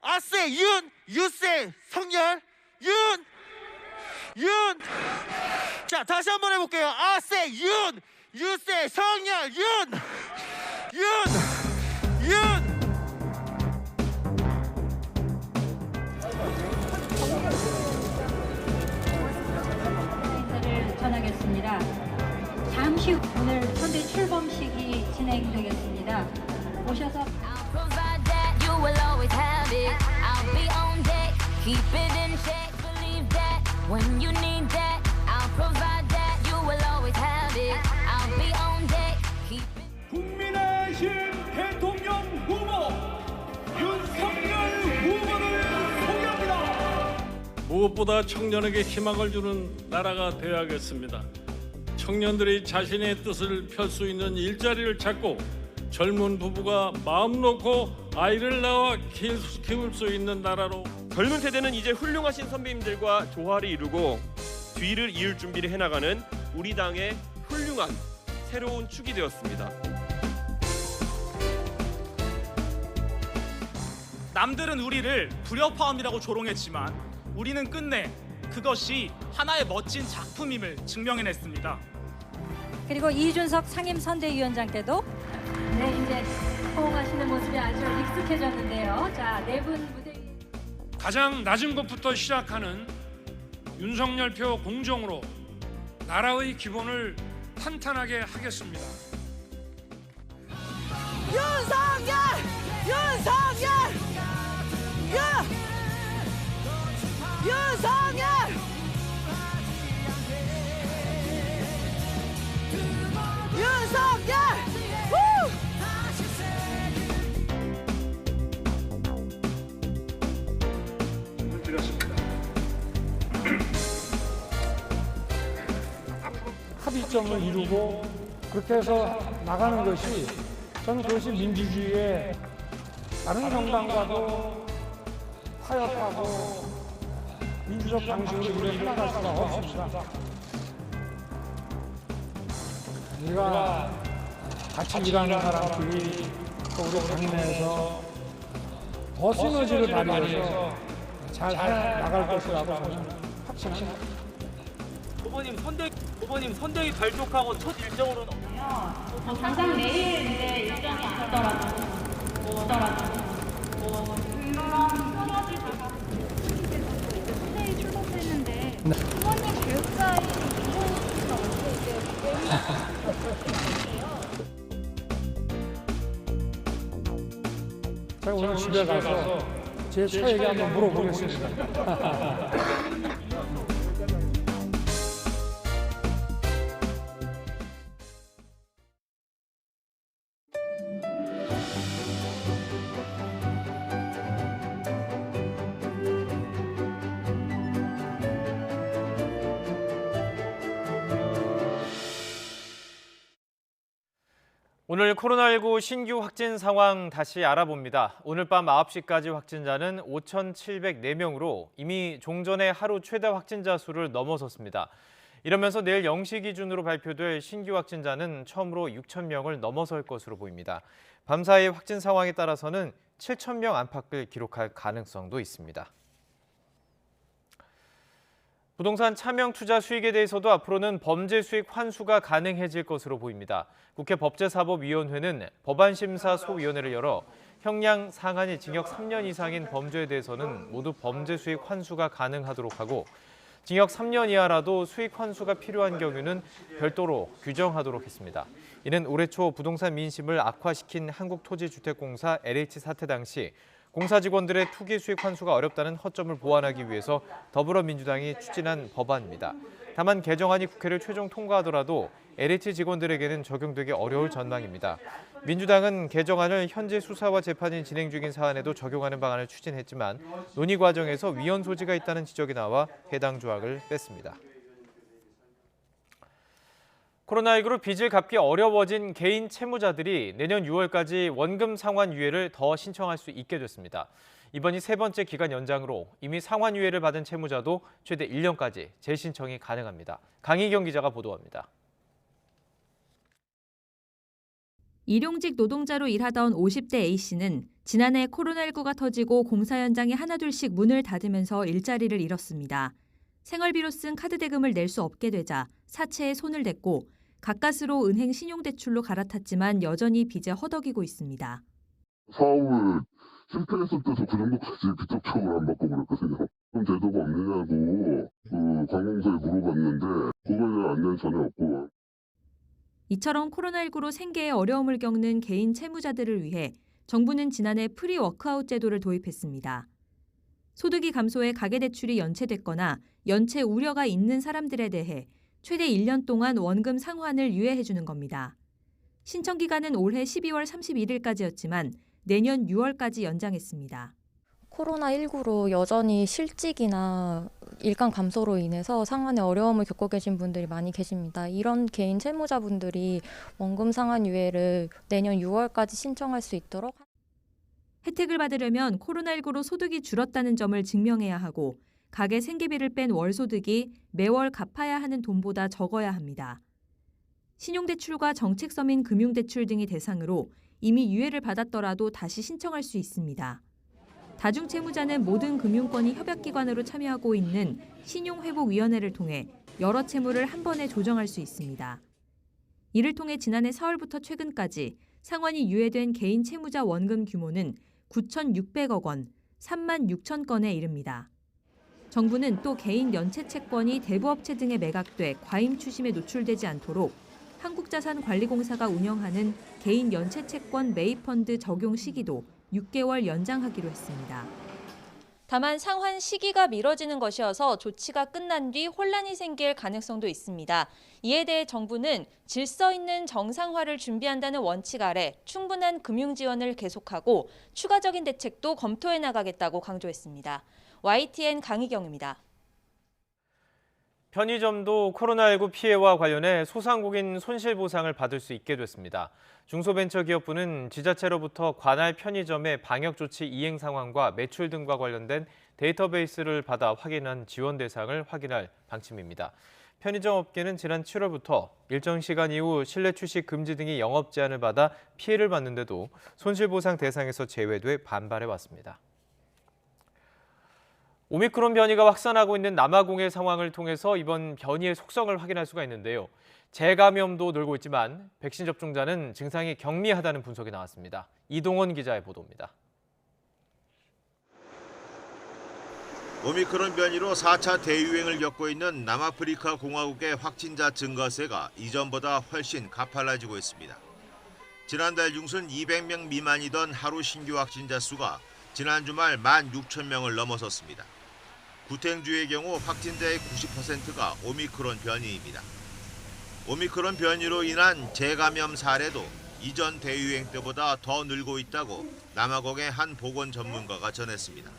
아세 유세 성열 윤. 자, 다시 한번 해볼게요. 아세 유세 성열 윤. 인사를 전하겠습니다. 잠시 후 오늘 선대 출범식이 진행되겠습니다. 오셔서 국민의힘 대통령 후보 윤석열 후보를 소개합니다. 무엇보다 청년에게 희망을 주는 나라가 되어야겠습니다. 청년들이 자신의 뜻을 펼 수 있는 일자리를 찾고 젊은 부부가 마음 놓고 아이를 낳아 키울 수 있는 나라로. 젊은 세대는 이제 훌륭하신 선배님들과 조화를 이루고 뒤를 이을 준비를 해나가는 우리 당의 훌륭한 새로운 축이 되었습니다. 남들은 우리를 불협화음이라고 조롱했지만 우리는 끝내 그것이 하나의 멋진 작품임을 증명해냈습니다. 그리고 이준석 상임선대위원장께도 이제 호응하시는 모습이 아주 익숙해졌는데요. 자, 네 분 무대 가장 낮은 곳부터 시작하는 윤석열표 공정으로 나라의 기본을 탄탄하게 하겠습니다. 윤석열 합의점을 이루고 그렇게 해서 나가는 것이 저는 그것이 민주주의의 다른 정당과도 타협하고 민주적 방식으로 이렇게 나갈 수가 없습니다. 우리가 같이 일하는 사람들이 또 우리 당내에서 더 시너지를 발휘해서 잘 나갈 것이라고 저는 확신합니다. 후보님 선대위 발족하고 첫 일정으로는 당장 내일 이제 일정이 안 되더라도 선대위 출범했는데 후보님 교육자의 인사가 제가 오늘 집에 가서 제 처에게 한번 물어보겠습니다. 오늘 코로나19 신규 확진 상황 다시 알아봅니다. 오늘 밤 9시까지 확진자는 5,704명으로 이미 종전의 하루 최다 확진자 수를 넘어섰습니다. 이러면서 내일 0시 기준으로 발표될 신규 확진자는 처음으로 6,000명을 넘어설 것으로 보입니다. 밤 사이 확진 상황에 따라서는 7,000명 안팎을 기록할 가능성도 있습니다. 부동산 차명 투자 수익에 대해서도 앞으로는 범죄 수익 환수가 가능해질 것으로 보입니다. 국회 법제사법위원회는 법안심사소위원회를 열어 형량 상한이 징역 3년 이상인 범죄에 대해서는 모두 범죄 수익 환수가 가능하도록 하고 징역 3년 이하라도 수익 환수가 필요한 경우는 별도로 규정하도록 했습니다. 이는 올해 초 부동산 민심을 악화시킨 한국토지주택공사 LH 사태 당시 공사 직원들의 투기 수익 환수가 어렵다는 허점을 보완하기 위해서 더불어민주당이 추진한 법안입니다. 다만 개정안이 국회를 최종 통과하더라도 LH 직원들에게는 적용되기 어려울 전망입니다. 민주당은 개정안을 현재 수사와 재판이 진행 중인 사안에도 적용하는 방안을 추진했지만 논의 과정에서 위헌 소지가 있다는 지적이 나와 해당 조항을 뺐습니다. 코로나19로 빚을 갚기 어려워진 개인 채무자들이 내년 6월까지 원금 상환 유예를 더 신청할 수 있게 됐습니다. 이번이 세 번째 기간 연장으로 이미 상환 유예를 받은 채무자도 최대 1년까지 재신청이 가능합니다. 강희경 기자가 보도합니다. 일용직 노동자로 일하던 50대 A씨는 지난해 코로나19가 터지고 공사 현장이 하나둘씩 문을 닫으면서 일자리를 잃었습니다. 생활비로 쓴 카드 대금을 낼 수 없게 되자 사채에 손을 댔고 가까스로 은행 신용대출로 갈아탔지만 여전히 빚에 허덕이고 있습니다. 사업을 실패했을 때도 그 정도까지 비접촉을 안 받고 그랬거든요. 그런 제도가 없느냐고 관공서에 물어봤는데 그거에 대한 안내는 전혀 없고. 이처럼 코로나19로 생계에 어려움을 겪는 개인 채무자들을 위해 정부는 지난해 프리 워크아웃 제도를 도입했습니다. 소득이 감소해 가계대출이 연체됐거나 연체 우려가 있는 사람들에 대해 최대 1년 동안 원금 상환을 유예해 주는 겁니다. 신청 기간은 올해 12월 31일까지였지만 내년 6월까지 연장했습니다. 코로나19로 여전히 실직이나 일감 감소로 인해서 상환에 어려움을 겪고 계신 분들이 많이 계십니다. 이런 개인 채무자분들이 원금 상환 유예를 내년 6월까지 신청할 수 있도록. 혜택을 받으려면 코로나19로 소득이 줄었다는 점을 증명해야 하고 가계 생계비를 뺀 월소득이 매월 갚아야 하는 돈보다 적어야 합니다. 신용대출과 정책서민 금융대출 등이 대상으로 이미 유예를 받았더라도 다시 신청할 수 있습니다. 다중채무자는 모든 금융권이 협약기관으로 참여하고 있는 신용회복위원회를 통해 여러 채무를 한 번에 조정할 수 있습니다. 이를 통해 지난해 4월부터 최근까지 상환이 유예된 개인 채무자 원금 규모는 9,600억 원, 3만 6천 건에 이릅니다. 정부는 또 개인 연체 채권이 대부업체 등에 매각돼 과잉 추심에 노출되지 않도록 한국자산관리공사가 운영하는 개인 연체 채권 매입펀드 적용 시기도 6개월 연장하기로 했습니다. 다만 상환 시기가 미뤄지는 것이어서 조치가 끝난 뒤 혼란이 생길 가능성도 있습니다. 이에 대해 정부는 질서 있는 정상화를 준비한다는 원칙 아래 충분한 금융 지원을 계속하고 추가적인 대책도 검토해 나가겠다고 강조했습니다. YTN 강희경입니다. 편의점도 코로나19 피해와 관련해 소상공인 손실보상을 받을 수 있게 됐습니다. 중소벤처기업부는 지자체로부터 관할 편의점의 방역조치 이행 상황과 매출 등과 관련된 데이터베이스를 받아 확인한 지원 대상을 확인할 방침입니다. 편의점 업계는 지난 7월부터 일정 시간 이후 실내 출식 금지 등의 영업 제한을 받아 피해를 봤는데도 손실보상 대상에서 제외돼 반발해왔습니다. 오미크론 변이가 확산하고 있는 남아공의 상황을 통해서 이번 변이의 속성을 확인할 수가 있는데요. 재감염도 늘고 있지만 백신 접종자는 증상이 경미하다는 분석이 나왔습니다. 이동원 기자의 보도입니다. 오미크론 변이로 4차 대유행을 겪고 있는 남아프리카 공화국의 확진자 증가세가 이전보다 훨씬 가팔라지고 있습니다. 지난달 중순 200명 미만이던 하루 신규 확진자 수가 지난 주말 16,000명을 넘어섰습니다. 구탱주의 경우 확진자의 90%가 오미크론 변이입니다. 오미크론 변이로 인한 재감염 사례도 이전 대유행 때보다 더 늘고 있다고 남아공의 한 보건 전문가가 전했습니다.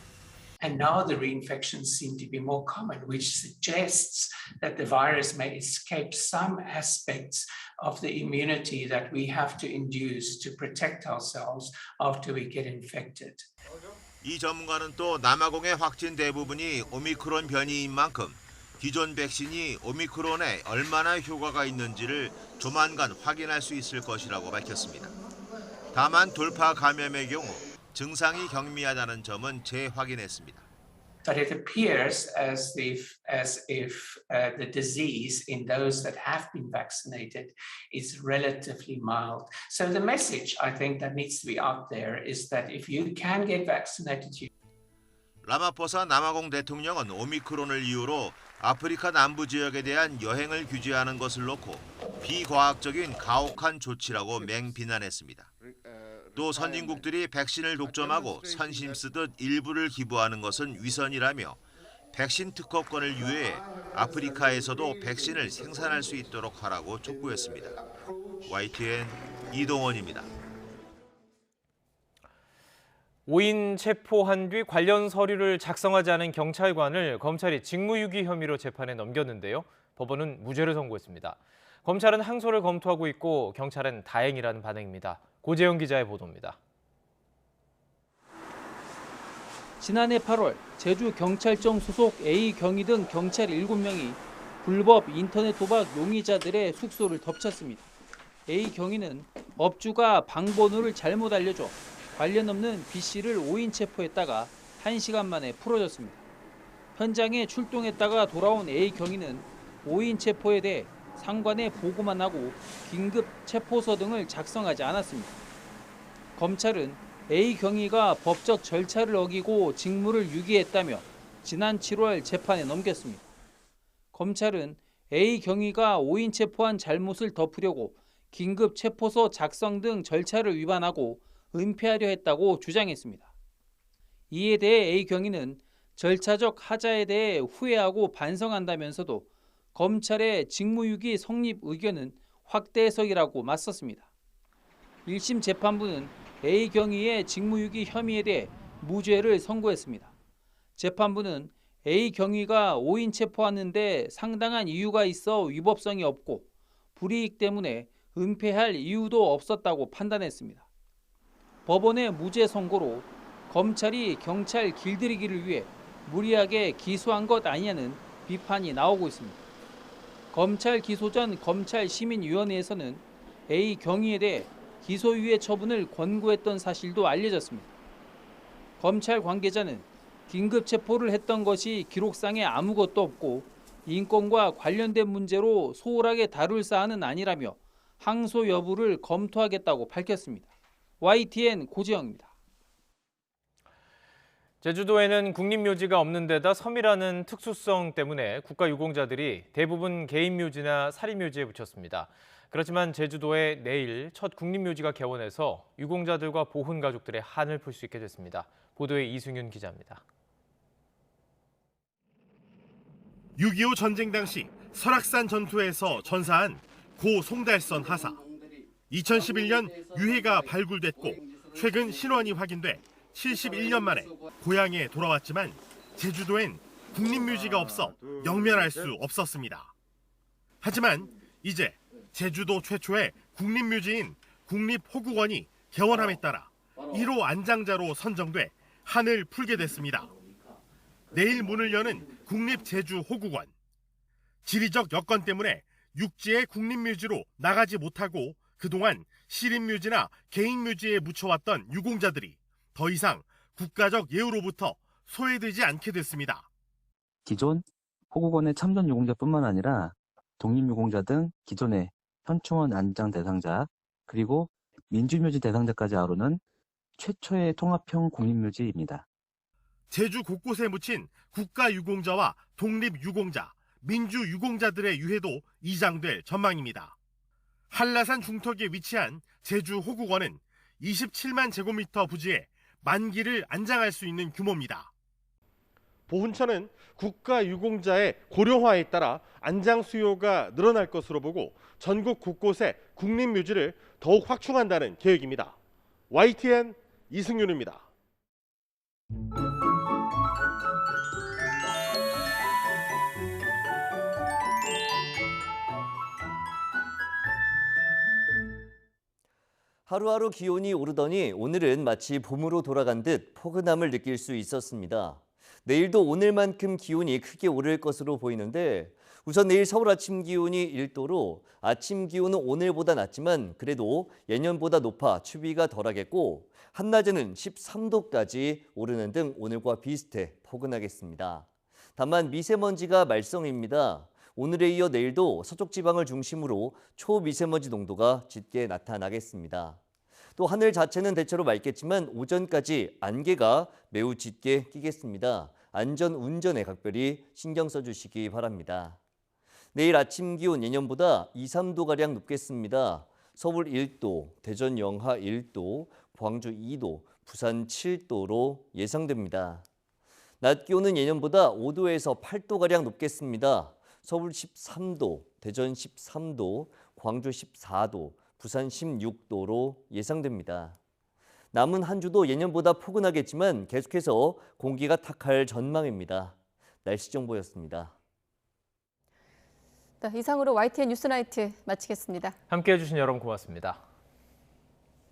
And now the reinfections seem to be more common, which suggests that the virus may escape some aspects of the immunity that we have to induce to protect ourselves after we get infected. 이 전문가는 또 남아공의 확진 대부분이 오미크론 변이인 만큼 기존 백신이 오미크론에 얼마나 효과가 있는지를 조만간 확인할 수 있을 것이라고 밝혔습니다. 다만 돌파 감염의 경우 증상이 경미하다는 점은 재확인했습니다. But it appears as if the disease in those that have been vaccinated is relatively mild. So the message I think that needs to be out there is that if you can get vaccinated, 라마포사 남아공 대통령은 오미크론을 이유로 아프리카 남부 지역에 대한 여행을 규제하는 것을 놓고 비과학적인 가혹한 조치라고 맹비난했습니다. 또 선진국들이 백신을 독점하고 선심 쓰듯 일부를 기부하는 것은 위선이라며 백신 특허권을 유예해 아프리카에서도 백신을 생산할 수 있도록 하라고 촉구했습니다. YTN 이동원입니다. 5인 체포한 뒤 관련 서류를 작성하지 않은 경찰관을 검찰이 직무유기 혐의로 재판에 넘겼는데요. 법원은 무죄를 선고했습니다. 검찰은 항소를 검토하고 있고 경찰은 다행이라는 반응입니다. 고재영 기자의 보도입니다. 지난해 8월 제주경찰청 소속 A경위 등 경찰 7명이 불법 인터넷 도박 용의자들의 숙소를 덮쳤습니다. A경위는 업주가 방번호를 잘못 알려줘 관련 없는 B씨를 5인 체포했다가 1시간 만에 풀어졌습니다. 현장에 출동했다가 돌아온 A경위는 5인 체포에 대해 상관에 보고만 하고 긴급 체포서 등을 작성하지 않았습니다. 검찰은 A경위가 법적 절차를 어기고 직무를 유기했다며 지난 7월 재판에 넘겼습니다. 검찰은 A경위가 5인 체포한 잘못을 덮으려고 긴급 체포서 작성 등 절차를 위반하고 은폐하려 했다고 주장했습니다. 이에 대해 A경위는 절차적 하자에 대해 후회하고 반성한다면서도 검찰의 직무유기 성립 의견은 확대 해석이라고 맞섰습니다. 1심 재판부는 A경위의 직무유기 혐의에 대해 무죄를 선고했습니다. 재판부는 A경위가 5인 체포하는데 상당한 이유가 있어 위법성이 없고 불이익 때문에 은폐할 이유도 없었다고 판단했습니다. 법원의 무죄 선고로 검찰이 경찰 길들이기를 위해 무리하게 기소한 것 아니냐는 비판이 나오고 있습니다. 검찰 기소 전 검찰시민위원회에서는 A경위에 대해 기소유예 처분을 권고했던 사실도 알려졌습니다. 검찰 관계자는 긴급 체포를 했던 것이 기록상에 아무것도 없고 인권과 관련된 문제로 소홀하게 다룰 사안은 아니라며 항소 여부를 검토하겠다고 밝혔습니다. YTN 고지영입니다. 제주도에는 국립묘지가 없는 데다 섬이라는 특수성 때문에 국가유공자들이 대부분 개인묘지나 사립묘지에 붙였습니다. 그렇지만 제주도에 내일 첫 국립묘지가 개원해서 유공자들과 보훈 가족들의 한을 풀 수 있게 됐습니다. 보도에 이승윤 기자입니다. 6.25 전쟁 당시 설악산 전투에서 전사한 고 송달선 하사. 2011년 유해가 발굴됐고 최근 신원이 확인돼 71년 만에 고향에 돌아왔지만 제주도엔 국립묘지가 없어 영면할 수 없었습니다. 하지만 이제 제주도 최초의 국립묘지인 국립호국원이 개원함에 따라 1호 안장자로 선정돼 한을 풀게 됐습니다. 내일 문을 여는 국립제주호국원. 지리적 여건 때문에 육지의 국립묘지로 나가지 못하고 그동안 시립묘지나 개인묘지에 묻혀왔던 유공자들이 더 이상 국가적 예우로부터 소외되지 않게 됐습니다. 기존 호국원의 참전 유공자뿐만 아니라 독립유공자 등 기존의 현충원 안장 대상자 그리고 민주묘지 대상자까지 아우르는 최초의 통합형 국립묘지입니다. 제주 곳곳에 묻힌 국가유공자와 독립유공자, 민주유공자들의 유해도 이장될 전망입니다. 한라산 중턱에 위치한 제주호국원은 27만 제곱미터 부지에 만기를 안장할 수 있는 규모입니다. 보훈처는 국가유공자의 고령화에 따라 안장 수요가 늘어날 것으로 보고 전국 곳곳에 국립묘지를 더욱 확충한다는 계획입니다. YTN 이승윤입니다. 하루하루 기온이 오르더니 오늘은 마치 봄으로 돌아간 듯 포근함을 느낄 수 있었습니다. 내일도 오늘만큼 기온이 크게 오를 것으로 보이는데 우선 내일 서울 아침 기온이 1도로 아침 기온은 오늘보다 낮지만 그래도 예년보다 높아 추위가 덜하겠고 한낮에는 13도까지 오르는 등 오늘과 비슷해 포근하겠습니다. 다만 미세먼지가 말썽입니다. 오늘에 이어 내일도 서쪽 지방을 중심으로 초미세먼지 농도가 짙게 나타나겠습니다. 또 하늘 자체는 대체로 맑겠지만 오전까지 안개가 매우 짙게 끼겠습니다. 안전 운전에 각별히 신경 써주시기 바랍니다. 내일 아침 기온 예년보다 2, 3도가량 높겠습니다. 서울 1도, 대전 영하 1도, 광주 2도, 부산 7도로 예상됩니다. 낮 기온은 예년보다 5도에서 8도가량 높겠습니다. 서울 13도, 대전 13도, 광주 14도, 부산 16도로 예상됩니다. 남은 한 주도 예년보다 포근하겠지만 계속해서 공기가 탁할 전망입니다. 날씨 정보였습니다. 이상으로 YTN 뉴스나이트 마치겠습니다. 함께해 주신 여러분 고맙습니다.